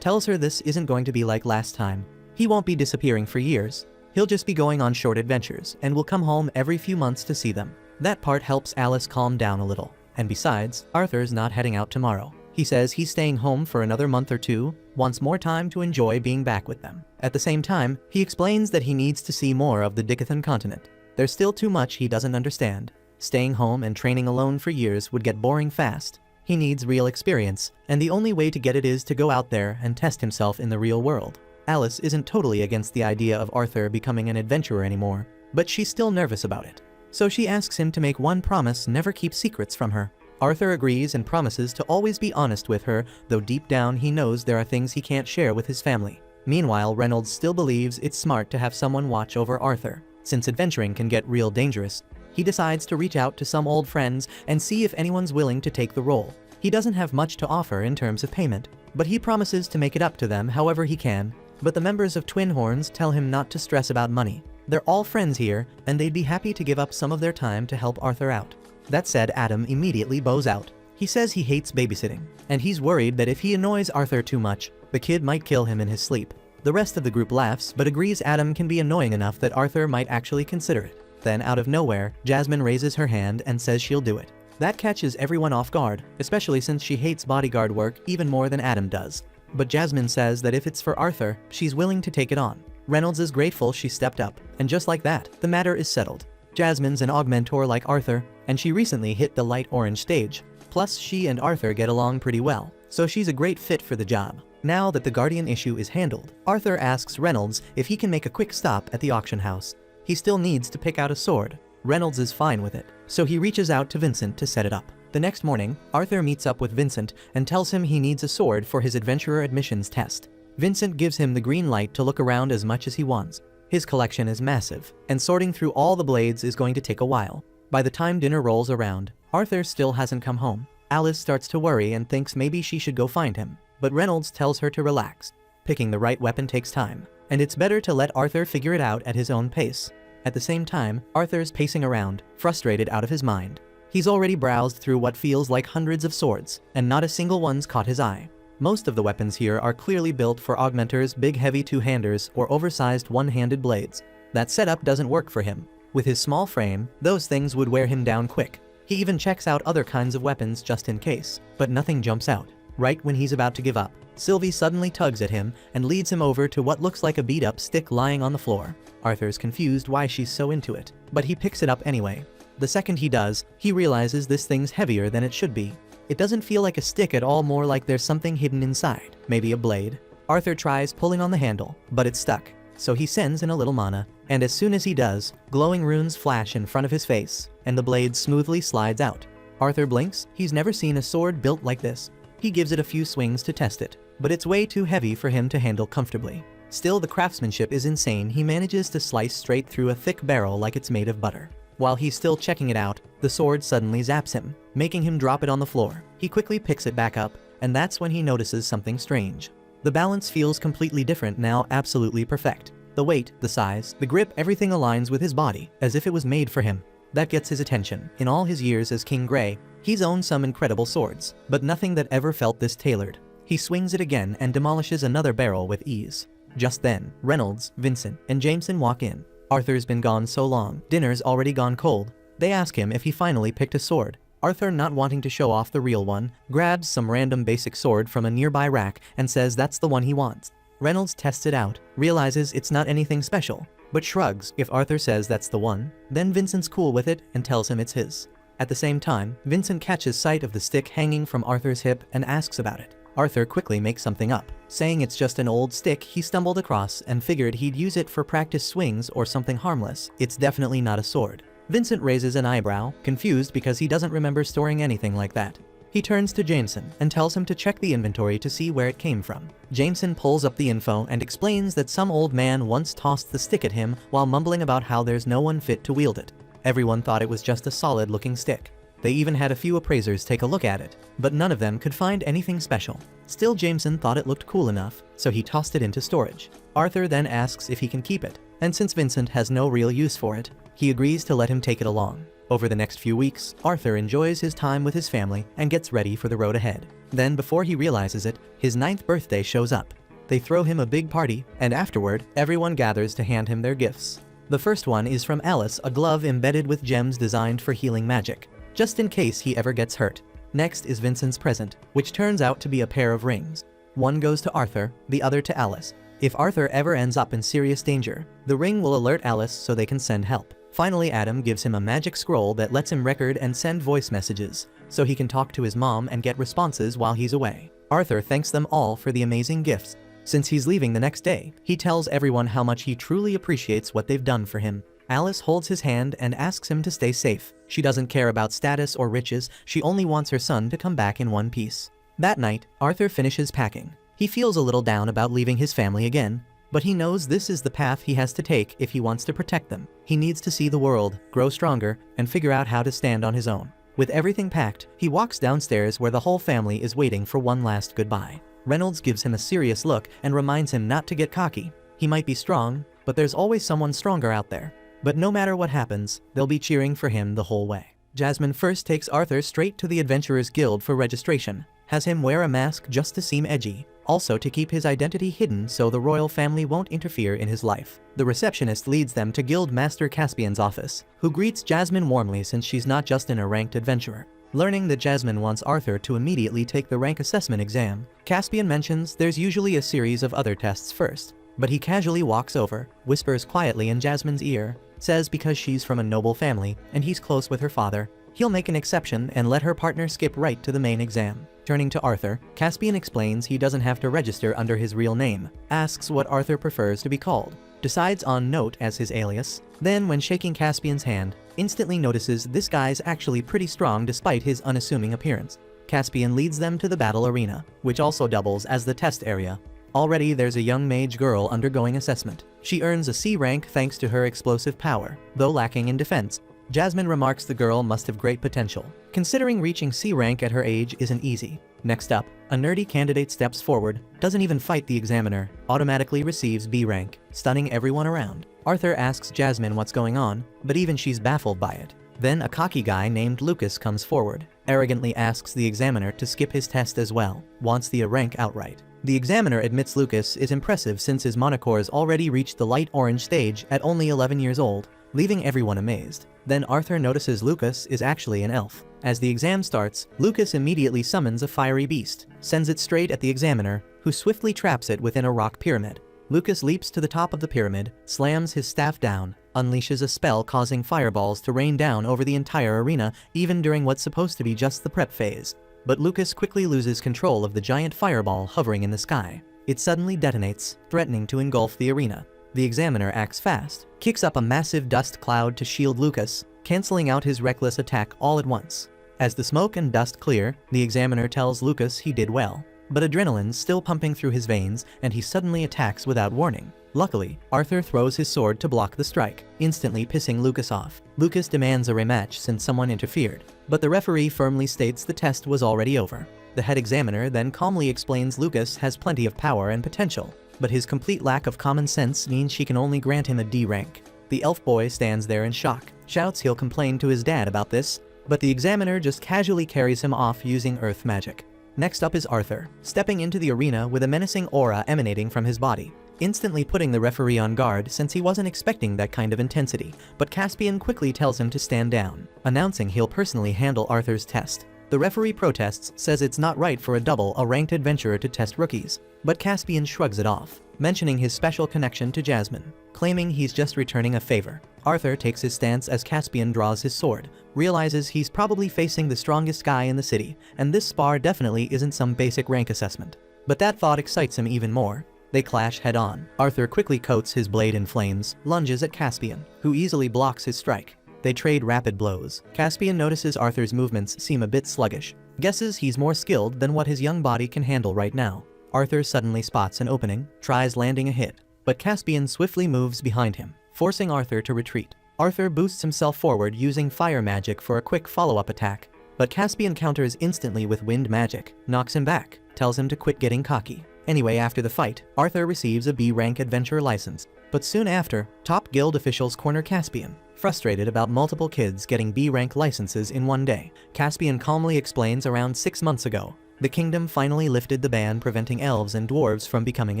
tells her this isn't going to be like last time. He won't be disappearing for years. He'll just be going on short adventures and will come home every few months to see them. That part helps Alice calm down a little. And besides, Arthur's not heading out tomorrow. He says he's staying home for another month or 2, wants more time to enjoy being back with them. At the same time, he explains that he needs to see more of the Dicathan continent. There's still too much he doesn't understand. Staying home and training alone for years would get boring fast. He needs real experience, and the only way to get it is to go out there and test himself in the real world. Alice isn't totally against the idea of Arthur becoming an adventurer anymore, but she's still nervous about it. So she asks him to make one promise never keep secrets from her. Arthur agrees and promises to always be honest with her, though deep down he knows there are things he can't share with his family. Meanwhile, Reynolds still believes it's smart to have someone watch over Arthur. Since adventuring can get real dangerous, he decides to reach out to some old friends and see if anyone's willing to take the role. He doesn't have much to offer in terms of payment, but he promises to make it up to them however he can. But the members of Twin Horns tell him not to stress about money. They're all friends here, and they'd be happy to give up some of their time to help Arthur out. That said, Adam immediately bows out. He says he hates babysitting, and he's worried that if he annoys Arthur too much, the kid might kill him in his sleep. The rest of the group laughs but agrees Adam can be annoying enough that Arthur might actually consider it. Then out of nowhere, Jasmine raises her hand and says she'll do it. That catches everyone off guard, especially since she hates bodyguard work even more than Adam does. But Jasmine says that if it's for Arthur, she's willing to take it on. Reynolds is grateful she stepped up, and just like that, the matter is settled. Jasmine's an augmentor like Arthur, and she recently hit the light orange stage. Plus, she and Arthur get along pretty well, so she's a great fit for the job. Now that the Guardian issue is handled, Arthur asks Reynolds if he can make a quick stop at the auction house. He still needs to pick out a sword. Reynolds is fine with it, so he reaches out to Vincent to set it up. The next morning, Arthur meets up with Vincent and tells him he needs a sword for his adventurer admissions test. Vincent gives him the green light to look around as much as he wants. His collection is massive, and sorting through all the blades is going to take a while. By the time dinner rolls around, Arthur still hasn't come home. Alice starts to worry and thinks maybe she should go find him, but Reynolds tells her to relax. Picking the right weapon takes time, and it's better to let Arthur figure it out at his own pace. At the same time, Arthur's pacing around, frustrated out of his mind. He's already browsed through what feels like hundreds of swords, and not a single one's caught his eye. Most of the weapons here are clearly built for augmenters, big heavy two-handers, or oversized one-handed blades. That setup doesn't work for him. With his small frame, those things would wear him down quick. He even checks out other kinds of weapons just in case, but nothing jumps out. Right when he's about to give up, Sylvie suddenly tugs at him and leads him over to what looks like a beat-up stick lying on the floor. Arthur's confused why she's so into it, but he picks it up anyway. The second he does, he realizes this thing's heavier than it should be. It doesn't feel like a stick at all, more like there's something hidden inside, maybe a blade. Arthur tries pulling on the handle, but it's stuck, so he sends in a little mana, and as soon as he does, glowing runes flash in front of his face, and the blade smoothly slides out. Arthur blinks. He's never seen a sword built like this. He gives it a few swings to test it, but it's way too heavy for him to handle comfortably. Still, the craftsmanship is insane. He manages to slice straight through a thick barrel like it's made of butter. While he's still checking it out, the sword suddenly zaps him, making him drop it on the floor. He quickly picks it back up, and that's when he notices something strange. The balance feels completely different now, absolutely perfect. The weight, the size, the grip, everything aligns with his body, as if it was made for him. That gets his attention. In all his years as King Grey, he's owned some incredible swords, but nothing that ever felt this tailored. He swings it again and demolishes another barrel with ease. Just then, Reynolds, Vincent, and Jameson walk in. Arthur's been gone so long, dinner's already gone cold. They ask him if he finally picked a sword. Arthur, not wanting to show off the real one, grabs some random basic sword from a nearby rack and says that's the one he wants. Reynolds tests it out, realizes it's not anything special, but shrugs if Arthur says that's the one. Then Vincent's cool with it and tells him it's his. At the same time, Vincent catches sight of the stick hanging from Arthur's hip and asks about it. Arthur quickly makes something up, saying it's just an old stick he stumbled across and figured he'd use it for practice swings or something harmless. It's definitely not a sword. Vincent raises an eyebrow, confused because he doesn't remember storing anything like that. He turns to Jameson and tells him to check the inventory to see where it came from. Jameson pulls up the info and explains that some old man once tossed the stick at him while mumbling about how there's no one fit to wield it. Everyone thought it was just a solid-looking stick. They even had a few appraisers take a look at it, but none of them could find anything special. Still, Jameson thought it looked cool enough, so he tossed it into storage. Arthur then asks if he can keep it, and since Vincent has no real use for it, he agrees to let him take it along. Over the next few weeks, Arthur enjoys his time with his family and gets ready for the road ahead. Then, before he realizes it, his 9th birthday shows up. They throw him a big party, and afterward, everyone gathers to hand him their gifts. The first one is from Alice, a glove embedded with gems designed for healing magic, just in case he ever gets hurt. Next is Vincent's present, which turns out to be a pair of rings. One goes to Arthur, the other to Alice. If Arthur ever ends up in serious danger, the ring will alert Alice so they can send help. Finally, Adam gives him a magic scroll that lets him record and send voice messages, so he can talk to his mom and get responses while he's away. Arthur thanks them all for the amazing gifts. Since he's leaving the next day, he tells everyone how much he truly appreciates what they've done for him. Alice holds his hand and asks him to stay safe. She doesn't care about status or riches, she only wants her son to come back in one piece. That night, Arthur finishes packing. He feels a little down about leaving his family again, but he knows this is the path he has to take if he wants to protect them. He needs to see the world, grow stronger, and figure out how to stand on his own. With everything packed, he walks downstairs where the whole family is waiting for one last goodbye. Reynolds gives him a serious look and reminds him not to get cocky. He might be strong, but there's always someone stronger out there. But no matter what happens, they'll be cheering for him the whole way. Jasmine first takes Arthur straight to the Adventurers Guild for registration, has him wear a mask just to seem edgy, also to keep his identity hidden so the royal family won't interfere in his life. The receptionist leads them to Guild Master Caspian's office, who greets Jasmine warmly since she's not just a ranked adventurer. Learning that Jasmine wants Arthur to immediately take the rank assessment exam, Caspian mentions there's usually a series of other tests first, but he casually walks over, whispers quietly in Jasmine's ear, says because she's from a noble family and he's close with her father, he'll make an exception and let her partner skip right to the main exam. Turning to Arthur, Caspian explains he doesn't have to register under his real name, asks what Arthur prefers to be called, decides on Note as his alias, then when shaking Caspian's hand, instantly notices this guy's actually pretty strong despite his unassuming appearance. Caspian leads them to the battle arena, which also doubles as the test area. Already there's a young mage girl undergoing assessment. She earns a C rank thanks to her explosive power, though lacking in defense. Jasmine remarks the girl must have great potential, considering reaching C rank at her age isn't easy. Next up, a nerdy candidate steps forward, doesn't even fight the examiner, automatically receives B rank, stunning everyone around. Arthur asks Jasmine what's going on, but even she's baffled by it. Then a cocky guy named Lucas comes forward, arrogantly asks the examiner to skip his test as well, wants the A rank outright. The examiner admits Lucas is impressive since his monocore's already reached the light orange stage at only 11 years old, leaving everyone amazed. Then Arthur notices Lucas is actually an elf. As the exam starts, Lucas immediately summons a fiery beast, sends it straight at the examiner, who swiftly traps it within a rock pyramid. Lucas leaps to the top of the pyramid, slams his staff down, unleashes a spell causing fireballs to rain down over the entire arena, even during what's supposed to be just the prep phase. But Lucas quickly loses control of the giant fireball hovering in the sky. It suddenly detonates, threatening to engulf the arena. The examiner acts fast, kicks up a massive dust cloud to shield Lucas, canceling out his reckless attack all at once. As the smoke and dust clear, the examiner tells Lucas he did well. But adrenaline's still pumping through his veins, and he suddenly attacks without warning. Luckily, Arthur throws his sword to block the strike, instantly pissing Lucas off. Lucas demands a rematch since someone interfered, but the referee firmly states the test was already over. The head examiner then calmly explains Lucas has plenty of power and potential, but his complete lack of common sense means she can only grant him a D rank. The elf boy stands there in shock, shouts he'll complain to his dad about this, but the examiner just casually carries him off using earth magic. Next up is Arthur, stepping into the arena with a menacing aura emanating from his body, instantly putting the referee on guard since he wasn't expecting that kind of intensity, but Caspian quickly tells him to stand down, announcing he'll personally handle Arthur's test. The referee protests, says it's not right for a ranked adventurer to test rookies, but Caspian shrugs it off. mentioning his special connection to Jasmine, claiming he's just returning a favor. Arthur takes his stance as Caspian draws his sword, realizes he's probably facing the strongest guy in the city, and this spar definitely isn't some basic rank assessment. But that thought excites him even more. They clash head-on. Arthur quickly coats his blade in flames, lunges at Caspian, who easily blocks his strike. They trade rapid blows. Caspian notices Arthur's movements seem a bit sluggish, guesses he's more skilled than what his young body can handle right now. Arthur suddenly spots an opening, tries landing a hit, but Caspian swiftly moves behind him, forcing Arthur to retreat. Arthur boosts himself forward using fire magic for a quick follow-up attack, but Caspian counters instantly with wind magic, knocks him back, tells him to quit getting cocky. Anyway, after the fight, Arthur receives a B-rank adventurer license, but soon after, top guild officials corner Caspian. Frustrated about multiple kids getting B-rank licenses in one day, Caspian calmly explains around 6 months ago, the kingdom finally lifted the ban preventing elves and dwarves from becoming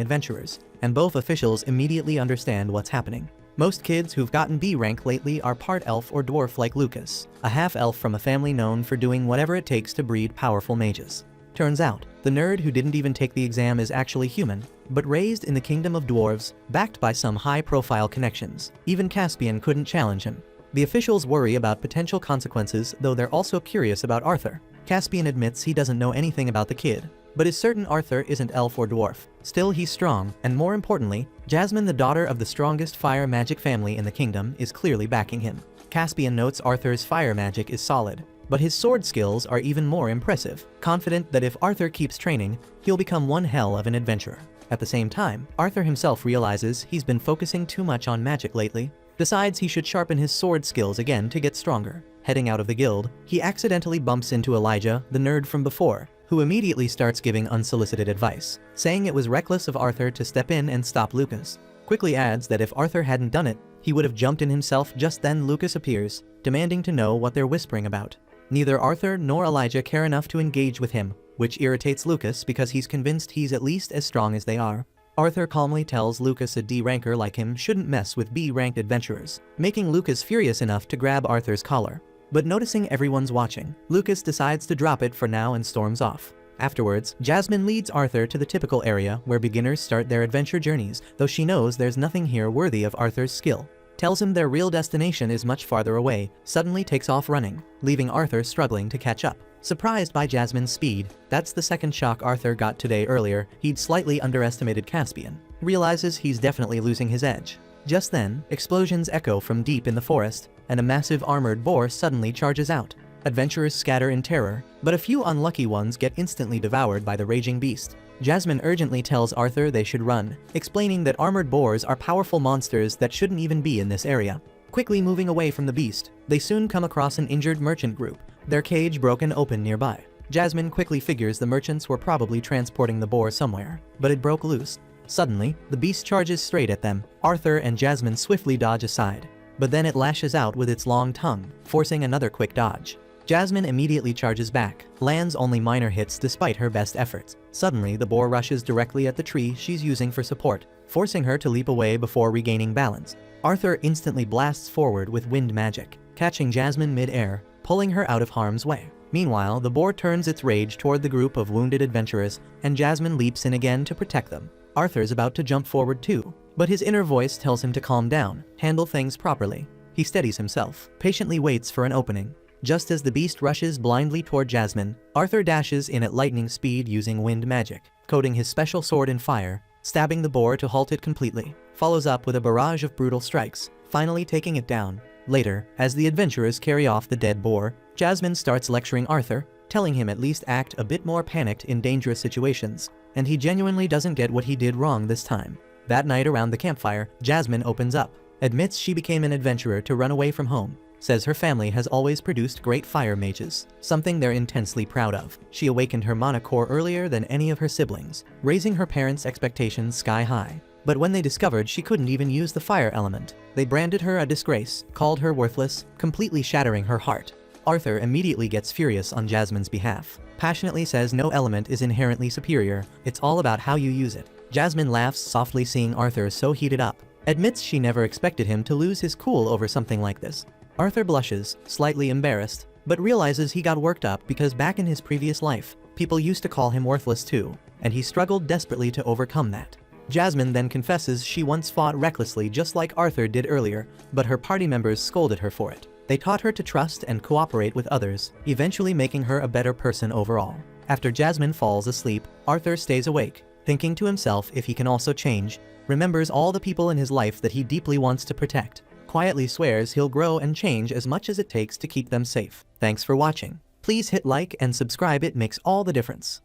adventurers, and both officials immediately understand what's happening. Most kids who've gotten B rank lately are part elf or dwarf like Lucas, a half-elf from a family known for doing whatever it takes to breed powerful mages. Turns out, the nerd who didn't even take the exam is actually human, but raised in the kingdom of dwarves, backed by some high-profile connections. Even Caspian couldn't challenge him. The officials worry about potential consequences, though they're also curious about Arthur. Caspian admits he doesn't know anything about the kid, but is certain Arthur isn't elf or dwarf. Still, he's strong, and more importantly, Jasmine, the daughter of the strongest fire magic family in the kingdom, is clearly backing him. Caspian notes Arthur's fire magic is solid, but his sword skills are even more impressive, confident that if Arthur keeps training, he'll become one hell of an adventurer. At the same time, Arthur himself realizes he's been focusing too much on magic lately, decides he should sharpen his sword skills again to get stronger. Heading out of the guild, he accidentally bumps into Elijah, the nerd from before, who immediately starts giving unsolicited advice, saying it was reckless of Arthur to step in and stop Lucas. Quickly adds that if Arthur hadn't done it, he would have jumped in himself. Just then Lucas appears, demanding to know what they're whispering about. Neither Arthur nor Elijah care enough to engage with him, which irritates Lucas because he's convinced he's at least as strong as they are. Arthur calmly tells Lucas a D-ranker like him shouldn't mess with B-ranked adventurers, making Lucas furious enough to grab Arthur's collar. But noticing everyone's watching, Lucas decides to drop it for now and storms off. Afterwards, Jasmine leads Arthur to the typical area where beginners start their adventure journeys, though she knows there's nothing here worthy of Arthur's skill. Tells him their real destination is much farther away, suddenly takes off running, leaving Arthur struggling to catch up. Surprised by Jasmine's speed, that's the second shock Arthur got today. Earlier, he'd slightly underestimated Caspian. Realizes he's definitely losing his edge. Just then, explosions echo from deep in the forest, and a massive armored boar suddenly charges out. Adventurers scatter in terror, but a few unlucky ones get instantly devoured by the raging beast. Jasmine urgently tells Arthur they should run, explaining that armored boars are powerful monsters that shouldn't even be in this area. Quickly moving away from the beast, they soon come across an injured merchant group, their cage broken open nearby. Jasmine quickly figures the merchants were probably transporting the boar somewhere, but it broke loose. Suddenly, the beast charges straight at them. Arthur and Jasmine swiftly dodge aside, but then it lashes out with its long tongue, forcing another quick dodge. Jasmine immediately charges back, lands only minor hits despite her best efforts. Suddenly, the boar rushes directly at the tree she's using for support, forcing her to leap away before regaining balance. Arthur instantly blasts forward with wind magic, catching Jasmine mid-air, pulling her out of harm's way. Meanwhile, the boar turns its rage toward the group of wounded adventurers, and Jasmine leaps in again to protect them. Arthur's about to jump forward too, but his inner voice tells him to calm down, handle things properly. He steadies himself, patiently waits for an opening. Just as the beast rushes blindly toward Jasmine, Arthur dashes in at lightning speed using wind magic, coating his special sword in fire, stabbing the boar to halt it completely. Follows up with a barrage of brutal strikes, finally taking it down. Later, as the adventurers carry off the dead boar, Jasmine starts lecturing Arthur, telling him at least act a bit more panicked in dangerous situations, and he genuinely doesn't get what he did wrong this time. That night around the campfire, Jasmine opens up, admits she became an adventurer to run away from home, says her family has always produced great fire mages, something they're intensely proud of. She awakened her mana core earlier than any of her siblings, raising her parents' expectations sky high. But when they discovered she couldn't even use the fire element, they branded her a disgrace, called her worthless, completely shattering her heart. Arthur immediately gets furious on Jasmine's behalf, passionately says no element is inherently superior, it's all about how you use it. Jasmine laughs softly seeing Arthur so heated up, admits she never expected him to lose his cool over something like this. Arthur blushes, slightly embarrassed, but realizes he got worked up because back in his previous life, people used to call him worthless too, and he struggled desperately to overcome that. Jasmine then confesses she once fought recklessly just like Arthur did earlier, but her party members scolded her for it. They taught her to trust and cooperate with others, eventually making her a better person overall. After Jasmine falls asleep, Arthur stays awake, thinking to himself if he can also change, remembers all the people in his life that he deeply wants to protect, quietly swears he'll grow and change as much as it takes to keep them safe. Thanks for watching. Please hit like and subscribe, it makes all the difference.